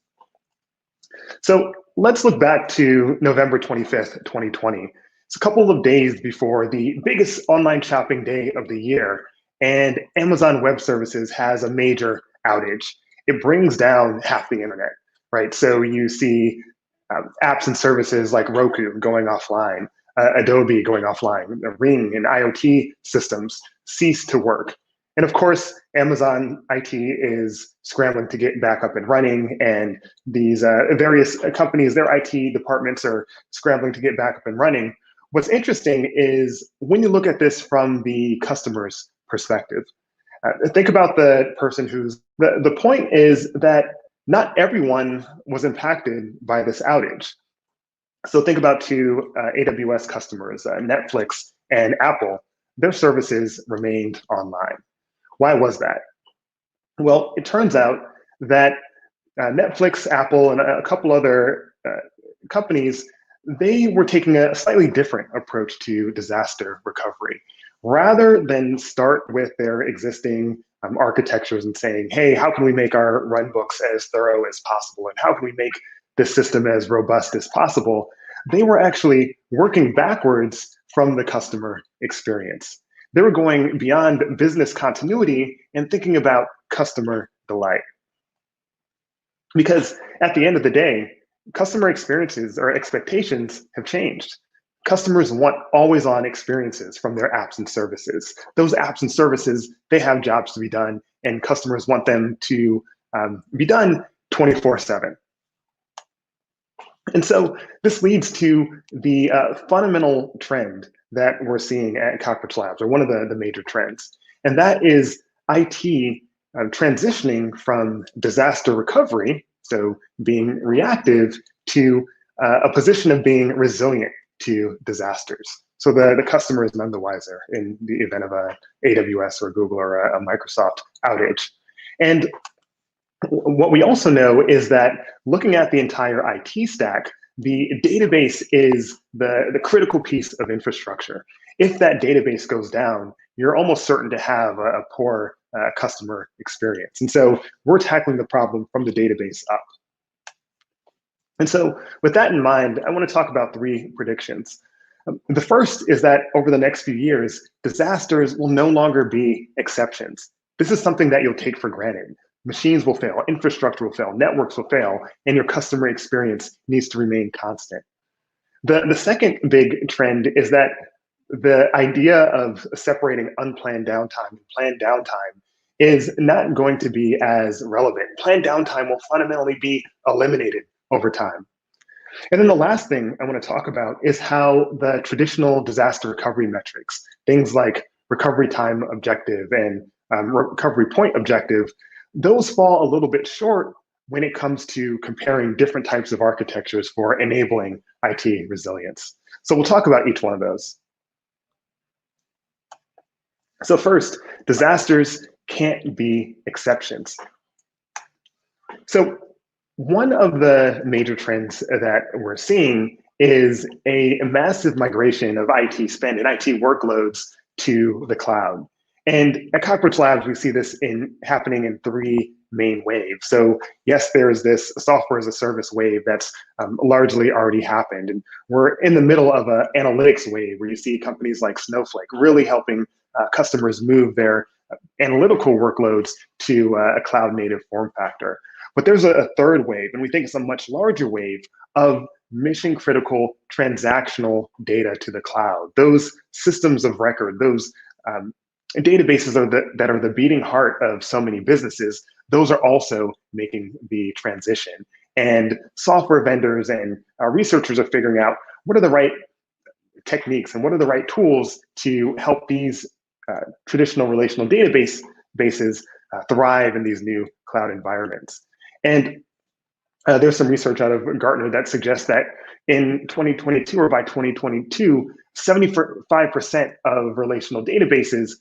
[SPEAKER 12] So let's look back to November 25th, 2020. It's a couple of days before the biggest online shopping day of the year, and Amazon Web Services has a major outage. It brings down half the internet, right? So you see apps and services like Roku going offline, Adobe going offline, Ring and IoT systems cease to work. And of course, Amazon IT is scrambling to get back up and running, and these various companies, their IT departments are scrambling to get back up and running. What's interesting is when you look at this from the customer's perspective, think about the person the point is that not everyone was impacted by this outage. So think about two AWS customers, Netflix and Apple. Their services remained online. Why was that? Well, it turns out that Netflix, Apple, and a couple other companies, they were taking a slightly different approach to disaster recovery. Rather than start with their existing architectures and saying, hey, how can we make our runbooks as thorough as possible? And how can we make this system as robust as possible? They were actually working backwards from the customer experience. They were going beyond business continuity and thinking about customer delight. Because at the end of the day, customer experiences or expectations have changed. Customers want always-on experiences from their apps and services. Those apps and services, they have jobs to be done, and customers want them to be done 24/7. And so this leads to the fundamental trend that we're seeing at Cockroach Labs, or one of the major trends, and that is IT transitioning from disaster recovery, so being reactive, to a position of being resilient to disasters. So the customer is none the wiser in the event of a AWS or Google or a Microsoft outage. And what we also know is that looking at the entire IT stack, the database is the critical piece of infrastructure. If that database goes down, you're almost certain to have a poor customer experience. And so we're tackling the problem from the database up. And so with that in mind, I want to talk about 3 predictions. The first is that over the next few years, disasters will no longer be exceptions. This is something that you'll take for granted. Machines will fail, infrastructure will fail, networks will fail, and your customer experience needs to remain constant. The second big trend is that the idea of separating unplanned downtime and planned downtime is not going to be as relevant. Planned downtime will fundamentally be eliminated over time. And then the last thing I want to talk about is how the traditional disaster recovery metrics, things like recovery time objective and recovery point objective, those fall a little bit short when it comes to comparing different types of architectures for enabling IT resilience. So we'll talk about each one of those. So first, disasters can't be exceptions. So one of the major trends that we're seeing is a massive migration of IT spend and IT workloads to the cloud. And at Cockroach Labs, we see this happening in three main waves. So yes, there's this software as a service wave that's largely already happened. And we're in the middle of an analytics wave where you see companies like Snowflake really helping customers move their analytical workloads to a cloud native form factor. But there's a third wave, and we think it's a much larger wave of mission critical transactional data to the cloud. Those systems of record, those databases that are the beating heart of so many businesses, those are also making the transition. And software vendors and researchers are figuring out what are the right techniques and what are the right tools to help these traditional relational databases thrive in these new cloud environments. And there's some research out of Gartner that suggests that in 2022 or by 2022, 75% of relational databases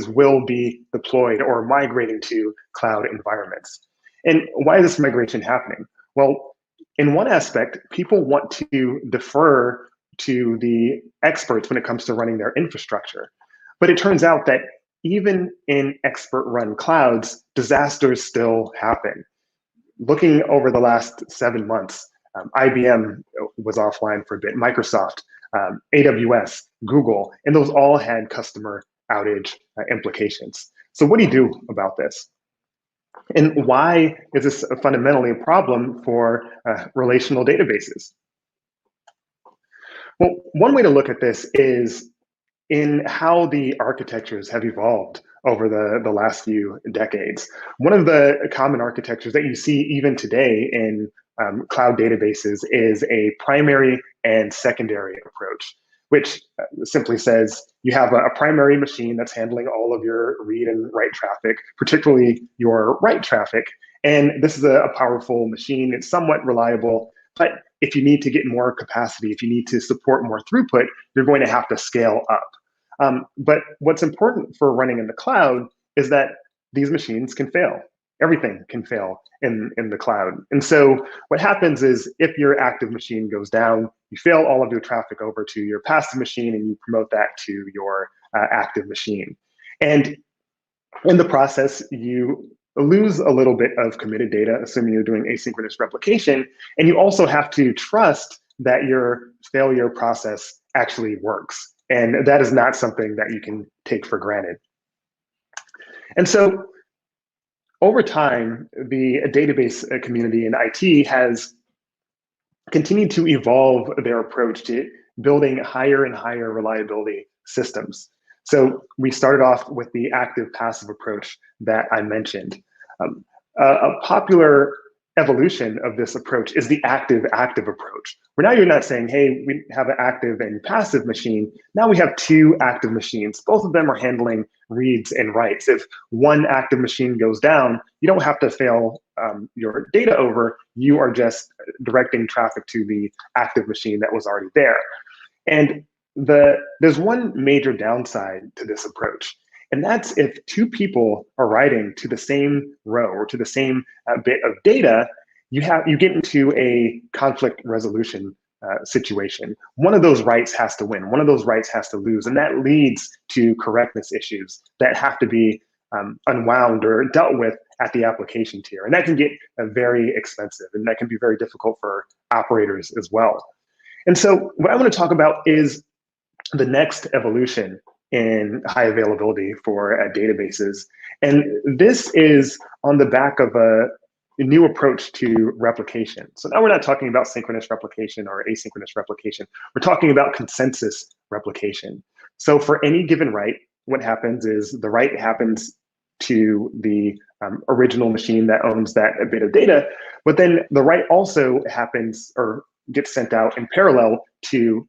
[SPEAKER 12] will be deployed or migrating to cloud environments. And why is this migration happening? Well, in one aspect, people want to defer to the experts when it comes to running their infrastructure. But it turns out that even in expert-run clouds, disasters still happen. Looking over the last 7 months, IBM was offline for a bit, Microsoft, AWS, Google, and those all had customer outage implications. So what do you do about this? And why is this fundamentally a problem for relational databases? Well, one way to look at this is in how the architectures have evolved over the last few decades. One of the common architectures that you see even today in cloud databases is a primary and secondary approach, which simply says you have a primary machine that's handling all of your read and write traffic, particularly your write traffic. And this is a powerful machine. It's somewhat reliable, but if you need to get more capacity, if you need to support more throughput, you're going to have to scale up. But what's important for running in the cloud is that these machines can fail. Everything can fail in the cloud. And so what happens is if your active machine goes down, you fail all of your traffic over to your passive machine and you promote that to your active machine. And in the process, you lose a little bit of committed data, assuming you're doing asynchronous replication. And you also have to trust that your failure process actually works. And that is not something that you can take for granted. And so over time, the database community in IT has continued to evolve their approach to building higher and higher reliability systems. So we started off with the active-passive approach that I mentioned. A popular evolution of this approach is the active-active approach, where now you're not saying, hey, we have an active and passive machine. Now we have two active machines. Both of them are handling reads and writes. If one active machine goes down, you don't have to fail your data over. You are just directing traffic to the active machine that was already there. And there's one major downside to this approach. And that's if two people are writing to the same row or to the same bit of data, you get into a conflict resolution situation. One of those writes has to win. One of those writes has to lose. And that leads to correctness issues that have to be unwound or dealt with at the application tier. And that can get very expensive, and that can be very difficult for operators as well. And so what I want to talk about is the next evolution in high availability for databases. And this is on the back of a new approach to replication. So now we're not talking about synchronous replication or asynchronous replication. We're talking about consensus replication. So for any given write, what happens is the write happens to the original machine that owns that bit of data, but then the write also happens or gets sent out in parallel to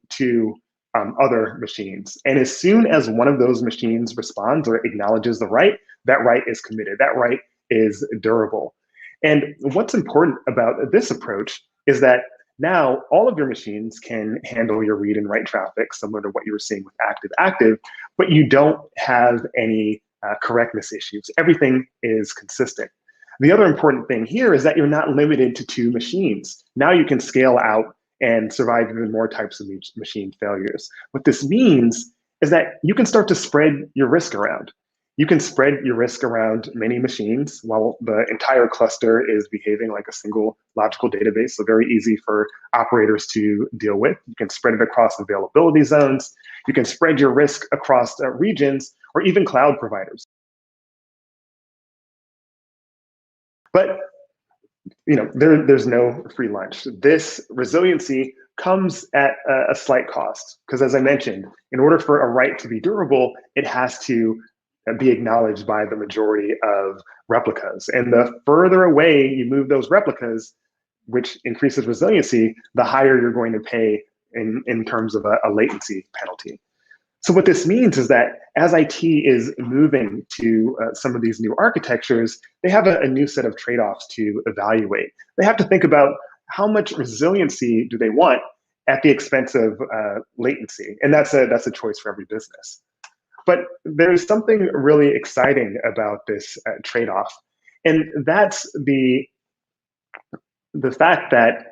[SPEAKER 12] other machines. And as soon as one of those machines responds or acknowledges the write, that write is committed. That write is durable. And what's important about this approach is that now all of your machines can handle your read and write traffic, similar to what you were seeing with active-active, but you don't have any correctness issues. Everything is consistent. The other important thing here is that you're not limited to 2 machines. Now you can scale out and survive even more types of machine failures. What this means is that you can start to spread your risk around. You can spread your risk around many machines while the entire cluster is behaving like a single logical database, so very easy for operators to deal with. You can spread it across availability zones. You can spread your risk across regions or even cloud providers. But there's no free lunch. This resiliency comes at a slight cost, because as I mentioned, in order for a write to be durable, it has to be acknowledged by the majority of replicas. And the further away you move those replicas, which increases resiliency, the higher you're going to pay in terms of a latency penalty. So what this means is that as IT is moving to some of these new architectures, they have a new set of trade-offs to evaluate. They have to think about how much resiliency do they want at the expense of latency, and that's a choice for every business. But there's something really exciting about this trade-off, and that's the fact that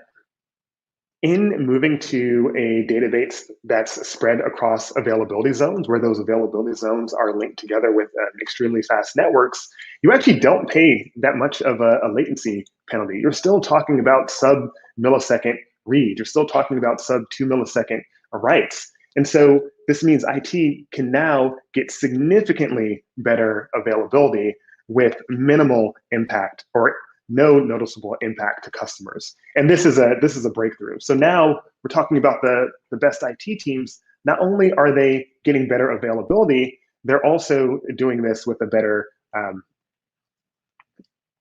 [SPEAKER 12] in moving to a database that's spread across availability zones, where those availability zones are linked together with extremely fast networks, you actually don't pay that much of a latency penalty. You're still talking about sub-millisecond read. You're still talking about sub-2 millisecond writes. And so this means IT can now get significantly better availability with minimal impact or no noticeable impact to customers. And this is a breakthrough. So now we're talking about the best IT teams. Not only are they getting better availability, they're also doing this with a better,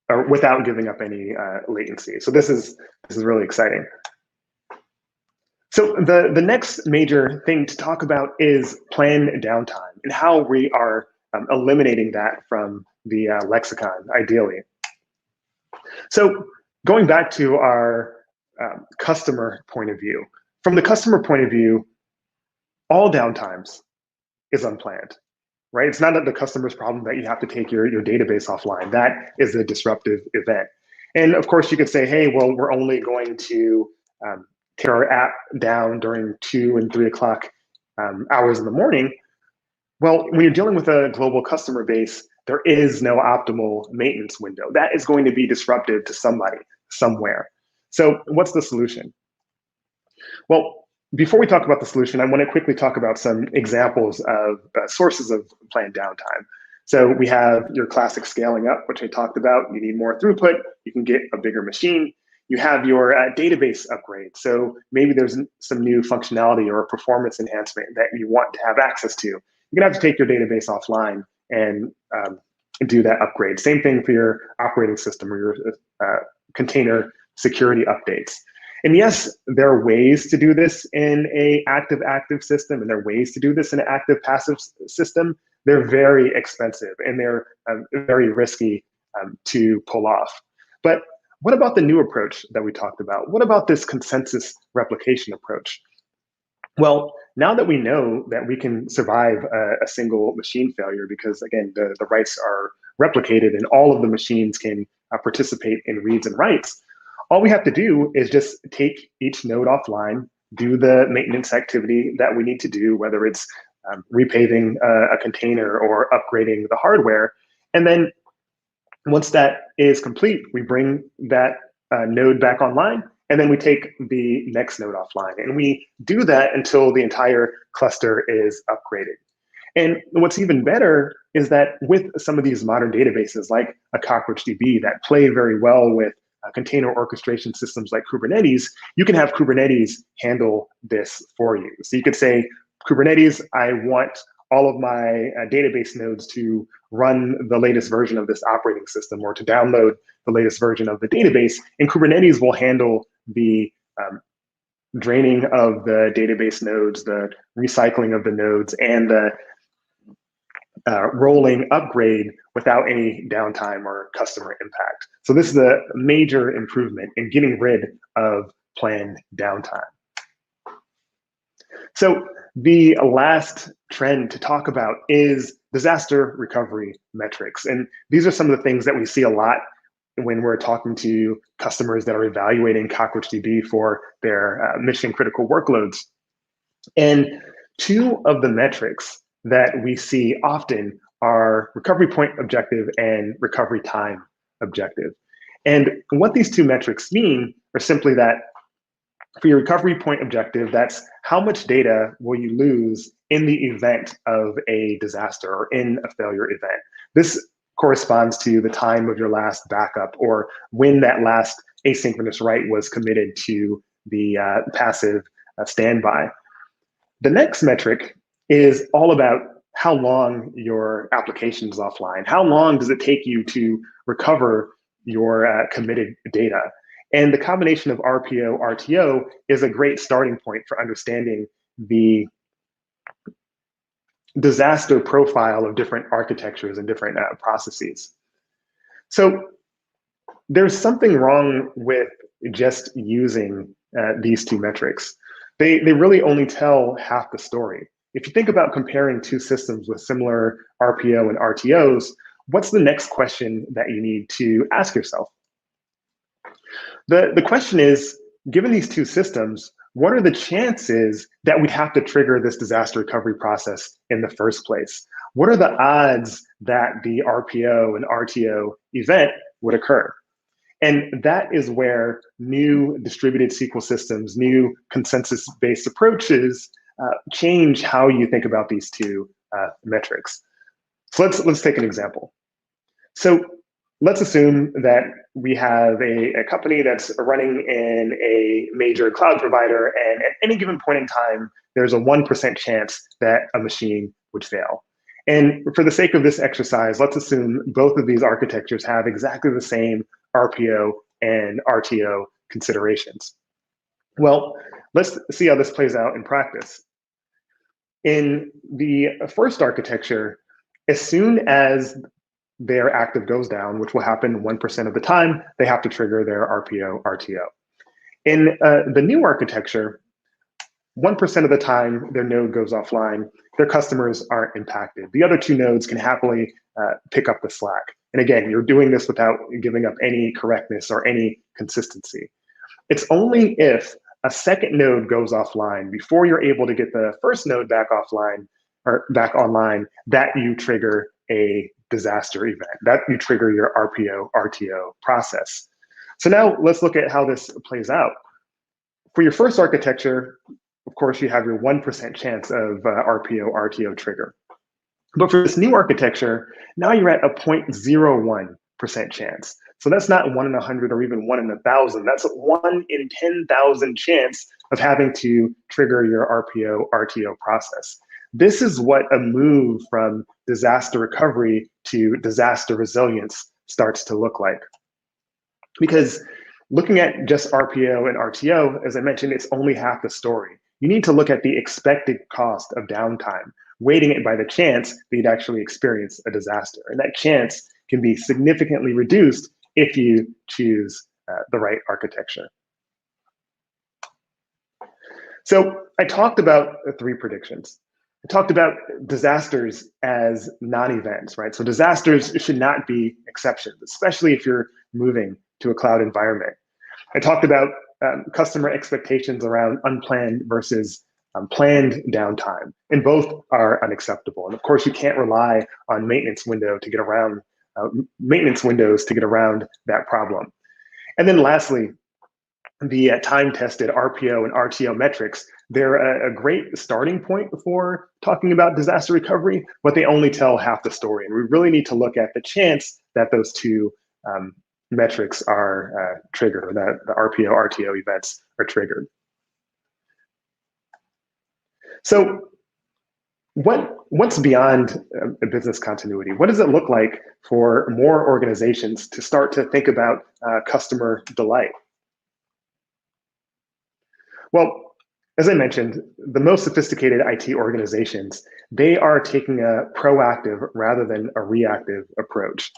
[SPEAKER 12] or without giving up any latency. So this is really exciting. So the next major thing to talk about is planned downtime and how we are eliminating that from the lexicon, ideally. So going back to our customer point of view, from the customer point of view, all downtimes is unplanned, right? It's not the customer's problem that you have to take your database offline. That is a disruptive event. And of course you could say, hey, well, we're only going to take our app down during 2 and 3 o'clock hours in the morning. Well, when you're dealing with a global customer base, there is no optimal maintenance window. That is going to be disruptive to somebody, somewhere. So what's the solution? Well, before we talk about the solution, I want to quickly talk about some examples of sources of planned downtime. So we have your classic scaling up, which I talked about. You need more throughput. You can get a bigger machine. You have your database upgrade. So maybe there's some new functionality or a performance enhancement that you want to have access to. You're gonna have to take your database offline and do that upgrade. Same thing for your operating system or your container security updates. And yes, there are ways to do this in a active-active system, and there are ways to do this in an active-passive system. They're very expensive and they're very risky to pull off. But what about the new approach that we talked about? What about this consensus replication approach? Well, now that we know that we can survive a single machine failure, because again, the writes are replicated and all of the machines can participate in reads and writes, all we have to do is just take each node offline, do the maintenance activity that we need to do, whether it's repaving a container or upgrading the hardware. And then once that is complete, we bring that node back online, and then we take the next node offline. And we do that until the entire cluster is upgraded. And what's even better is that with some of these modern databases like a CockroachDB that play very well with container orchestration systems like Kubernetes, you can have Kubernetes handle this for you. So you could say, Kubernetes, I want all of my database nodes to run the latest version of this operating system or to download the latest version of the database, and Kubernetes will handle the draining of the database nodes, the recycling of the nodes, and the rolling upgrade without any downtime or customer impact. So this is a major improvement in getting rid of planned downtime. So the last trend to talk about is disaster recovery metrics. And these are some of the things that we see a lot when we're talking to customers that are evaluating CockroachDB for their mission critical workloads. And two of the metrics that we see often are recovery point objective and recovery time objective. And what these two metrics mean are simply that for your recovery point objective, that's how much data will you lose in the event of a disaster or in a failure event. This corresponds to the time of your last backup or when that last asynchronous write was committed to the passive standby. The next metric is all about how long your application is offline. How long does it take you to recover your committed data? And the combination of RPO, RTO is a great starting point for understanding the disaster profile of different architectures and different processes. So there's something wrong with just using these two metrics. They really only tell half the story. If you think about comparing two systems with similar RPO and RTOs, what's the next question that you need to ask yourself? The question is, given these two systems, what are the chances that we'd have to trigger this disaster recovery process in the first place? What are the odds that the RPO and RTO event would occur? And that is where new distributed SQL systems, new consensus-based approaches change how you think about these two metrics. So let's take an example. So let's assume that we have a company that's running in a major cloud provider, and at any given point in time, there's a 1% chance that a machine would fail. And for the sake of this exercise, let's assume both of these architectures have exactly the same RPO and RTO considerations. Well, let's see how this plays out in practice. In the first architecture, as soon as their active goes down, which will happen 1% of the time, they have to trigger their RPO, RTO. In the new architecture, 1% of the time their node goes offline, their customers aren't impacted. The other two nodes can happily pick up the slack. And again, you're doing this without giving up any correctness or any consistency. It's only if a second node goes offline before you're able to get the first node back offline or back online that you trigger a disaster event, that you trigger your RPO, RTO process. So now let's look at how this plays out. For your first architecture, of course, you have your 1% chance of RPO, RTO trigger. But for this new architecture, now you're at a 0.01% chance. So that's not 1 in 100 or even 1 in 1,000. That's a 1 in 10,000 chance of having to trigger your RPO, RTO process. This is what a move from disaster recovery to disaster resilience starts to look like. Because looking at just RPO and RTO, as I mentioned, it's only half the story. You need to look at the expected cost of downtime, weighting it by the chance that you'd actually experience a disaster. And that chance can be significantly reduced if you choose the right architecture. So I talked about the 3 predictions. I talked about disasters as non-events, right? So disasters should not be exceptions, especially if you're moving to a cloud environment. I talked about customer expectations around unplanned versus planned downtime, and both are unacceptable. And of course, you can't rely on maintenance windows to get around that problem. And then lastly, the time-tested RPO and RTO metrics, they're a great starting point for talking about disaster recovery, but they only tell half the story. And we really need to look at the chance that those two metrics are triggered, or that the RPO, RTO events are triggered. So what's beyond a business continuity? What does it look like for more organizations to start to think about customer delight? Well, as I mentioned, the most sophisticated IT organizations, they are taking a proactive rather than a reactive approach.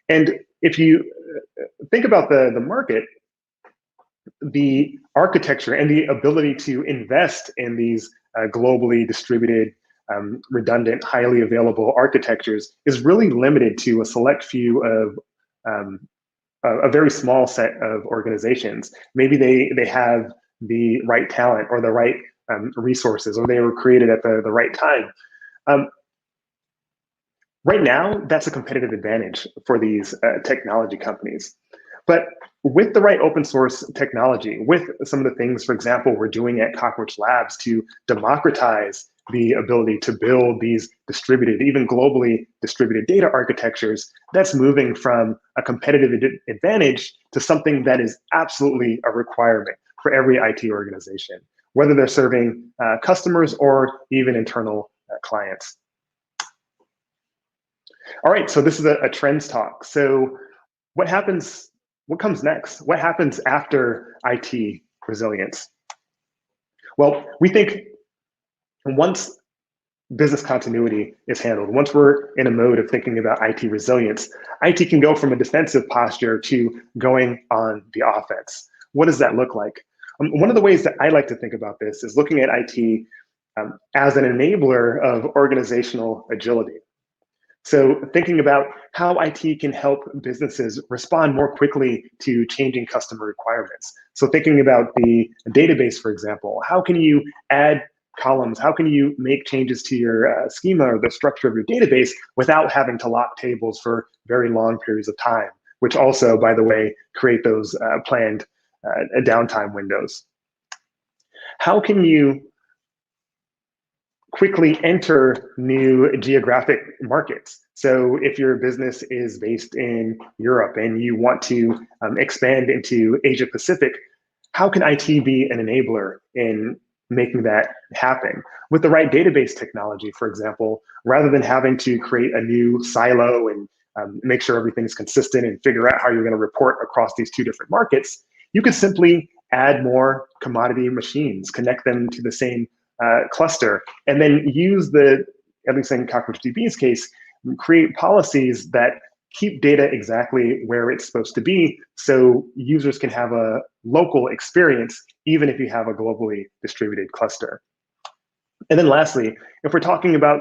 [SPEAKER 12] And if you think about the market, the architecture and the ability to invest in these globally distributed, redundant, highly available architectures is really limited to a select few of a very small set of organizations. Maybe they have the right talent or the right resources, or they were created at the right time. Right now, that's a competitive advantage for these technology companies. But with the right open source technology, with some of the things, for example, we're doing at Cockroach Labs to democratize the ability to build these distributed, even globally distributed data architectures, that's moving from a competitive advantage to something that is absolutely a requirement for every IT organization, whether they're serving customers or even internal clients. All right, so this is a trends talk. So what comes next? What happens after IT resilience? Well, we think once business continuity is handled, once we're in a mode of thinking about IT resilience, IT can go from a defensive posture to going on the offense. What does that look like? One of the ways that I like to think about this is looking at IT as an enabler of organizational agility. So thinking about how IT can help businesses respond more quickly to changing customer requirements. So thinking about the database, for example, how can you add columns? How can you make changes to your schema or the structure of your database without having to lock tables for very long periods of time, which also, by the way, create those planned downtime windows? How can you quickly enter new geographic markets? So if your business is based in Europe and you want to expand into Asia Pacific, how can IT be an enabler in making that happen? With the right database technology, for example, rather than having to create a new silo and make sure everything's consistent and figure out how you're going to report across these two different markets, you could simply add more commodity machines, connect them to the same cluster, and then use at least in CockroachDB's case, create policies that keep data exactly where it's supposed to be so users can have a local experience, even if you have a globally distributed cluster. And then lastly, if we're talking about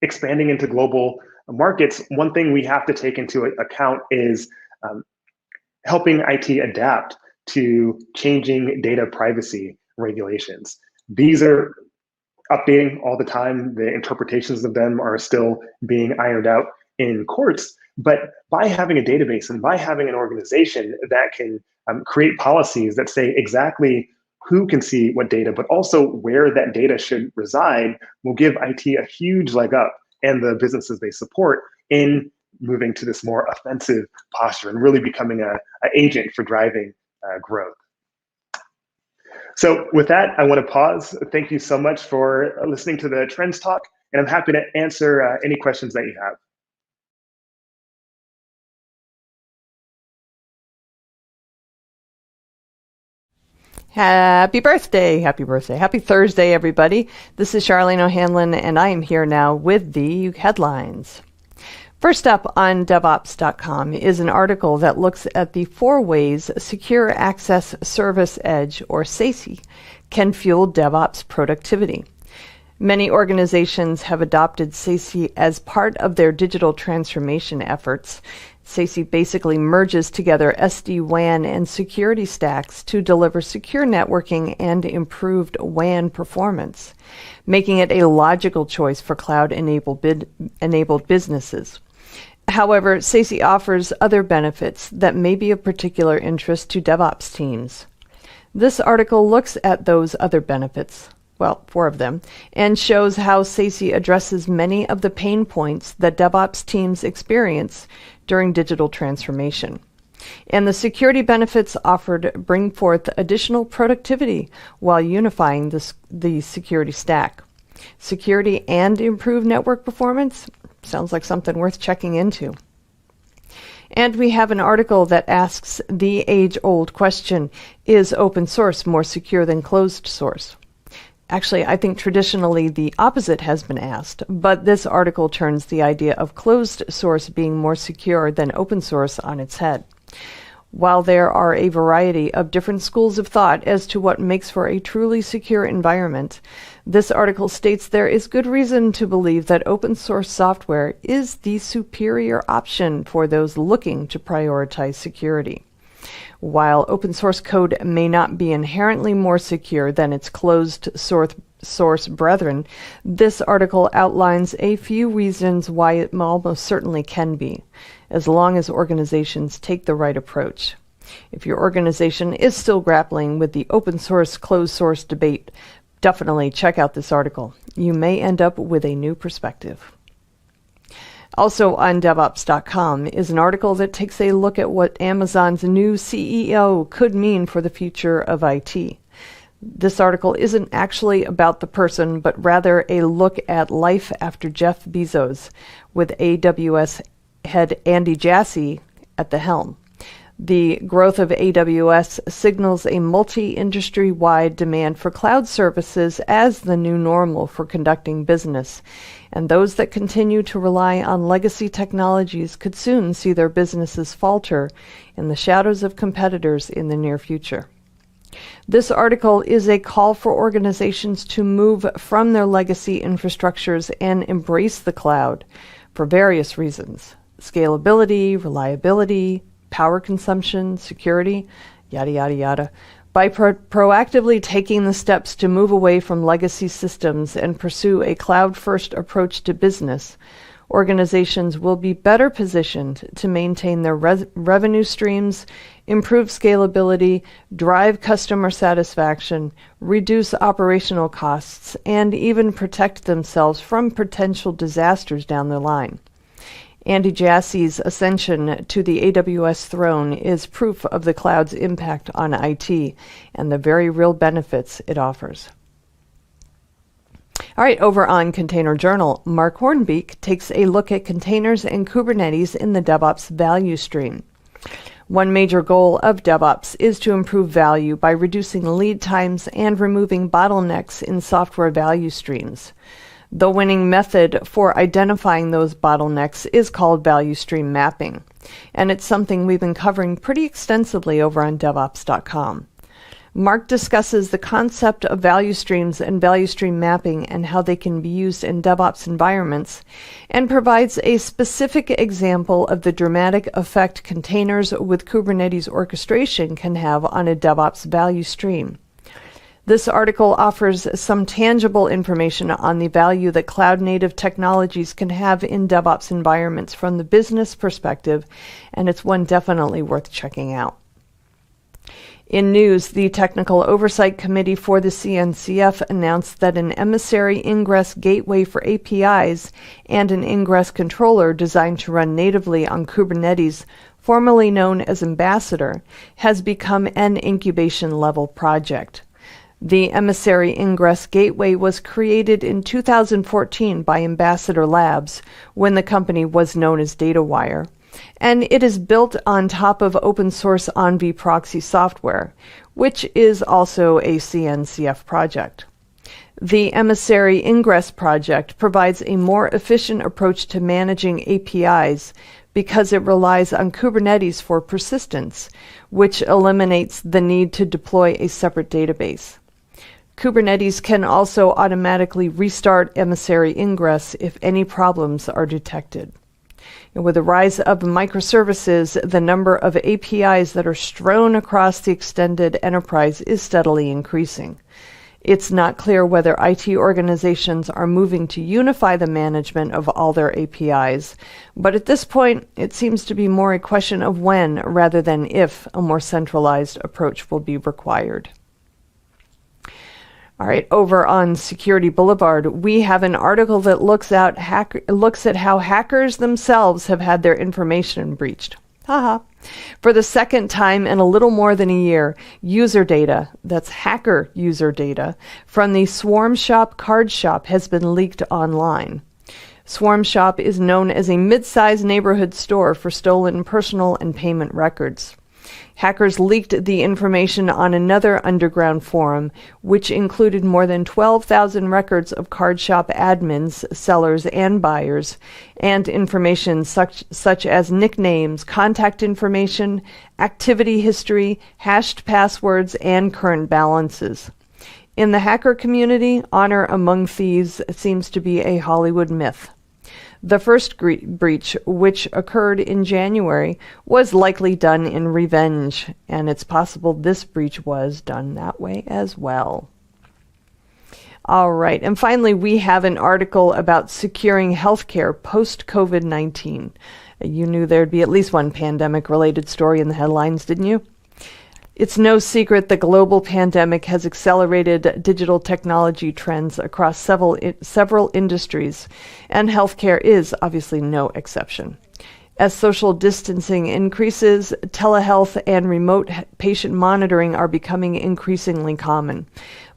[SPEAKER 12] expanding into global markets, one thing we have to take into account is helping IT adapt to changing data privacy regulations. These are updating all the time. The interpretations of them are still being ironed out in courts. But by having a database and by having an organization that can create policies that say exactly who can see what data, but also where that data should reside, will give IT a huge leg up and the businesses they support in moving to this more offensive posture and really becoming an agent for driving growth. So with that, I want to pause. Thank you so much for listening to the Trends Talk, and I'm happy to answer any questions that you have.
[SPEAKER 1] Happy birthday, happy birthday, happy Thursday, everybody. This is Charlene O'Hanlon, and I am here now with the headlines. First up on DevOps.com is an article that looks at the 4 ways Secure Access Service Edge, or SASE, can fuel DevOps productivity. Many organizations have adopted SASE as part of their digital transformation efforts. SASE basically merges together SD-WAN and security stacks to deliver secure networking and improved WAN performance, making it a logical choice for cloud-enabled businesses. However, SASE offers other benefits that may be of particular interest to DevOps teams. This article looks at those other benefits, well, 4 of them, and shows how SASE addresses many of the pain points that DevOps teams experience during digital transformation. And the security benefits offered bring forth additional productivity while unifying the security stack. Security and improved network performance sounds like something worth checking into. And we have an article that asks the age-old question, is open source more secure than closed source? Actually, I think traditionally the opposite has been asked, but this article turns the idea of closed source being more secure than open source on its head. While there are a variety of different schools of thought as to what makes for a truly secure environment, this article states there is good reason to believe that open source software is the superior option for those looking to prioritize security. While open source code may not be inherently more secure than its closed source brethren, this article outlines a few reasons why it almost certainly can be, as long as organizations take the right approach. If your organization is still grappling with the open source, closed source debate, definitely check out this article. You may end up with a new perspective. Also on DevOps.com is an article that takes a look at what Amazon's new CEO could mean for the future of IT. This article isn't actually about the person, but rather a look at life after Jeff Bezos, with AWS head Andy Jassy at the helm. The growth of AWS signals a multi-industry-wide demand for cloud services as the new normal for conducting business, and those that continue to rely on legacy technologies could soon see their businesses falter in the shadows of competitors in the near future. This article is a call for organizations to move from their legacy infrastructures and embrace the cloud for various reasons: scalability, reliability, power consumption, security, yada, yada, yada. By proactively taking the steps to move away from legacy systems and pursue a cloud-first approach to business, organizations will be better positioned to maintain their revenue streams, improve scalability, drive customer satisfaction, reduce operational costs, and even protect themselves from potential disasters down the line. Andy Jassy's ascension to the AWS throne is proof of the cloud's impact on IT and the very real benefits it offers. All right, over on Container Journal, Mark Hornbeek takes a look at containers and Kubernetes in the DevOps value stream. One major goal of DevOps is to improve value by reducing lead times and removing bottlenecks in software value streams. The winning method for identifying those bottlenecks is called value stream mapping, and it's something we've been covering pretty extensively over on DevOps.com. Mark discusses the concept of value streams and value stream mapping and how they can be used in DevOps environments, and provides a specific example of the dramatic effect containers with Kubernetes orchestration can have on a DevOps value stream. This article offers some tangible information on the value that cloud-native technologies can have in DevOps environments from the business perspective, and it's one definitely worth checking out. In news, the Technical Oversight Committee for the CNCF announced that an emissary ingress gateway for APIs and an ingress controller designed to run natively on Kubernetes, formerly known as Ambassador, has become an incubation-level project. The Emissary Ingress Gateway was created in 2014 by Ambassador Labs, when the company was known as DataWire, and it is built on top of open-source Envy proxy software, which is also a CNCF project. The Emissary Ingress project provides a more efficient approach to managing APIs because it relies on Kubernetes for persistence, which eliminates the need to deploy a separate database. Kubernetes can also automatically restart emissary ingress if any problems are detected. And with the rise of microservices, the number of APIs that are strewn across the extended enterprise is steadily increasing. It's not clear whether IT organizations are moving to unify the management of all their APIs, but at this point, it seems to be more a question of when rather than if a more centralized approach will be required. All right, over on Security Boulevard, we have an article that looks at how hackers themselves have had their information breached. Haha. For the second time in a little more than a year, user data, that's hacker user data, from the Swarm Shop card shop has been leaked online. Swarm Shop is known as a mid-sized neighborhood store for stolen personal and payment records. Hackers leaked the information on another underground forum, which included more than 12,000 records of card shop admins, sellers, and buyers, and information such as nicknames, contact information, activity history, hashed passwords, and current balances. In the hacker community, honor among thieves seems to be a Hollywood myth. The first breach, which occurred in January, was likely done in revenge, and it's possible this breach was done that way as well. All right, and finally, we have an article about securing healthcare post-COVID-19. You knew there'd be at least one pandemic-related story in the headlines, didn't you? It's no secret the global pandemic has accelerated digital technology trends across several industries, and healthcare is obviously no exception. As social distancing increases, telehealth and remote patient monitoring are becoming increasingly common.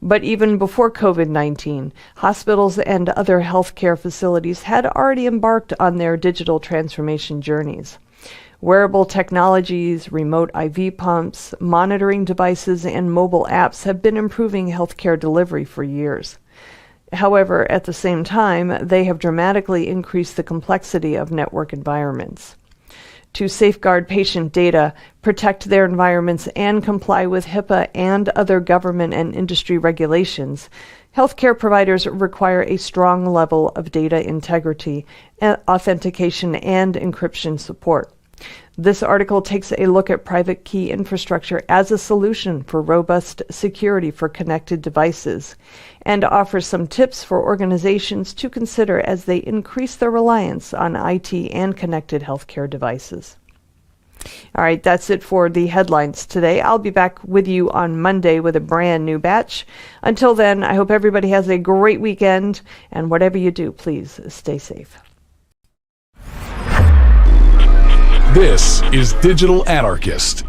[SPEAKER 1] But even before COVID-19, hospitals and other healthcare facilities had already embarked on their digital transformation journeys. Wearable technologies, remote IV pumps, monitoring devices, and mobile apps have been improving healthcare delivery for years. However, at the same time, they have dramatically increased the complexity of network environments. To safeguard patient data, protect their environments, and comply with HIPAA and other government and industry regulations, healthcare providers require a strong level of data integrity, authentication, and encryption support. This article takes a look at private key infrastructure as a solution for robust security for connected devices and offers some tips for organizations to consider as they increase their reliance on IT and connected healthcare devices. All right, that's it for the headlines today. I'll be back with you on Monday with a brand new batch. Until then, I hope everybody has a great weekend, and whatever you do, please stay safe.
[SPEAKER 3] This is Digital Anarchist.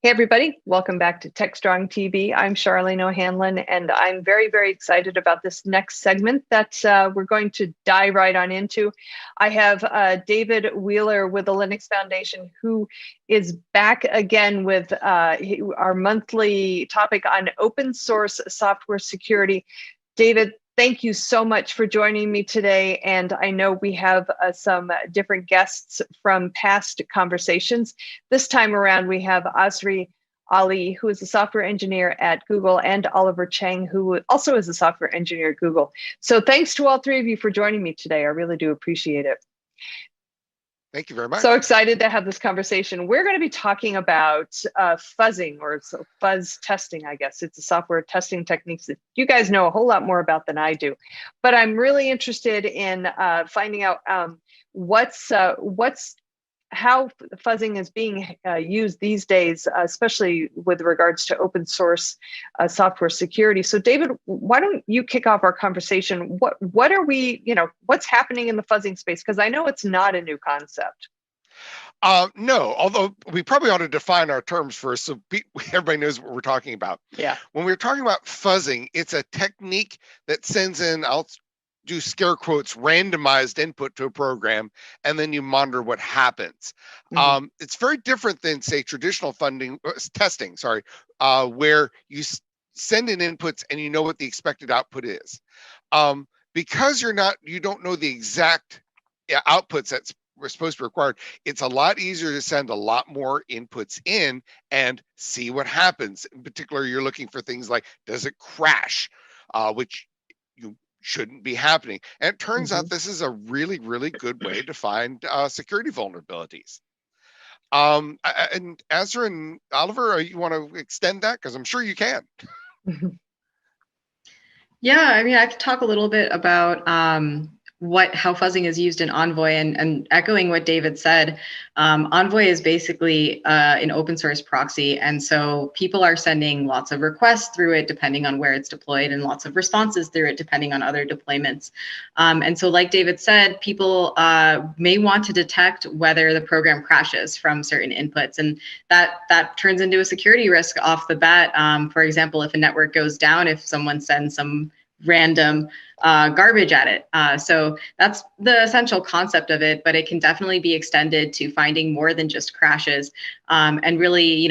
[SPEAKER 1] Hey everybody, welcome back to TechStrong TV. I'm Charlene O'Hanlon, and I'm very, very excited about this next segment that we're going to dive right on into. I have David Wheeler with the Linux Foundation, who is back again with our monthly topic on open source software security. David, thank you so much for joining me today. And I know we have some different guests from past conversations. This time around, we have Asri Ali, who is a software engineer at Google, and Oliver Chang, who also is a software engineer at Google. So thanks to all three of you for joining me today. I really do appreciate it.
[SPEAKER 13] Thank you very much.
[SPEAKER 1] So excited to have this conversation. We're going to be talking about fuzzing, or fuzz testing, I guess. It's a software testing techniques that you guys know a whole lot more about than I do. But I'm really interested in finding out how fuzzing is being used these days, especially with regards to open source software security. So David, why don't you kick off our conversation? What are we, what's happening in the fuzzing space? Because I know it's not a new concept.
[SPEAKER 13] No, although we probably ought to define our terms first so everybody knows what we're talking about.
[SPEAKER 1] Yeah.
[SPEAKER 13] When we're talking about fuzzing, it's a technique that sends in, I'll do scare quotes, randomized input to a program, and then you monitor what happens. Mm-hmm. It's very different than, say, traditional testing, where you send in inputs and you know what the expected output is. Because you don't know the exact outputs that's supposed to be required, it's a lot easier to send a lot more inputs in and see what happens. In particular, you're looking for things like, does it crash, which you shouldn't be happening. And it turns out this is a really, really good way to find security vulnerabilities. And Azra and Oliver, you want to extend that? Because I'm sure you can.
[SPEAKER 14] Yeah, I mean, I could talk a little bit about how fuzzing is used in Envoy, and echoing what David said, Envoy is basically an open source proxy. And so people are sending lots of requests through it, depending on where it's deployed, and lots of responses through it, depending on other deployments. And so like David said, people may want to detect whether the program crashes from certain inputs. And that turns into a security risk off the bat. For example, if a network goes down, if someone sends some random garbage at it. So that's the essential concept of it, but it can definitely be extended to finding more than just crashes, and really,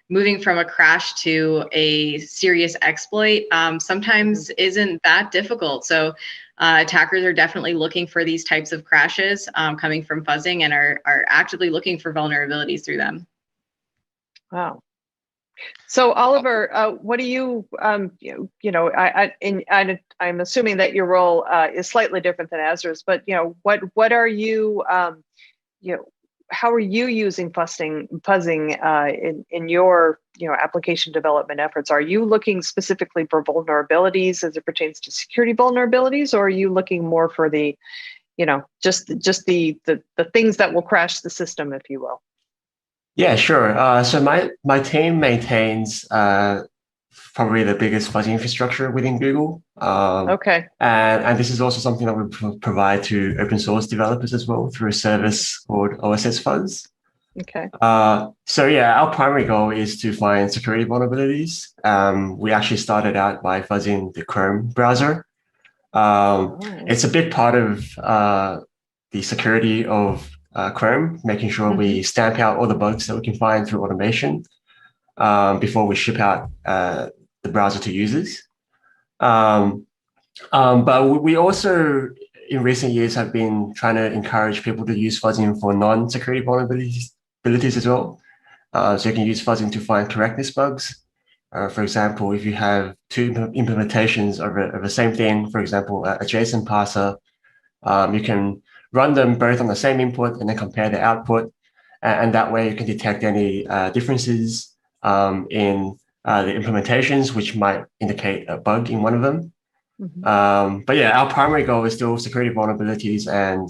[SPEAKER 14] moving from a crash to a serious exploit sometimes isn't that difficult. So attackers are definitely looking for these types of crashes coming from fuzzing, and are actively looking for vulnerabilities through them.
[SPEAKER 1] Wow. So Oliver, what do you, I'm assuming that your role is slightly different than Ezra's, but what are you, how are you using fuzzing in your application development efforts? Are you looking specifically for vulnerabilities as it pertains to security vulnerabilities, or are you looking more for the, just the things that will crash the system, if you will?
[SPEAKER 15] Yeah, sure. So my team maintains probably the biggest fuzzy infrastructure within Google.
[SPEAKER 1] Okay.
[SPEAKER 15] And this is also something that we provide to open source developers as well through a service called OSS Fuzz.
[SPEAKER 1] Okay.
[SPEAKER 15] So yeah, our primary goal is to find security vulnerabilities. We actually started out by fuzzing the Chrome browser. It's a big part of the security of Chrome, making sure we stamp out all the bugs that we can find through automation before we ship out the browser to users. But we also, in recent years, have been trying to encourage people to use fuzzing for non-security vulnerabilities as well. So you can use fuzzing to find correctness bugs. For example, if you have two implementations of the same thing, for example, a JSON parser, you can run them both on the same input and then compare the output. And that way you can detect any differences in the implementations, which might indicate a bug in one of them. But yeah, our primary goal is still security vulnerabilities, and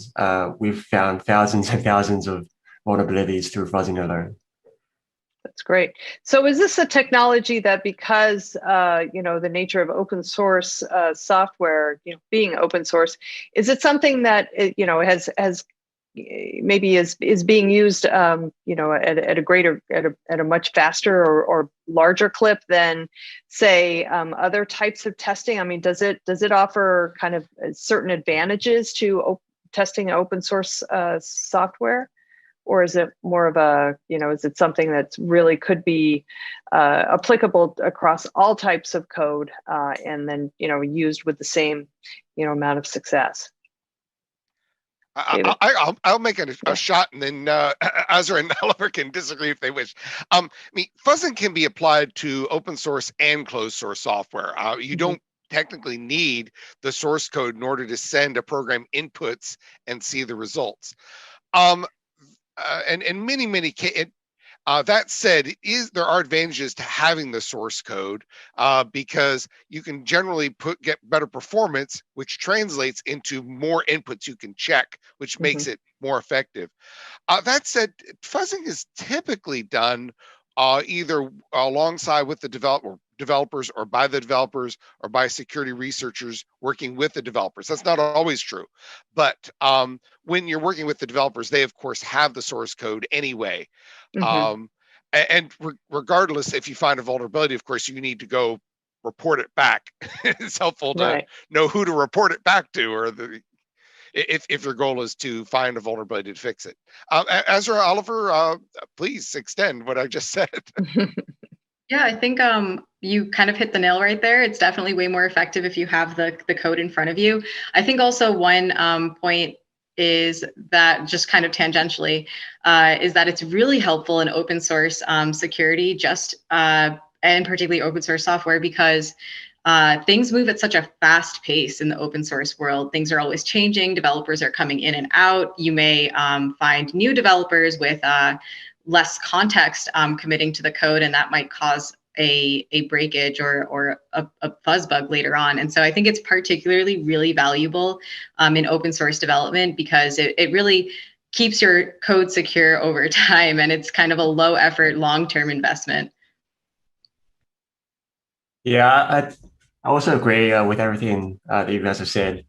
[SPEAKER 15] we've found thousands and thousands of vulnerabilities through fuzzing alone.
[SPEAKER 1] That's great. So is this a technology that, because the nature of open source software, being open source, is it something that has maybe is being used at a much faster or larger clip than, say, other types of testing? I mean, does it offer kind of certain advantages to testing open source software? Or is it more of a, is it something that really could be applicable across all types of code and then, used with the same, amount of success?
[SPEAKER 13] I'll make a shot, and then Ezra and Oliver can disagree if they wish. Fuzzing can be applied to open source and closed source software. You don't technically need the source code in order to send a program inputs and see the results. And in many cases, that said, there are advantages to having the source code because you can generally get better performance, which translates into more inputs you can check, which makes it more effective. That said, fuzzing is typically done either alongside with the developers or by the developers or by security researchers working with the developers. That's not always true. But when you're working with the developers, they, of course, have the source code anyway. And regardless, if you find a vulnerability, of course, you need to go report it back. It's helpful to know who to report it back to, or if your goal is to find a vulnerability to fix it. Ezra, Oliver, please extend what I just said.
[SPEAKER 14] Yeah, I think you kind of hit the nail right there. It's definitely way more effective if you have the code in front of you. I think also one point is that, just kind of tangentially, is that it's really helpful in open source security, and particularly open source software, because things move at such a fast pace in the open source world. Things are always changing. Developers are coming in and out. You may find new developers with less context committing to the code, and that might cause a breakage or a fuzz bug later on. And so I think it's particularly really valuable in open source development because it really keeps your code secure over time, and it's kind of a low effort, long-term investment.
[SPEAKER 15] Yeah, I also agree with everything that you guys have said.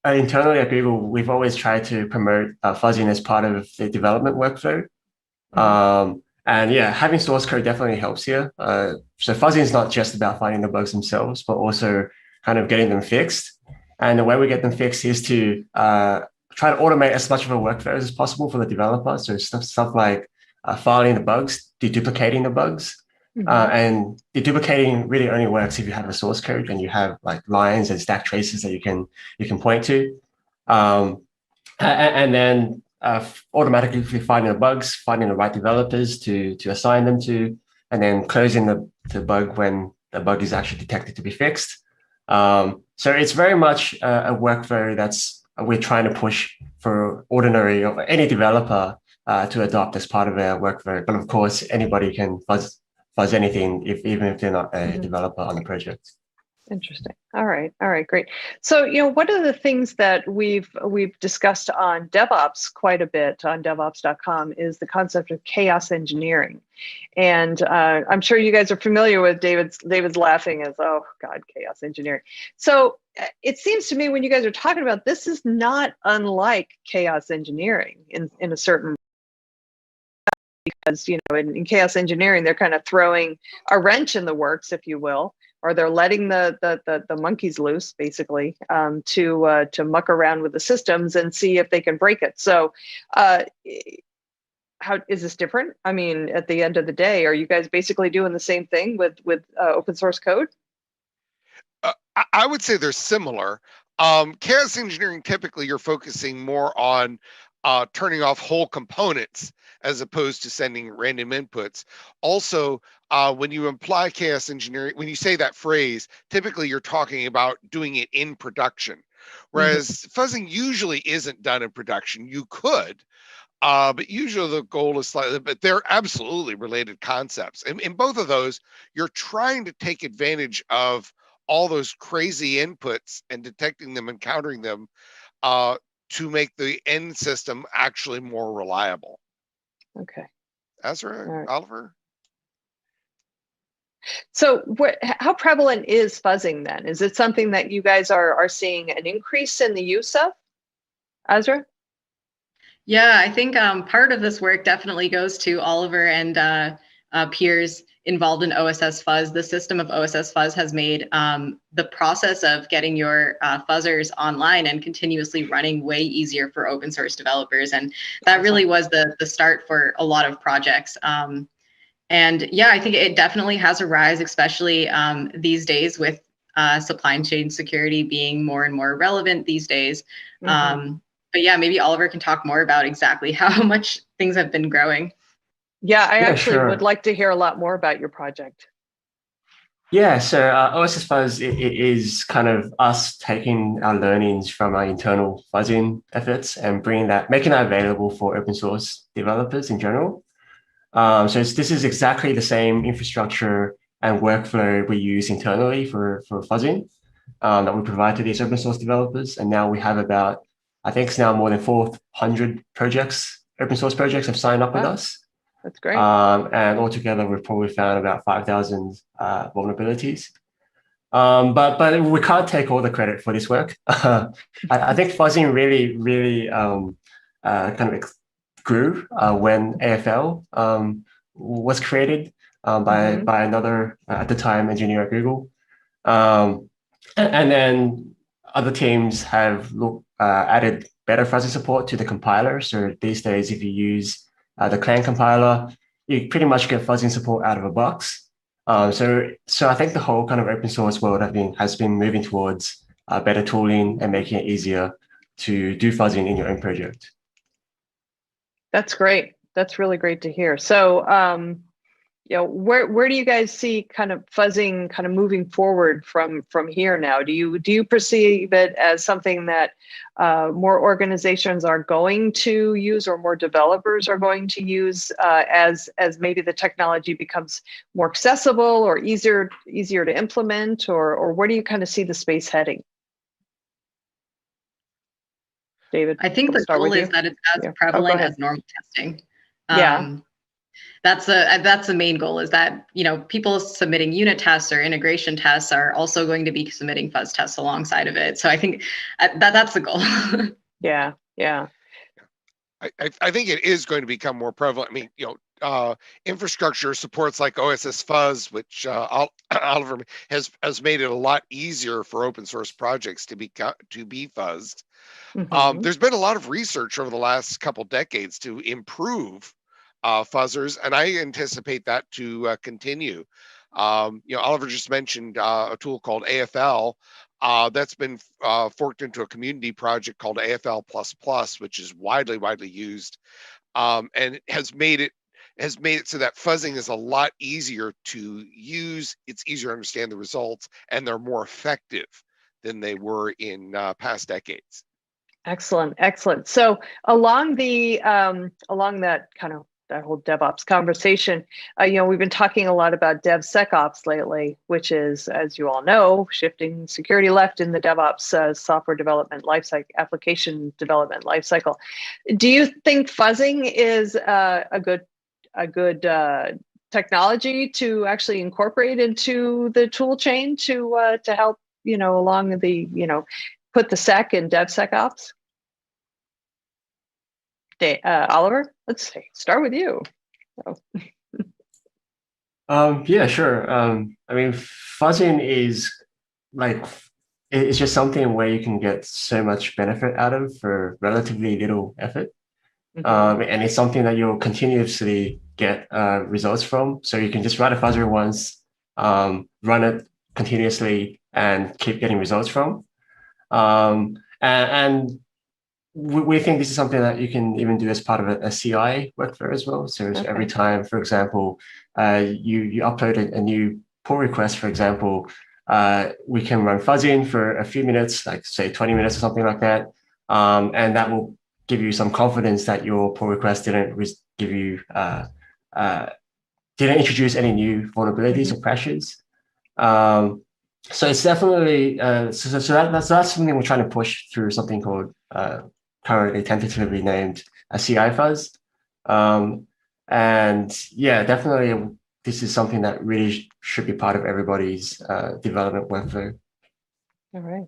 [SPEAKER 15] Internally at Google, we've always tried to promote fuzzing as part of the development workflow. And yeah, having source code definitely helps here. So fuzzing is not just about finding the bugs themselves, but also kind of getting them fixed. And the way we get them fixed is to try to automate as much of a workflow as possible for the developer. So stuff like filing the bugs, deduplicating the bugs. And deduplicating really only works if you have a source code and you have like lines and stack traces that you can point to. And then automatically finding the bugs, finding the right developers to assign them to, and then closing the bug when the bug is actually detected to be fixed. So it's very much a workflow we're trying to push for ordinary or any developer to adopt as part of their workflow. But of course, anybody can fuzz anything even if they're not a developer on the project.
[SPEAKER 1] Interesting. All right, great. So, what are the things that we've discussed on DevOps quite a bit on DevOps.com is the concept of chaos engineering, and I'm sure you guys are familiar with David's laughing as, oh God, chaos engineering. So it seems to me when you guys are talking about this is not unlike chaos engineering in a certain. Because in chaos engineering, they're kind of throwing a wrench in the works, if you will, or they're letting the monkeys loose, basically, to muck around with the systems and see if they can break it. So, how is this different? I mean, at the end of the day, are you guys basically doing the same thing with open source code?
[SPEAKER 13] I would say they're similar. Chaos engineering, typically, you're focusing more on turning off whole components as opposed to sending random inputs. Also, when you imply chaos engineering, when you say that phrase, typically you're talking about doing it in production. Whereas fuzzing usually isn't done in production. You could, but usually the goal is slightly, but they're absolutely related concepts. In both of those, you're trying to take advantage of all those crazy inputs and detecting them and countering them to make the end system actually more reliable.
[SPEAKER 1] Okay.
[SPEAKER 13] Ezra,
[SPEAKER 1] right.
[SPEAKER 13] Oliver?
[SPEAKER 1] So how prevalent is fuzzing then? Is it something that you guys are seeing an increase in the use of? Ezra?
[SPEAKER 14] Yeah, I think part of this work definitely goes to Oliver and peers involved in OSS Fuzz. The system of OSS Fuzz has made the process of getting your fuzzers online and continuously running way easier for open source developers. And that really was the start for a lot of projects. And yeah, I think it definitely has a rise, especially these days with supply chain security being more and more relevant these days. But yeah, maybe Oliver can talk more about exactly how much things have been growing.
[SPEAKER 1] Yeah, I actually
[SPEAKER 15] sure.
[SPEAKER 1] would like to hear a lot more about your project.
[SPEAKER 15] Yeah, so OSS Fuzz is kind of us taking our learnings from our internal fuzzing efforts and making that available for open source developers in general. So this is exactly the same infrastructure and workflow we use internally for fuzzing that we provide to these open source developers. And now we have about, I think it's now more than 400 open source projects have signed up with us.
[SPEAKER 1] That's great.
[SPEAKER 15] And altogether, we've probably found about 5,000 vulnerabilities. But we can't take all the credit for this work. I think fuzzing really kind of grew when AFL was created by another, at the time, engineer at Google. And then other teams have added better fuzzing support to the compiler. So these days, if you use the Clang compiler, you pretty much get fuzzing support out of a box. So I think the whole kind of open source world has been moving towards better tooling and making it easier to do fuzzing in your own project.
[SPEAKER 1] That's great. That's really great to hear. So where do you guys see kind of fuzzing kind of moving forward from here now? Do you perceive it as something that more organizations are going to use, or more developers are going to use as maybe the technology becomes more accessible or easier to implement, or where do you kind of see the space heading? David,
[SPEAKER 14] I think the goal is that it's as prevalent as normal testing. That's the main goal, is that, people submitting unit tests or integration tests are also going to be submitting fuzz tests alongside of it. So I think that's the goal.
[SPEAKER 1] Yeah.
[SPEAKER 13] I think it is going to become more prevalent. I mean, infrastructure supports like OSS Fuzz, which Oliver has made it a lot easier for open source projects to be fuzzed. There's been a lot of research over the last couple decades to improve fuzzers, and I anticipate that to continue. Oliver just mentioned a tool called AFL that's been forked into a community project called AFL++, which is widely used, and has made it so that fuzzing is a lot easier to use. It's easier to understand the results, and they're more effective than they were in past decades.
[SPEAKER 1] Excellent. So along that kind of that whole DevOps conversation, we've been talking a lot about DevSecOps lately, which is, as you all know, shifting security left in the DevOps software development lifecycle, application development lifecycle. Do you think fuzzing is a good technology to actually incorporate into the tool chain to help along the put the sec in DevSecOps? Oliver, let's start with you.
[SPEAKER 15] Yeah, sure. I mean, fuzzing is it's just something where you can get so much benefit out of for relatively little effort. And it's something that you'll continuously get results from. So you can just write a fuzzer once, run it continuously, and keep getting results from. And we think this is something that you can even do as part of a CI workflow as well. So every time, for example, you upload a new pull request, for example, we can run fuzzing for a few minutes, like say 20 minutes or something like that. And that will give you some confidence that your pull request didn't introduce any new vulnerabilities or crashes. So it's definitely that's something we're trying to push through something called currently tentatively named a CI fuzz. And yeah, definitely this is something that really should be part of everybody's development workflow.
[SPEAKER 1] All right.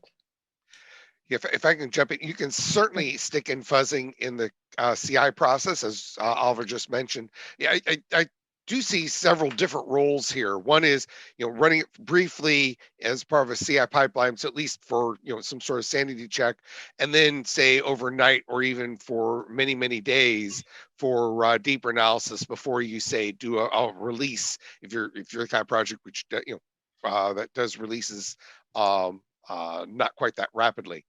[SPEAKER 13] If I can jump in, you can certainly stick in fuzzing in the CI process, as Oliver just mentioned. Yeah, I do see several different roles here. One is, running it briefly as part of a CI pipeline, so at least for, some sort of sanity check, and then say overnight or even for many days for deeper analysis before you say do a release. If you're the kind of project which that does releases not quite that rapidly.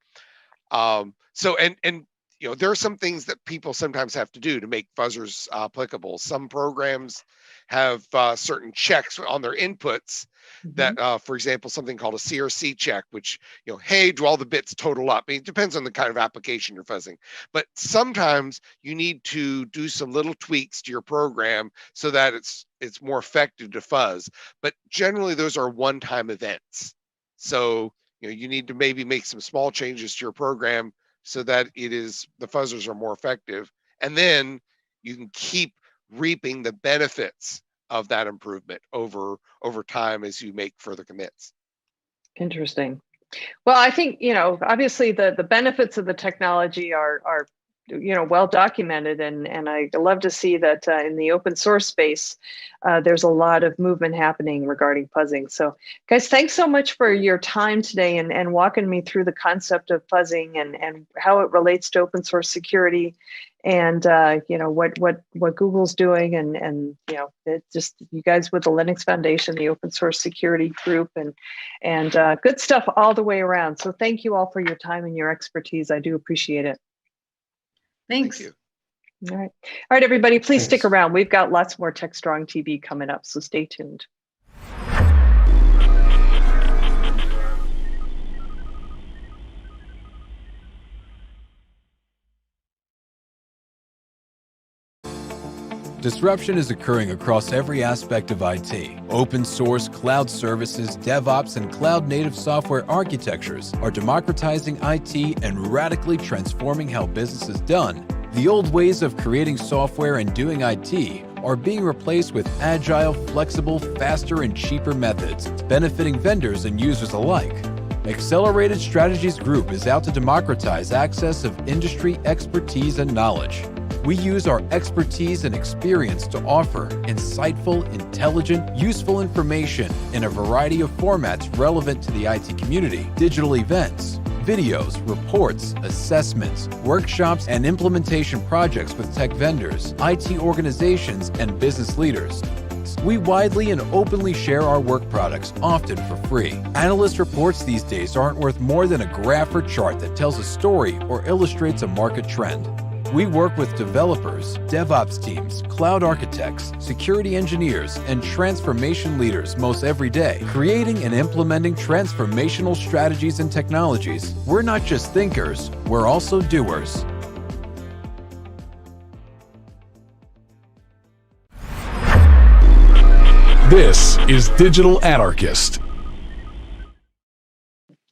[SPEAKER 13] There are some things that people sometimes have to do to make fuzzers applicable. Some programs have certain checks on their inputs that, for example, something called a CRC check, which, hey, do all the bits total up? I mean, it depends on the kind of application you're fuzzing. But sometimes you need to do some little tweaks to your program so that it's more effective to fuzz. But generally, those are one-time events. So, you need to maybe make some small changes to your program so that the fuzzers are more effective. And then you can keep reaping the benefits of that improvement over time as you make further commits.
[SPEAKER 1] Interesting. Well, I think, obviously the benefits of the technology are well documented, and I love to see that in the open source space, there's a lot of movement happening regarding fuzzing. So guys, thanks so much for your time today and walking me through the concept of fuzzing and how it relates to open source security, and what Google's doing, and it just, you guys with the Linux Foundation, the open source security group, and good stuff all the way around. So thank you all for your time and your expertise. I do appreciate it.
[SPEAKER 14] Thanks.
[SPEAKER 13] Thank you.
[SPEAKER 1] All right. All right, everybody, please stick around. We've got lots more TechStrong TV coming up, so stay tuned.
[SPEAKER 16] Disruption is occurring across every aspect of IT. Open source, cloud services, DevOps, and cloud-native software architectures are democratizing IT and radically transforming how business is done. The old ways of creating software and doing IT are being replaced with agile, flexible, faster, and cheaper methods, benefiting vendors and users alike. Accelerated Strategies Group is out to democratize access of industry expertise and knowledge. We use our expertise and experience to offer insightful, intelligent, useful information in a variety of formats relevant to the IT community: digital events, videos, reports, assessments, workshops, and implementation projects with tech vendors, IT organizations, and business leaders. We widely and openly share our work products, often for free. Analyst reports these days aren't worth more than a graph or chart that tells a story or illustrates a market trend. We work with developers, DevOps teams, cloud architects, security engineers, and transformation leaders most every day, creating and implementing transformational strategies and technologies. We're not just thinkers, we're also doers.
[SPEAKER 3] This is Digital Anarchist.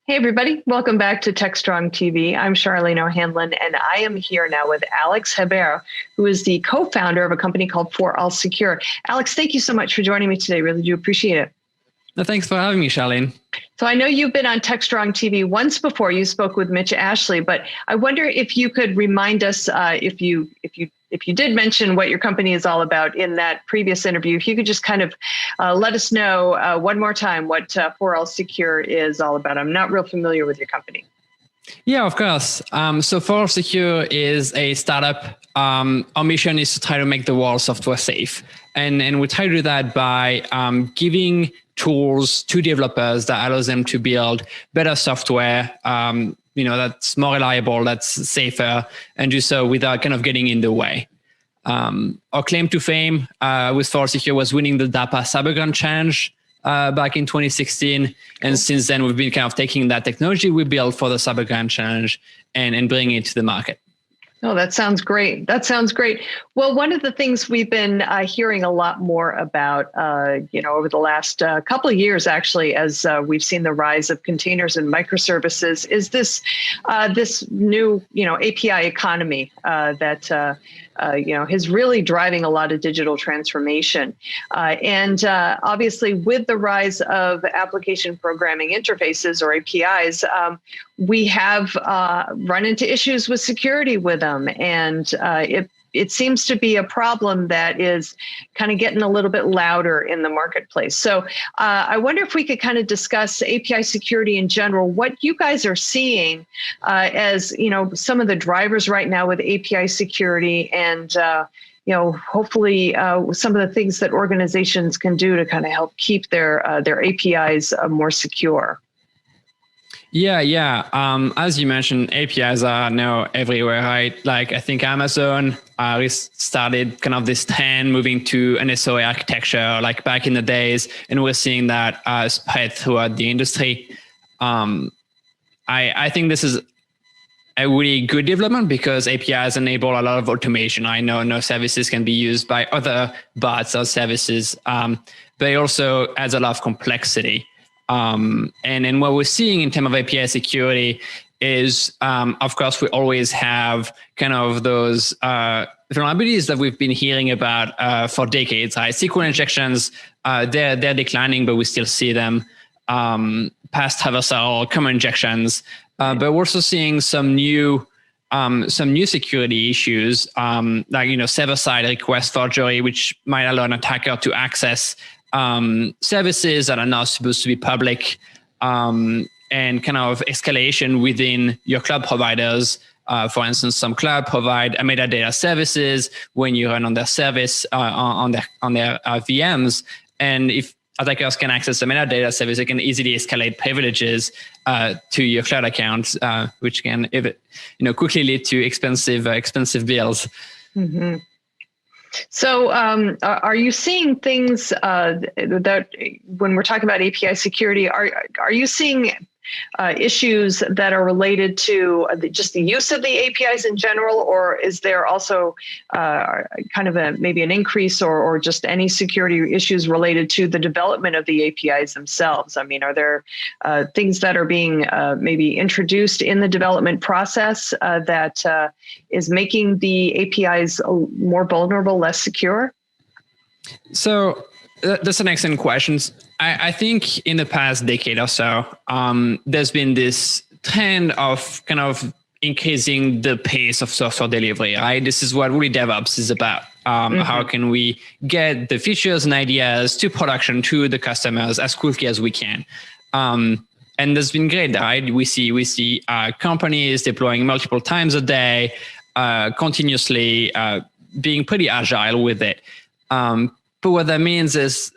[SPEAKER 1] Hey, everybody. Welcome back to TechStrong TV. I'm Charlene O'Hanlon, and I am here now with Alex Hebert, who is the co-founder of a company called For All Secure. Alex, thank you so much for joining me today. Really do appreciate it.
[SPEAKER 17] No, thanks for having me, Charlene.
[SPEAKER 1] So I know you've been on TechStrong TV once before. You spoke with Mitch Ashley, but I wonder if you could remind us, if you did mention what your company is all about in that previous interview, if you could just kind of let us know one more time what For All Secure is all about. I'm not real familiar with your company.
[SPEAKER 17] Yeah, of course. So For All Secure is a startup. Our mission is to try to make the world software safe. And we try to do that by giving tools to developers that allows them to build better software, that's more reliable, that's safer, and do so without kind of getting in the way. Our claim to fame with For All Secure was winning the DARPA Cyberpunk Challenge back in 2016. And since then, we've been kind of taking that technology we built for the Cyberpunk Challenge and bringing it to the market.
[SPEAKER 1] Oh, that sounds great. That sounds great. Well, one of the things we've been hearing a lot more about, over the last couple of years, actually, as we've seen the rise of containers and microservices, is this new, API economy that is really driving a lot of digital transformation. And obviously, with the rise of application programming interfaces or APIs, we have run into issues with security with them. And it seems to be a problem that is kind of getting a little bit louder in the marketplace. So I wonder if we could kind of discuss API security in general, what you guys are seeing as, some of the drivers right now with API security and, hopefully some of the things that organizations can do to kind of help keep their APIs more secure.
[SPEAKER 17] Yeah. As you mentioned, APIs are now everywhere, right? Like I think Amazon started kind of this trend moving to an SOA architecture, like back in the days, and we're seeing that spread throughout the industry. I think this is a really good development because APIs enable a lot of automation. I know no services can be used by other bots or services, but it also adds a lot of complexity. And what we're seeing in terms of API security is, of course, we always have kind of those vulnerabilities that we've been hearing about for decades. Right? SQL injections, they're declining, but we still see them. Past traversal, common injections, but we're also seeing some new security issues, like server-side request forgery, which might allow an attacker to access services that are not supposed to be public, and kind of escalation within your cloud providers. For instance, some cloud provide metadata services when you run on their service on their VMs, and if attackers can access the metadata service, they can easily escalate privileges to your cloud account, which can quickly lead to expensive bills.
[SPEAKER 1] Mm-hmm. So are you seeing things that when we're talking about API security, are you seeing issues that are related to just the use of the APIs in general, or is there also kind of maybe an increase or just any security issues related to the development of the APIs themselves? I mean, are there things that are being maybe introduced in the development process that is making the APIs more vulnerable, less secure?
[SPEAKER 17] So that's an excellent question. I think in the past decade or so, there's been this trend of kind of increasing the pace of software delivery, right? This is what really DevOps is about. How can we get the features and ideas to production, to the customers as quickly as we can? And that's been great, right? We see companies deploying multiple times a day, continuously being pretty agile with it. But what that means is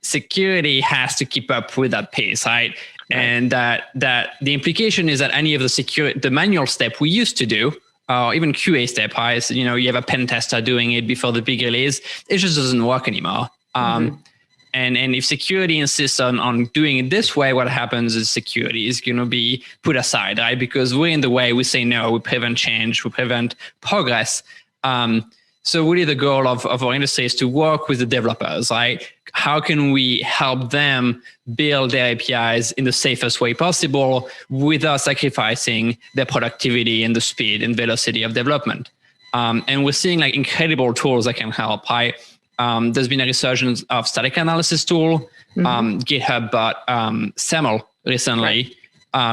[SPEAKER 17] security has to keep up with that pace, right? And that the implication is that any of the manual step we used to do, or even QA step, right? So, you have a pen tester doing it before the big release, it just doesn't work anymore. And if security insists on doing it this way, what happens is security is going to be put aside, right? Because we're in the way, we say no, we prevent change, we prevent progress. So really the goal of our industry is to work with the developers, right? How can we help them build their APIs in the safest way possible without sacrificing their productivity and the speed and velocity of development? And we're seeing like incredible tools that can help, right? There's been a resurgence of static analysis tool. GitHub bought SAML recently,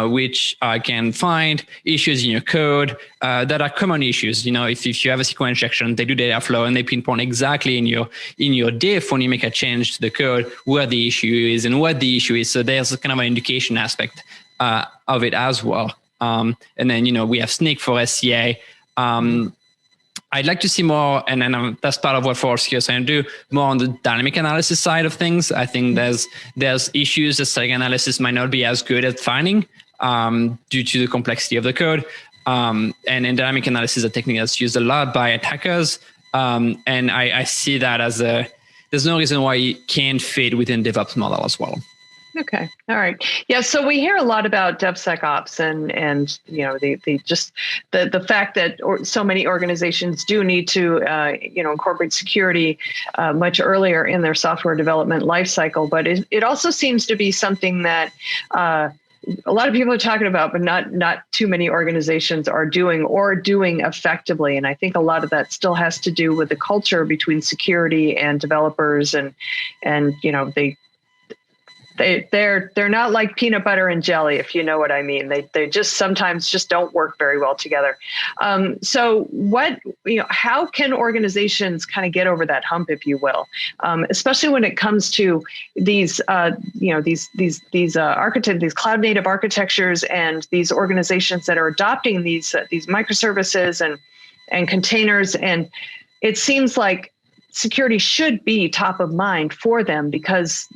[SPEAKER 17] which can find issues in your code that are common issues. If you have a SQL injection, they do data flow and they pinpoint exactly in your diff when you make a change to the code where the issue is and what the issue is. So there's kind of an education aspect of it as well. And then we have Snyk for SCA. I'd like to see more, and then that's part of what Force is trying to do, more on the dynamic analysis side of things. I think there's issues that static analysis might not be as good at finding due to the complexity of the code. And in dynamic analysis is a technique that's used a lot by attackers. And I see that as there's no reason why it can't fit within DevOps model as well.
[SPEAKER 1] Okay. All right. Yeah. So we hear a lot about DevSecOps and the fact that so many organizations do need to incorporate security much earlier in their software development lifecycle. But it also seems to be something that a lot of people are talking about, but not too many organizations are doing effectively. And I think a lot of that still has to do with the culture between security and developers, and they're not like peanut butter and jelly, if you know what I mean. They just sometimes just don't work very well together. So how can organizations kind of get over that hump, if you will, especially when it comes to these cloud native architectures and these organizations that are adopting these microservices and containers, and it seems like security should be top of mind for them because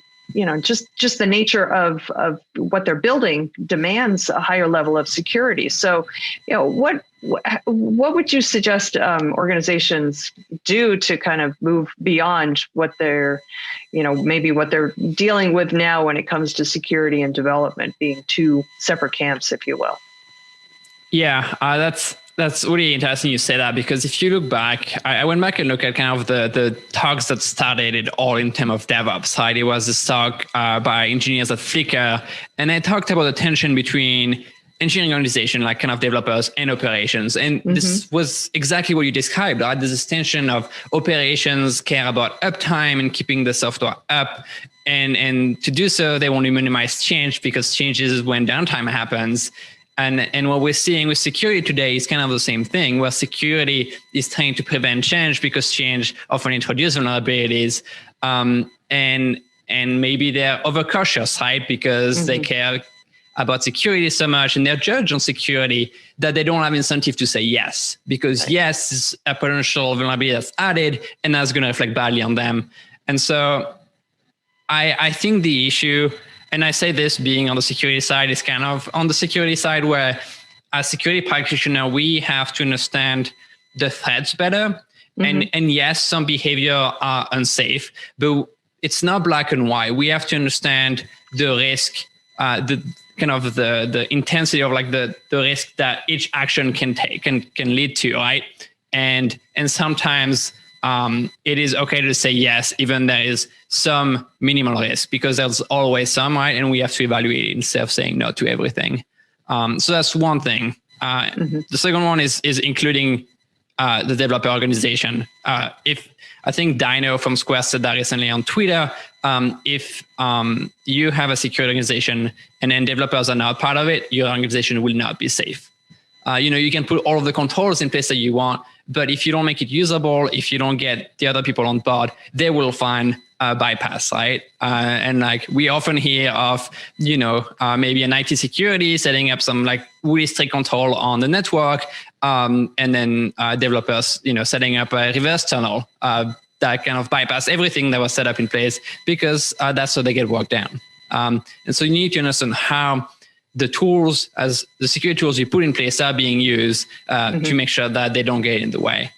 [SPEAKER 1] just the nature of what they're building demands a higher level of security. So, what would you suggest organizations do to kind of move beyond what they're, maybe what they're dealing with now when it comes to security and development being two separate camps, if you will?
[SPEAKER 17] Yeah, that's really interesting you say that, because if you look back, I went back and looked at kind of the talks that started it all in terms of DevOps, right? It was this talk by engineers at Flickr, and they talked about the tension between engineering organization, like kind of developers and operations. And this was exactly what you described, right? There's this tension of operations care about uptime and keeping the software up. And to do so, they want to minimize change because change is when downtime happens. And what we're seeing with security today is kind of the same thing, where security is trying to prevent change because change often introduces vulnerabilities. And maybe they're overcautious, right? Because they care about security so much and they're judged on security that they don't have incentive to say yes, because yes is a potential vulnerability that's added and that's going to reflect badly on them. And so I think the issue, and I say this being on the security side, is kind of on the security side where as security practitioner, we have to understand the threats better And yes, some behavior are unsafe, but it's not black and white. We have to understand the risk, the kind of the intensity of like the risk that each action can take and can lead to, right? And sometimes it is okay to say yes, even there is some minimal risk, because there's always some, right? And we have to evaluate it instead of saying no to everything. So that's one thing. The second one is including the developer organization. If I think Dino from Square said that recently on Twitter, if you have a security organization and then developers are not part of it, your organization will not be safe. You can put all of the controls in place that you want, but if you don't make it usable, if you don't get the other people on board, they will find a bypass, right? And like we often hear of, maybe an IT security setting up some like really strict control on the network, and then developers, setting up a reverse tunnel that kind of bypass everything that was set up in place, because that's how they get worked down. And so you need to understand how the tools, as the security tools you put in place, are being used to make sure that they don't get in the way.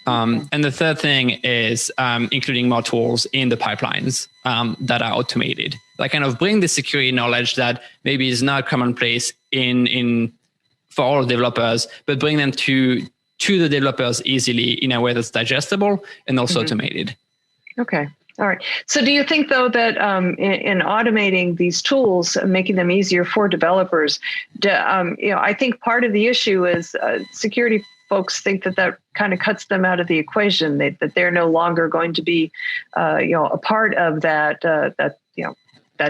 [SPEAKER 17] And the third thing is including more tools in the pipelines that are automated. Like kind of bring the security knowledge that maybe is not commonplace for all developers, but bring them to the developers easily in a way that's digestible and also automated.
[SPEAKER 1] Okay. All right. So do you think, though, that in automating these tools, making them easier for developers, I think part of the issue is security folks think that kind of cuts them out of the equation, that they're no longer going to be, a part of that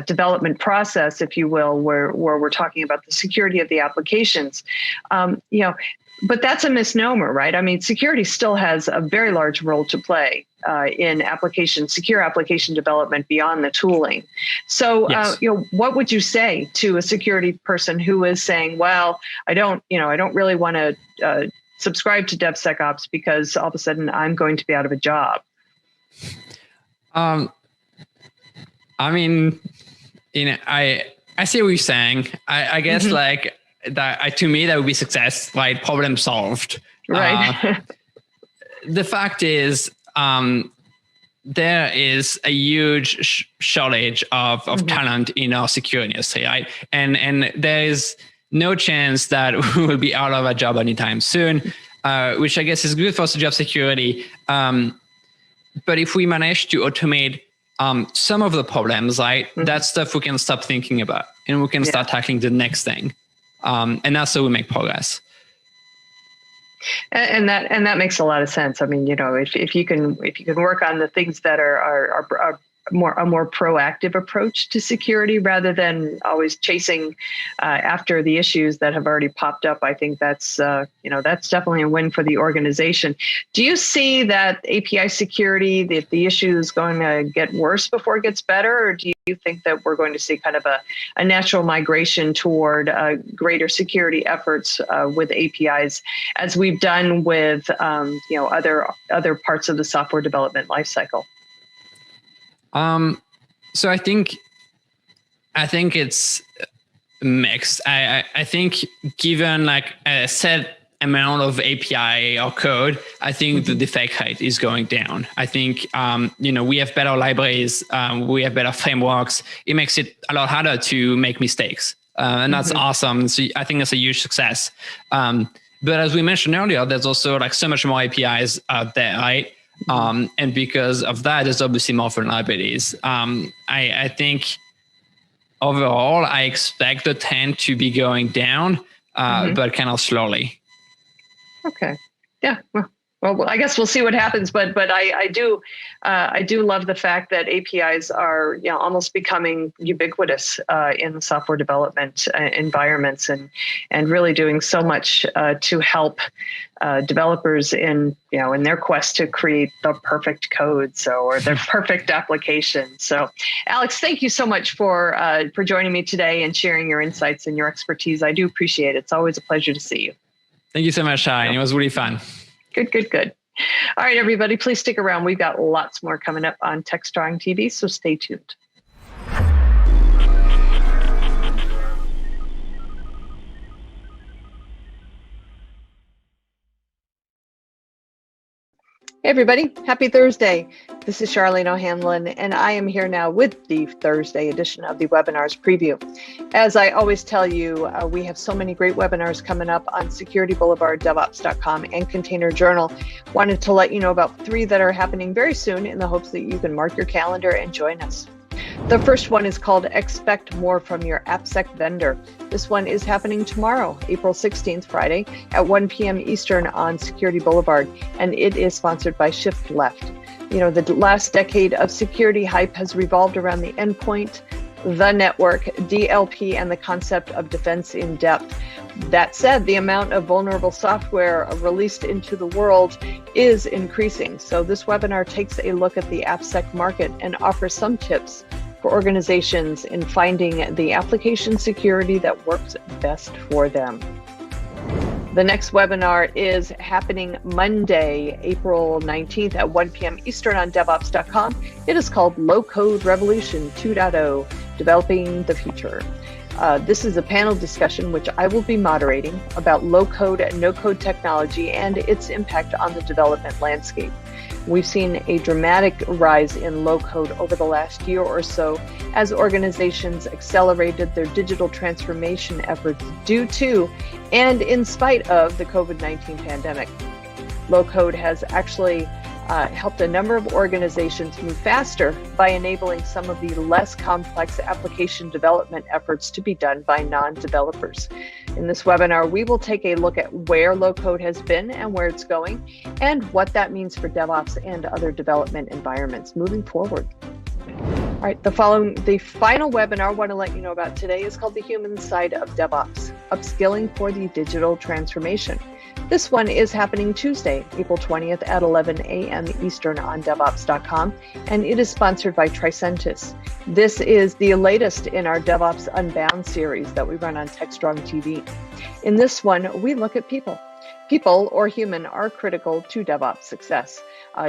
[SPEAKER 1] development process, if you will, where we're talking about the security of the applications. But that's a misnomer, right? I mean, security still has a very large role to play in secure application development beyond the tooling. So,
[SPEAKER 17] Yes.
[SPEAKER 1] What would you say to a security person who is saying, "Well, I don't really want to subscribe to DevSecOps because all of a sudden I'm going to be out of a job"?
[SPEAKER 17] I mean, I see what you're saying. I guess like that to me that would be success, right? Problem solved.
[SPEAKER 1] Right.
[SPEAKER 17] The fact is, there is a huge shortage of talent in our security industry, right? And there is no chance that we will be out of a job anytime soon, which I guess is good for job security. But if we manage to automate some of the problems, right, that's stuff we can stop thinking about, and we can start tackling the next thing. And that's how we make progress.
[SPEAKER 1] And that makes a lot of sense. I mean, if you can work on the things that are a more proactive approach to security rather than always chasing after the issues that have already popped up, I think that's definitely a win for the organization. Do you see that API security, if the issue is going to get worse before it gets better, or do you think that we're going to see kind of a natural migration toward greater security efforts with APIs, as we've done with other parts of the software development lifecycle?
[SPEAKER 17] So I think it's mixed. I think given like a set amount of API or code, I think the defect rate is going down. I think, we have better libraries, we have better frameworks. It makes it a lot harder to make mistakes. And that's awesome. So I think that's a huge success. But as we mentioned earlier, there's also like so much more APIs out there, right? And because of that, there's obviously more vulnerabilities. I think overall, I expect the trend to be going down, but kind of slowly.
[SPEAKER 1] Okay. Yeah. Well, I guess we'll see what happens, but I do love the fact that APIs are almost becoming ubiquitous in software development environments, and really doing so much to help developers in their quest to create the perfect code, or their perfect application. So, Alex, thank you so much for joining me today and sharing your insights and your expertise. I do appreciate it. It's always a pleasure to see you.
[SPEAKER 17] Thank you so much, Shine. It was really fun.
[SPEAKER 1] Good. All right, everybody, please stick around. We've got lots more coming up on TechStrong TV, so stay tuned. Hey everybody, happy Thursday. This is Charlene O'Hanlon, and I am here now with the Thursday edition of the Webinars Preview. As I always tell you, we have so many great webinars coming up on Security Boulevard, DevOps.com, and Container Journal. Wanted to let you know about 3 that are happening very soon in the hopes that you can mark your calendar and join us. The first one is called Expect More from Your AppSec Vendor. This one is happening tomorrow, April 16th, Friday, at 1 p.m. Eastern on Security Boulevard, and it is sponsored by Shift Left. You know, the last decade of security hype has revolved around the endpoint, the network, DLP, and the concept of defense in depth. That said, the amount of vulnerable software released into the world is increasing. So this webinar takes a look at the AppSec market and offers some tips for organizations in finding the application security that works best for them. The next webinar is happening Monday, April 19th at 1 p.m. Eastern on DevOps.com. It is called Low Code Revolution 2.0, Developing the Future. This is a panel discussion which I will be moderating about low code and no code technology and its impact on the development landscape. We've seen a dramatic rise in low code over the last year or so as organizations accelerated their digital transformation efforts due to and in spite of the COVID-19 pandemic. Low code has actually helped a number of organizations move faster by enabling some of the less complex application development efforts to be done by non-developers. In this webinar, we will take a look at where low code has been and where it's going, and what that means for DevOps and other development environments moving forward. All right, the final webinar I want to let you know about today is called The Human Side of DevOps, Upskilling for the Digital Transformation. This one is happening Tuesday, April 20th at 11 a.m. Eastern on DevOps.com, and it is sponsored by Tricentis. This is the latest in our DevOps Unbound series that we run on TechStrong TV. In this one, we look at people. People, or human, are critical to DevOps success.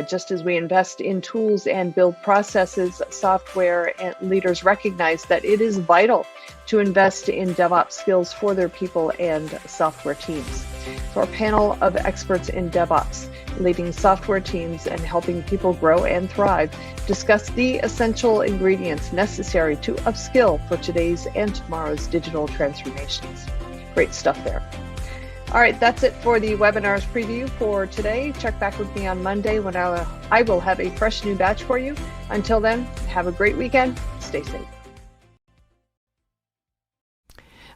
[SPEAKER 1] Just as we invest in tools and build processes, software, and leaders recognize that it is vital to invest in DevOps skills for their people and software teams. So our panel of experts in DevOps, leading software teams and helping people grow and thrive, discuss the essential ingredients necessary to upskill for today's and tomorrow's digital transformations. Great stuff there. All right, that's it for the webinars preview for today. Check back with me on Monday when I will have a fresh new batch for you. Until then, have a great weekend. Stay safe.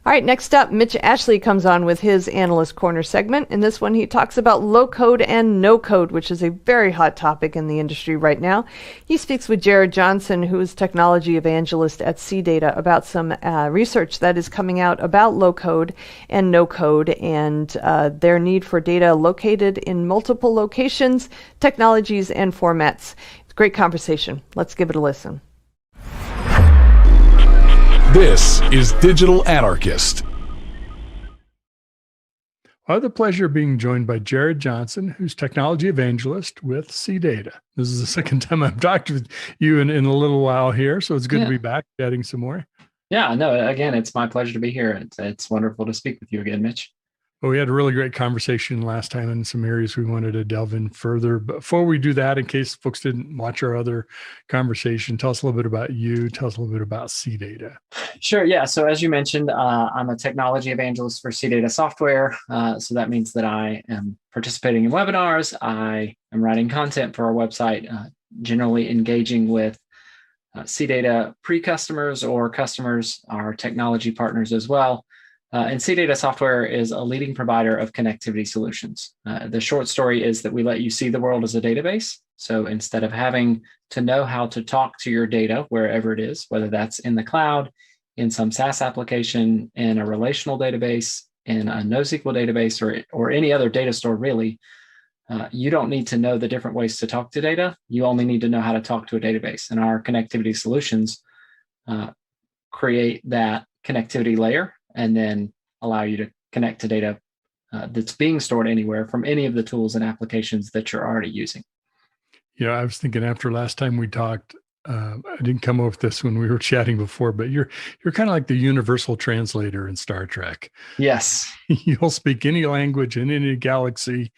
[SPEAKER 1] All right, next up, Mitch Ashley comes on with his Analyst Corner segment. In this one, he talks about low code and no code, which is a very hot topic in the industry right now. He speaks with Jared Johnson, who is technology evangelist at CData, about some research that is coming out about low code and no code and their need for data located in multiple locations, technologies, and formats. It's a great conversation. Let's give it a listen.
[SPEAKER 3] This is Digital Anarchist.
[SPEAKER 18] I have the pleasure of being joined by Jared Johnson, who's technology evangelist with CData. This is the second time I've talked with you in a little while here, so it's good to be back chatting some more.
[SPEAKER 19] Yeah, no, again, it's my pleasure to be here. It's wonderful to speak with you again, Mitch.
[SPEAKER 18] Well, we had a really great conversation last time in some areas we wanted to delve in further. But before we do that, in case folks didn't watch our other conversation, tell us a little bit about you. Tell us a little bit about CData.
[SPEAKER 19] Sure. Yeah. So as you mentioned, I'm a technology evangelist for CData software. So that means that I am participating in webinars. I am writing content for our website, generally engaging with CData pre-customers or customers, our technology partners as well. And CData software is a leading provider of connectivity solutions. The short story is that we let you see the world as a database. So instead of having to know how to talk to your data wherever it is, whether that's in the cloud, in some SaaS application, in a relational database, in a NoSQL database, or any other data store, really, you don't need to know the different ways to talk to data. You only need to know how to talk to a database. And our connectivity solutions create that connectivity layer and then allow you to connect to data that's being stored anywhere from any of the tools and applications that you're already using.
[SPEAKER 18] Yeah, I was thinking after last time we talked, I didn't come up with this when we were chatting before, but you're kind of like the universal translator in Star Trek.
[SPEAKER 19] Yes.
[SPEAKER 18] You'll speak any language in any galaxy,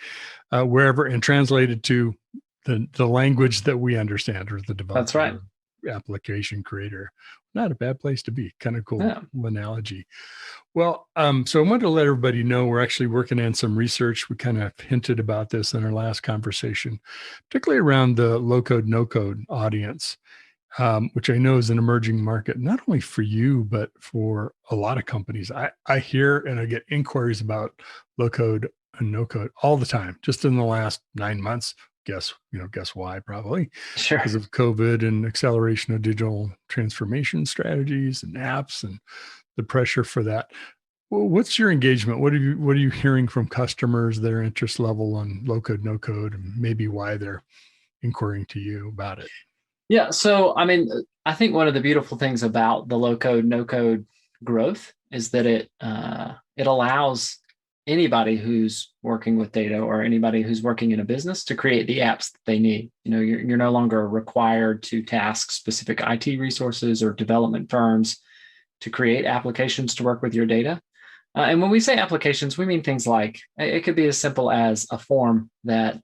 [SPEAKER 18] wherever, and translate it to the language that we understand, or the developer.
[SPEAKER 19] That's right.
[SPEAKER 18] Application creator. Not a bad place to be. Kind of cool
[SPEAKER 19] Yeah.
[SPEAKER 18] analogy. Well, so I wanted to let everybody know we're actually working on some research. We kind of hinted about this in our last conversation, particularly around the low-code, no-code audience, which I know is an emerging market, not only for you, but for a lot of companies. I hear and I get inquiries about low-code and no-code all the time, just in the last 9 months. Guess why? Probably
[SPEAKER 19] sure,
[SPEAKER 18] because of COVID and acceleration of digital transformation strategies and apps and the pressure for that. Well, what's your engagement? What are you hearing from customers, their interest level on low code, no code, and maybe why they're inquiring to you about it?
[SPEAKER 19] Yeah. So, I mean, I think one of the beautiful things about the low code, no code growth is that it allows anybody who's working with data or anybody who's working in a business to create the apps that they need. You're no longer required to task specific IT resources or development firms to create applications to work with your data. And when we say applications, we mean things like, it could be as simple as a form that,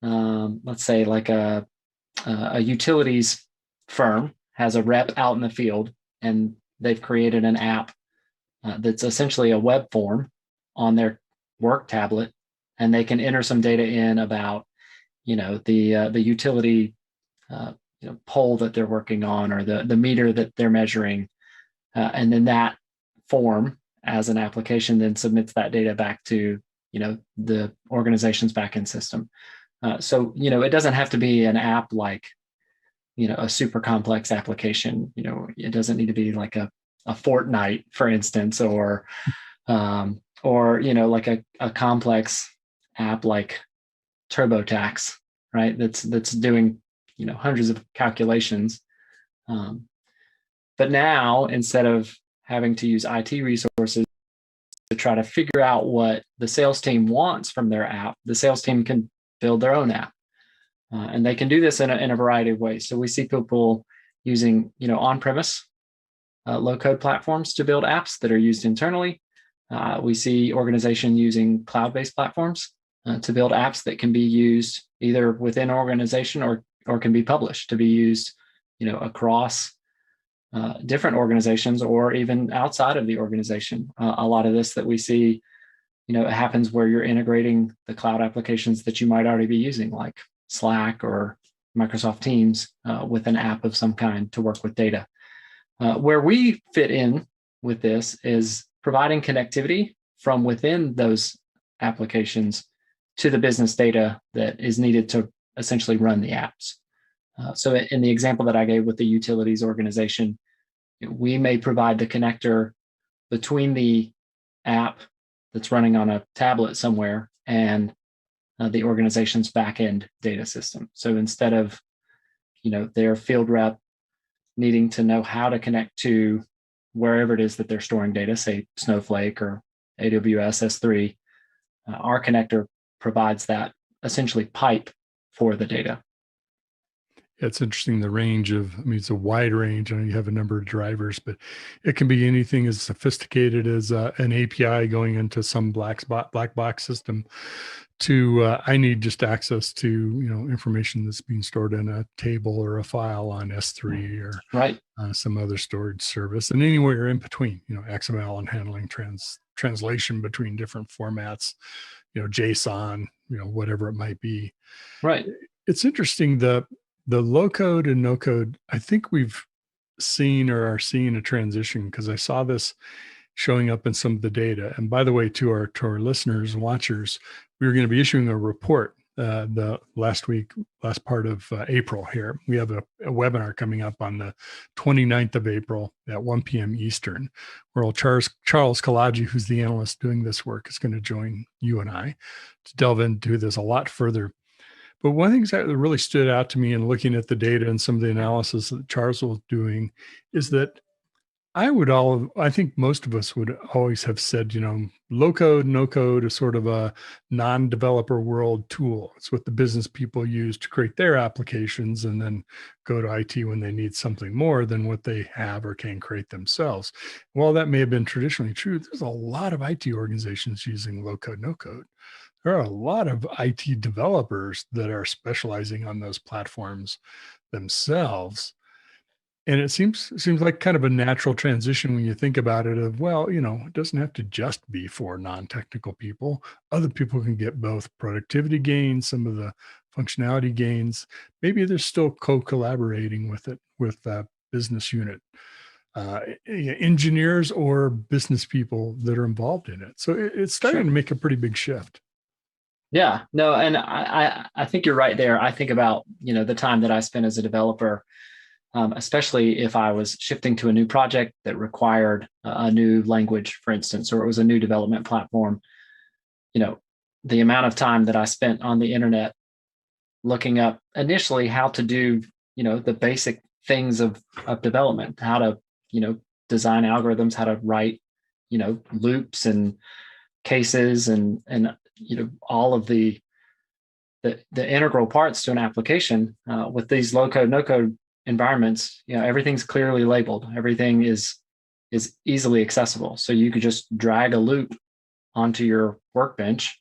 [SPEAKER 19] let's say like a utilities firm has a rep out in the field, and they've created an app that's essentially a web form on their work tablet, and they can enter some data in about, the utility, pole that they're working on, or the meter that they're measuring. And then that form as an application then submits that data back to, the organization's backend system. So, it doesn't have to be an app like, a super complex application. It doesn't need to be like a Fortnite, for instance, or like a complex app like TurboTax, right? That's doing, hundreds of calculations. But now, instead of having to use IT resources to try to figure out what the sales team wants from their app, the sales team can build their own app. And they can do this in a variety of ways. So we see people using, on-premise low-code platforms to build apps that are used internally. We see organizations using cloud-based platforms to build apps that can be used either within an organization or can be published to be used, across different organizations or even outside of the organization. A lot of this that we see, it happens where you're integrating the cloud applications that you might already be using, like Slack or Microsoft Teams, with an app of some kind to work with data. Where we fit in with this is providing connectivity from within those applications to the business data that is needed to essentially run the apps. So in the example that I gave with the utilities organization, we may provide the connector between the app that's running on a tablet somewhere and the organization's backend data system. So instead of, their field rep needing to know how to connect to wherever it is that they're storing data, say Snowflake or AWS S3, our connector provides that essentially pipe for the data.
[SPEAKER 18] It's interesting, the range of, it's a wide range. I know you have a number of drivers, but it can be anything as sophisticated as an API going into some black box system to, I need just access to, information that's being stored in a table or a file on S3 or
[SPEAKER 19] right.
[SPEAKER 18] Some other storage service, and anywhere in between, XML and handling translation between different formats, JSON, whatever it might be.
[SPEAKER 19] Right.
[SPEAKER 18] It's interesting, the low code and no code, I think we've seen or are seeing a transition, because I saw this showing up in some of the data. And by the way, to our listeners and watchers, we were going to be issuing a report the last part of April here. We have a webinar coming up on the 29th of April at 1 p.m. Eastern, where Charles Kalaji, who's the analyst doing this work, is going to join you and I to delve into this a lot further. But one of the things that really stood out to me in looking at the data and some of the analysis that Charles was doing is that I think most of us would always have said, low code, no code is sort of a non-developer world tool. It's what the business people use to create their applications and then go to IT when they need something more than what they have or can create themselves. While that may have been traditionally true, there's a lot of IT organizations using low code, no code. There are a lot of IT developers that are specializing on those platforms themselves. And it seems like kind of a natural transition when you think about it of, well, it doesn't have to just be for non-technical people. Other people can get both productivity gains, some of the functionality gains. Maybe they're still co-collaborating with it, with a business unit, engineers or business people that are involved in it. So it's starting to make a pretty big shift.
[SPEAKER 19] Yeah, no, and I think you're right there. I think about, the time that I spent as a developer, especially if I was shifting to a new project that required a new language, for instance, or it was a new development platform. The amount of time that I spent on the internet looking up initially how to do, the basic things of development, how to, design algorithms, how to write, loops and cases and all of the integral parts to an application with these low code, no code environments. Everything's clearly labeled. Everything is easily accessible. So you could just drag a loop onto your workbench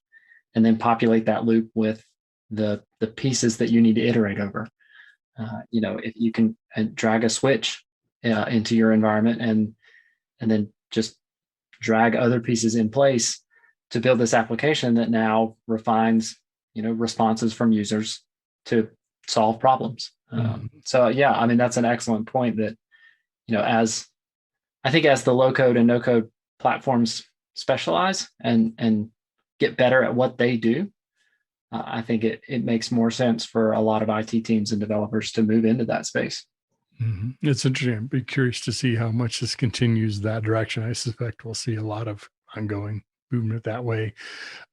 [SPEAKER 19] and then populate that loop with the pieces that you need to iterate over. If you can drag a switch into your environment and then just drag other pieces in place to build this application that now refines, responses from users to solve problems. So yeah, I mean, that's an excellent point that, as the low code and no code platforms specialize and get better at what they do, I think it makes more sense for a lot of IT teams and developers to move into that space.
[SPEAKER 18] Mm-hmm. It's interesting. I'd be curious to see how much this continues that direction. I suspect we'll see a lot of ongoing movement that way.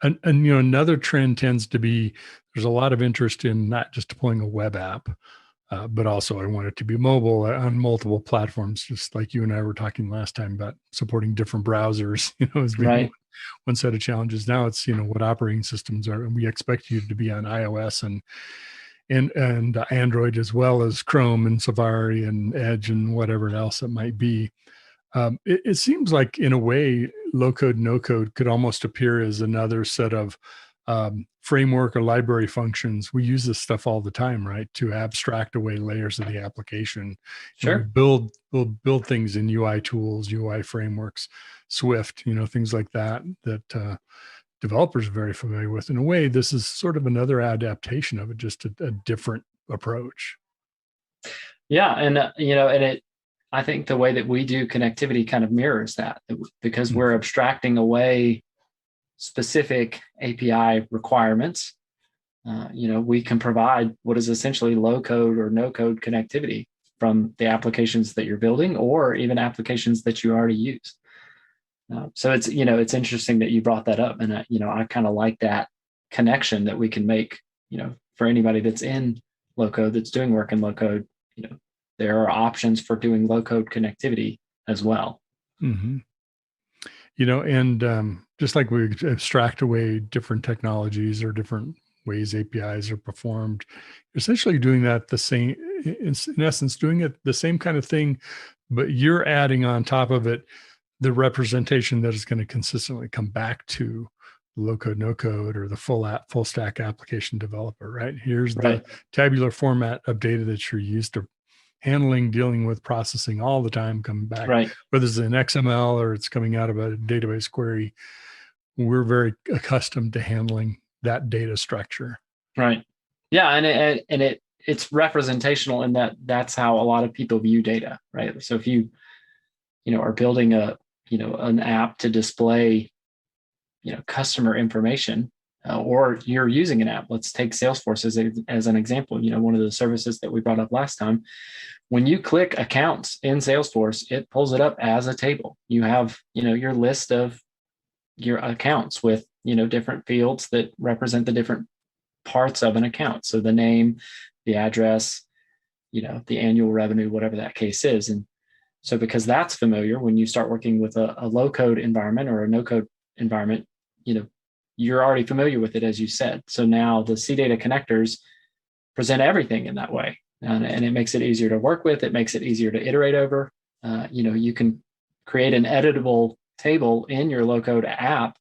[SPEAKER 18] And another trend tends to be, there's a lot of interest in not just deploying a web app, but also I want it to be mobile on multiple platforms, just like you and I were talking last time about supporting different browsers, as being
[SPEAKER 19] right.
[SPEAKER 18] one set of challenges. Now it's, what operating systems are, and we expect you to be on iOS and Android, as well as Chrome and Safari and Edge and whatever else it might be. It seems like, in a way, low code, no code could almost appear as another set of framework or library functions. We use this stuff all the time, right? To abstract away layers of the application.
[SPEAKER 19] Sure.
[SPEAKER 18] We'll build things in UI tools, UI frameworks, Swift, things like that developers are very familiar with. In a way, this is sort of another adaptation of it, just a different approach.
[SPEAKER 19] Yeah, and I think the way that we do connectivity kind of mirrors that, because we're abstracting away specific API requirements. We can provide what is essentially low code or no code connectivity from the applications that you're building, or even applications that you already use. So it's interesting that you brought that up, and I kind of like that connection that we can make. For anybody that's in low code, that's doing work in low code, there are options for doing low code connectivity as well.
[SPEAKER 18] Mm-hmm. And just like we abstract away different technologies or different ways APIs are performed, essentially doing that the same, in essence, doing it the same kind of thing, but you're adding on top of it the representation that is going to consistently come back to low code, no code, or the full stack application developer, right? Here's the tabular format of data that you're used to handling, dealing with, processing all the time, coming back, whether it's an XML or it's coming out of a database query. We're very accustomed to handling that data structure.
[SPEAKER 19] Right. Yeah. And it's representational in that's how a lot of people view data, right? So if you are building an app to display, customer information, or you're using an app. Let's take Salesforce as an example. One of the services that we brought up last time. When you click accounts in Salesforce, it pulls it up as a table. You have, your list of your accounts with, different fields that represent the different parts of an account. So the name, the address, the annual revenue, whatever that case is. And So because that's familiar, when you start working with a low code environment or a no code environment, you're already familiar with it, as you said. So now the CData connectors present everything in that way. And it makes it easier to work with. It makes it easier to iterate over. You can create an editable table in your low code app.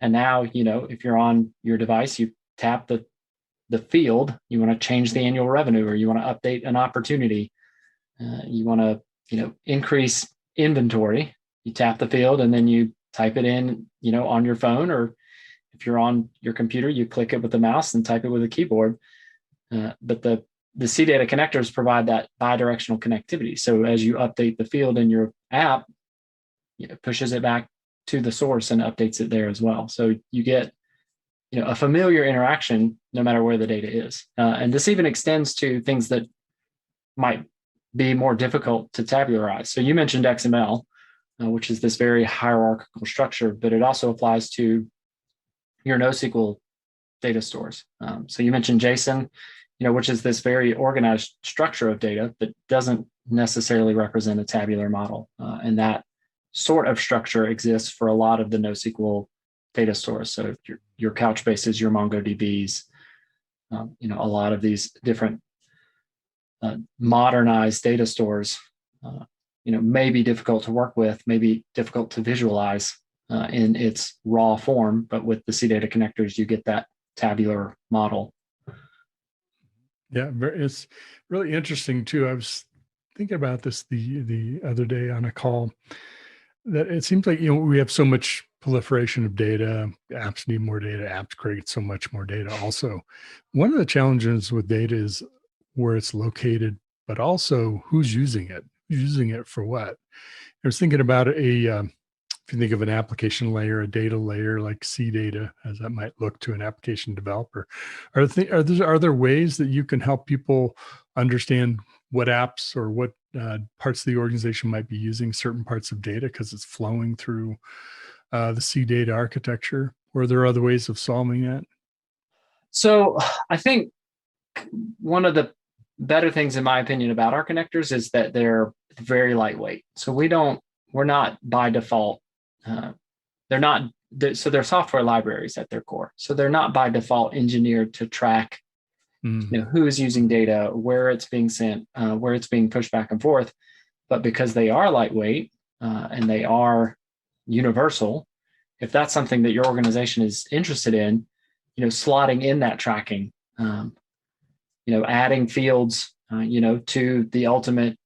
[SPEAKER 19] And now, if you're on your device, you tap the field, you want to change the annual revenue, or you want to update an opportunity. You want to, increase inventory. You tap the field and then you type it in, on your phone, or if you're on your computer, you click it with the mouse and type it with a keyboard. But the CData connectors provide that bi-directional connectivity. So as you update the field in your app, it pushes it back to the source and updates it there as well. So you get a familiar interaction no matter where the data is. And this even extends to things that might be more difficult to tabularize. So you mentioned XML, which is this very hierarchical structure, but it also applies to your NoSQL data stores. So you mentioned JSON, which is this very organized structure of data that doesn't necessarily represent a tabular model. And that sort of structure exists for a lot of the NoSQL data stores. So your Couchbases, your MongoDBs, a lot of these different modernized data stores, may be difficult to work with, may be difficult to visualize in its raw form, but with the CData connectors, you get that tabular model.
[SPEAKER 18] Yeah, it's really interesting too. I was thinking about this the other day on a call, that it seems like, we have so much proliferation of data. Apps need more data. Apps create so much more data also. One of the challenges with data is where it's located, but also who's using it. Who's using it for what? I was thinking about if you think of an application layer, a data layer like CData, as that might look to an application developer, are there ways that you can help people understand what apps or what parts of the organization might be using certain parts of data because it's flowing through the CData architecture? Or are there other ways of solving that?
[SPEAKER 19] So I think one of the better things, in my opinion, about our connectors is that they're very lightweight. So we're not by default, they're software libraries at their core. So they're not by default engineered to track who is using data, where it's being sent, where it's being pushed back and forth. But because they are lightweight and they are universal, if that's something that your organization is interested in, slotting in that tracking, adding fields, to the ultimate,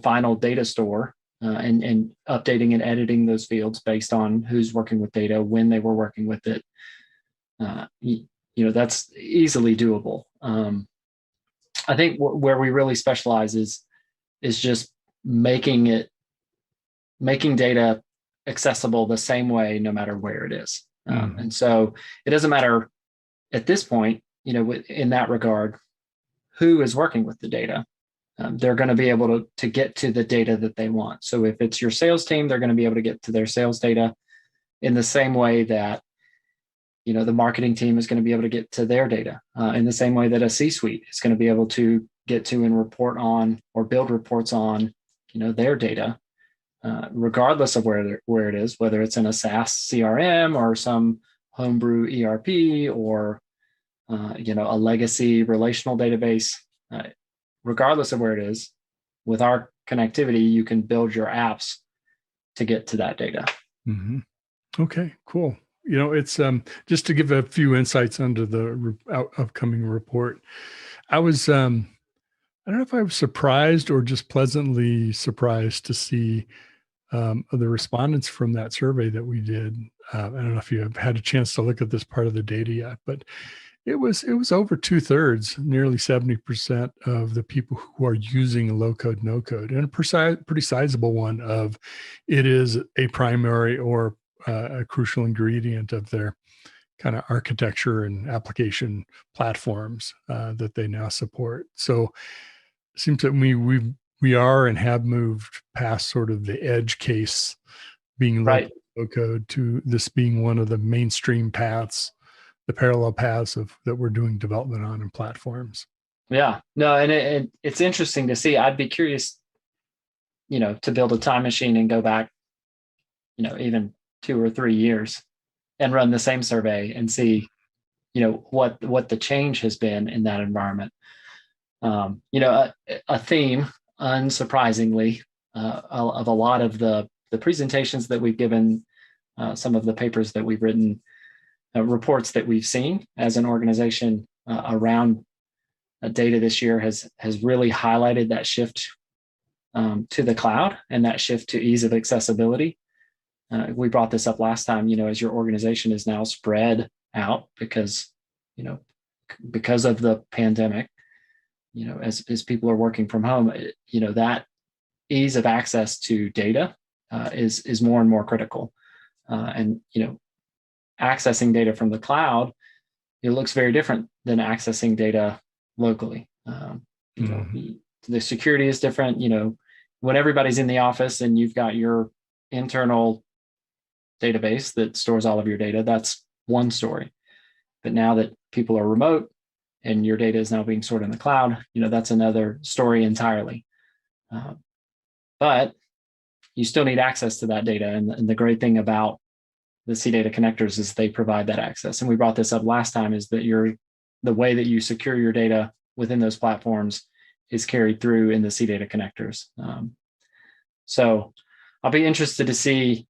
[SPEAKER 19] final data store, and updating and editing those fields based on who's working with data, when they were working with it, that's easily doable. I think where we really specialize is just making data accessible the same way, no matter where it is. And so it doesn't matter at this point, in that regard, who is working with the data. They're going to be able to get to the data that they want. So if it's your sales team, they're going to be able to get to their sales data in the same way that, the marketing team is going to be able to get to their data, in the same way that a C-suite is going to be able to get to and report on or build reports on, their data, regardless of where it is, whether it's in a SaaS CRM or some homebrew ERP or, a legacy relational database. Regardless of where it is, with our connectivity, you can build your apps to get to that data.
[SPEAKER 18] Mm-hmm. Okay, cool. It's just to give a few insights under the upcoming report. I was, I don't know if I was surprised or just pleasantly surprised to see the respondents from that survey that we did. I don't know if you have had a chance to look at this part of the data yet, but it was over 2/3, nearly 70% of the people who are using low code, no code, and a pretty sizable one of it is a primary or a crucial ingredient of their kind of architecture and application platforms that they now support. So it seems that we are and have moved past sort of the edge case being low code to this being one of the mainstream paths, the parallel paths that we're doing development on in platforms.
[SPEAKER 19] Yeah, no, and it's interesting to see. I'd be curious, to build a time machine and go back, even 2 or 3 years and run the same survey and see, what the change has been in that environment. A theme, unsurprisingly, of a lot of the presentations that we've given, some of the papers that we've written, reports that we've seen as an organization around data this year has really highlighted that shift to the cloud and that shift to ease of accessibility. We brought this up last time, as your organization is now spread out because of the pandemic, as people are working from home, that ease of access to data is more and more critical. And accessing data from the cloud, it looks very different than accessing data locally. The security is different. When everybody's in the office and you've got your internal database that stores all of your data, that's one story. But now that people are remote and your data is now being stored in the cloud, that's another story entirely. But you still need access to that data. And the great thing about the CData connectors is they provide that access. And we brought this up last time, is that the way that you secure your data within those platforms is carried through in the CData connectors. So I'll be interested to see,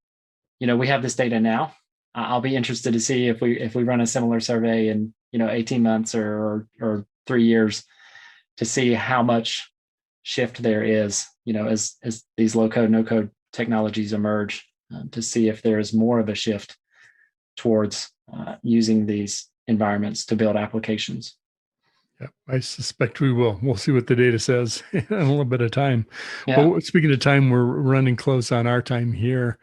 [SPEAKER 19] we have this data now. I'll be interested to see if we run a similar survey in 18 months or 3 years to see how much shift there is, as these low code, no code technologies emerge, to see if there is more of a shift towards using these environments to build applications.
[SPEAKER 18] Yeah, I suspect we will. We'll see what the data says in a little bit of time.
[SPEAKER 19] Yeah.
[SPEAKER 18] But speaking of time, we're running close on our time here.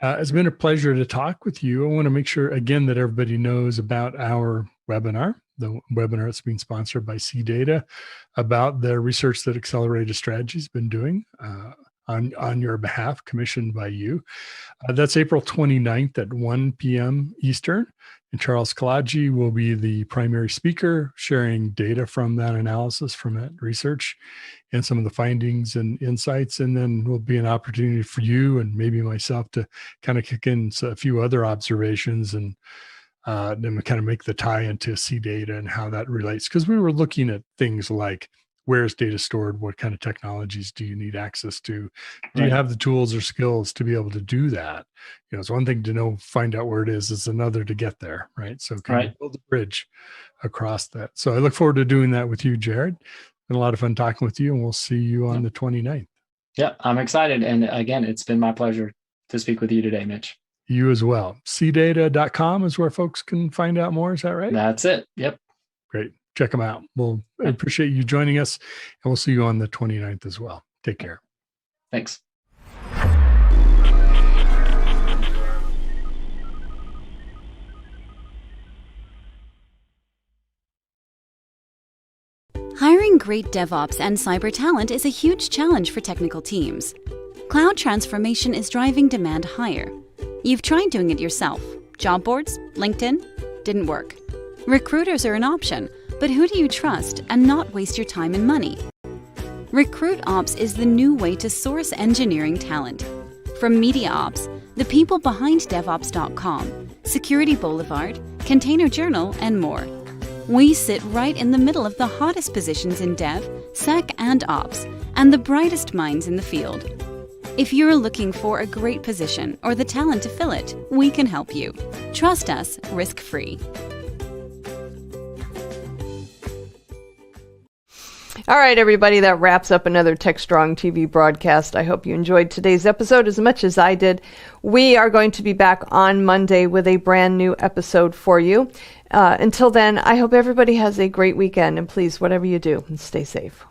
[SPEAKER 18] It's been a pleasure to talk with you. I want to make sure, again, that everybody knows about our webinar, the webinar that's being sponsored by CData, about the research that Accelerated Strategy has been doing on your behalf, commissioned by you. That's April 29th at 1 p.m. Eastern. And Charles Kalaji will be the primary speaker, sharing data from that analysis, from that research, and some of the findings and insights. And then will be an opportunity for you and maybe myself to kind of kick in a few other observations and then we kind of make the tie into CData and how that relates. Because we were looking at things like, where's data stored? What kind of technologies do you need access to? Do you have the tools or skills to be able to do that? It's one thing to find out where it is. It's another to get there, right? So can you build a bridge across that? So I look forward to doing that with you, Jared. Been a lot of fun talking with you, and we'll see you on the 29th.
[SPEAKER 19] Yeah, I'm excited. And again, it's been my pleasure to speak with you today, Mitch.
[SPEAKER 18] You as well. CData.com is where folks can find out more. Is that right?
[SPEAKER 19] That's it. Yep.
[SPEAKER 18] Great. Check them out. We'll appreciate you joining us, and we'll see you on the 29th as well. Take care.
[SPEAKER 19] Thanks.
[SPEAKER 20] Hiring great DevOps and cyber talent is a huge challenge for technical teams. Cloud transformation is driving demand higher. You've tried doing it yourself. Job boards, LinkedIn, didn't work. Recruiters are an option, but who do you trust and not waste your time and money? RecruitOps is the new way to source engineering talent. From MediaOps, the people behind DevOps.com, Security Boulevard, Container Journal, and more. We sit right in the middle of the hottest positions in Dev, Sec, and Ops, and the brightest minds in the field. If you're looking for a great position or the talent to fill it, we can help you. Trust us, risk-free.
[SPEAKER 1] All right, everybody, that wraps up another TechStrong TV broadcast. I hope you enjoyed today's episode as much as I did. We are going to be back on Monday with a brand new episode for you. Until then, I hope everybody has a great weekend, and please, whatever you do, stay safe.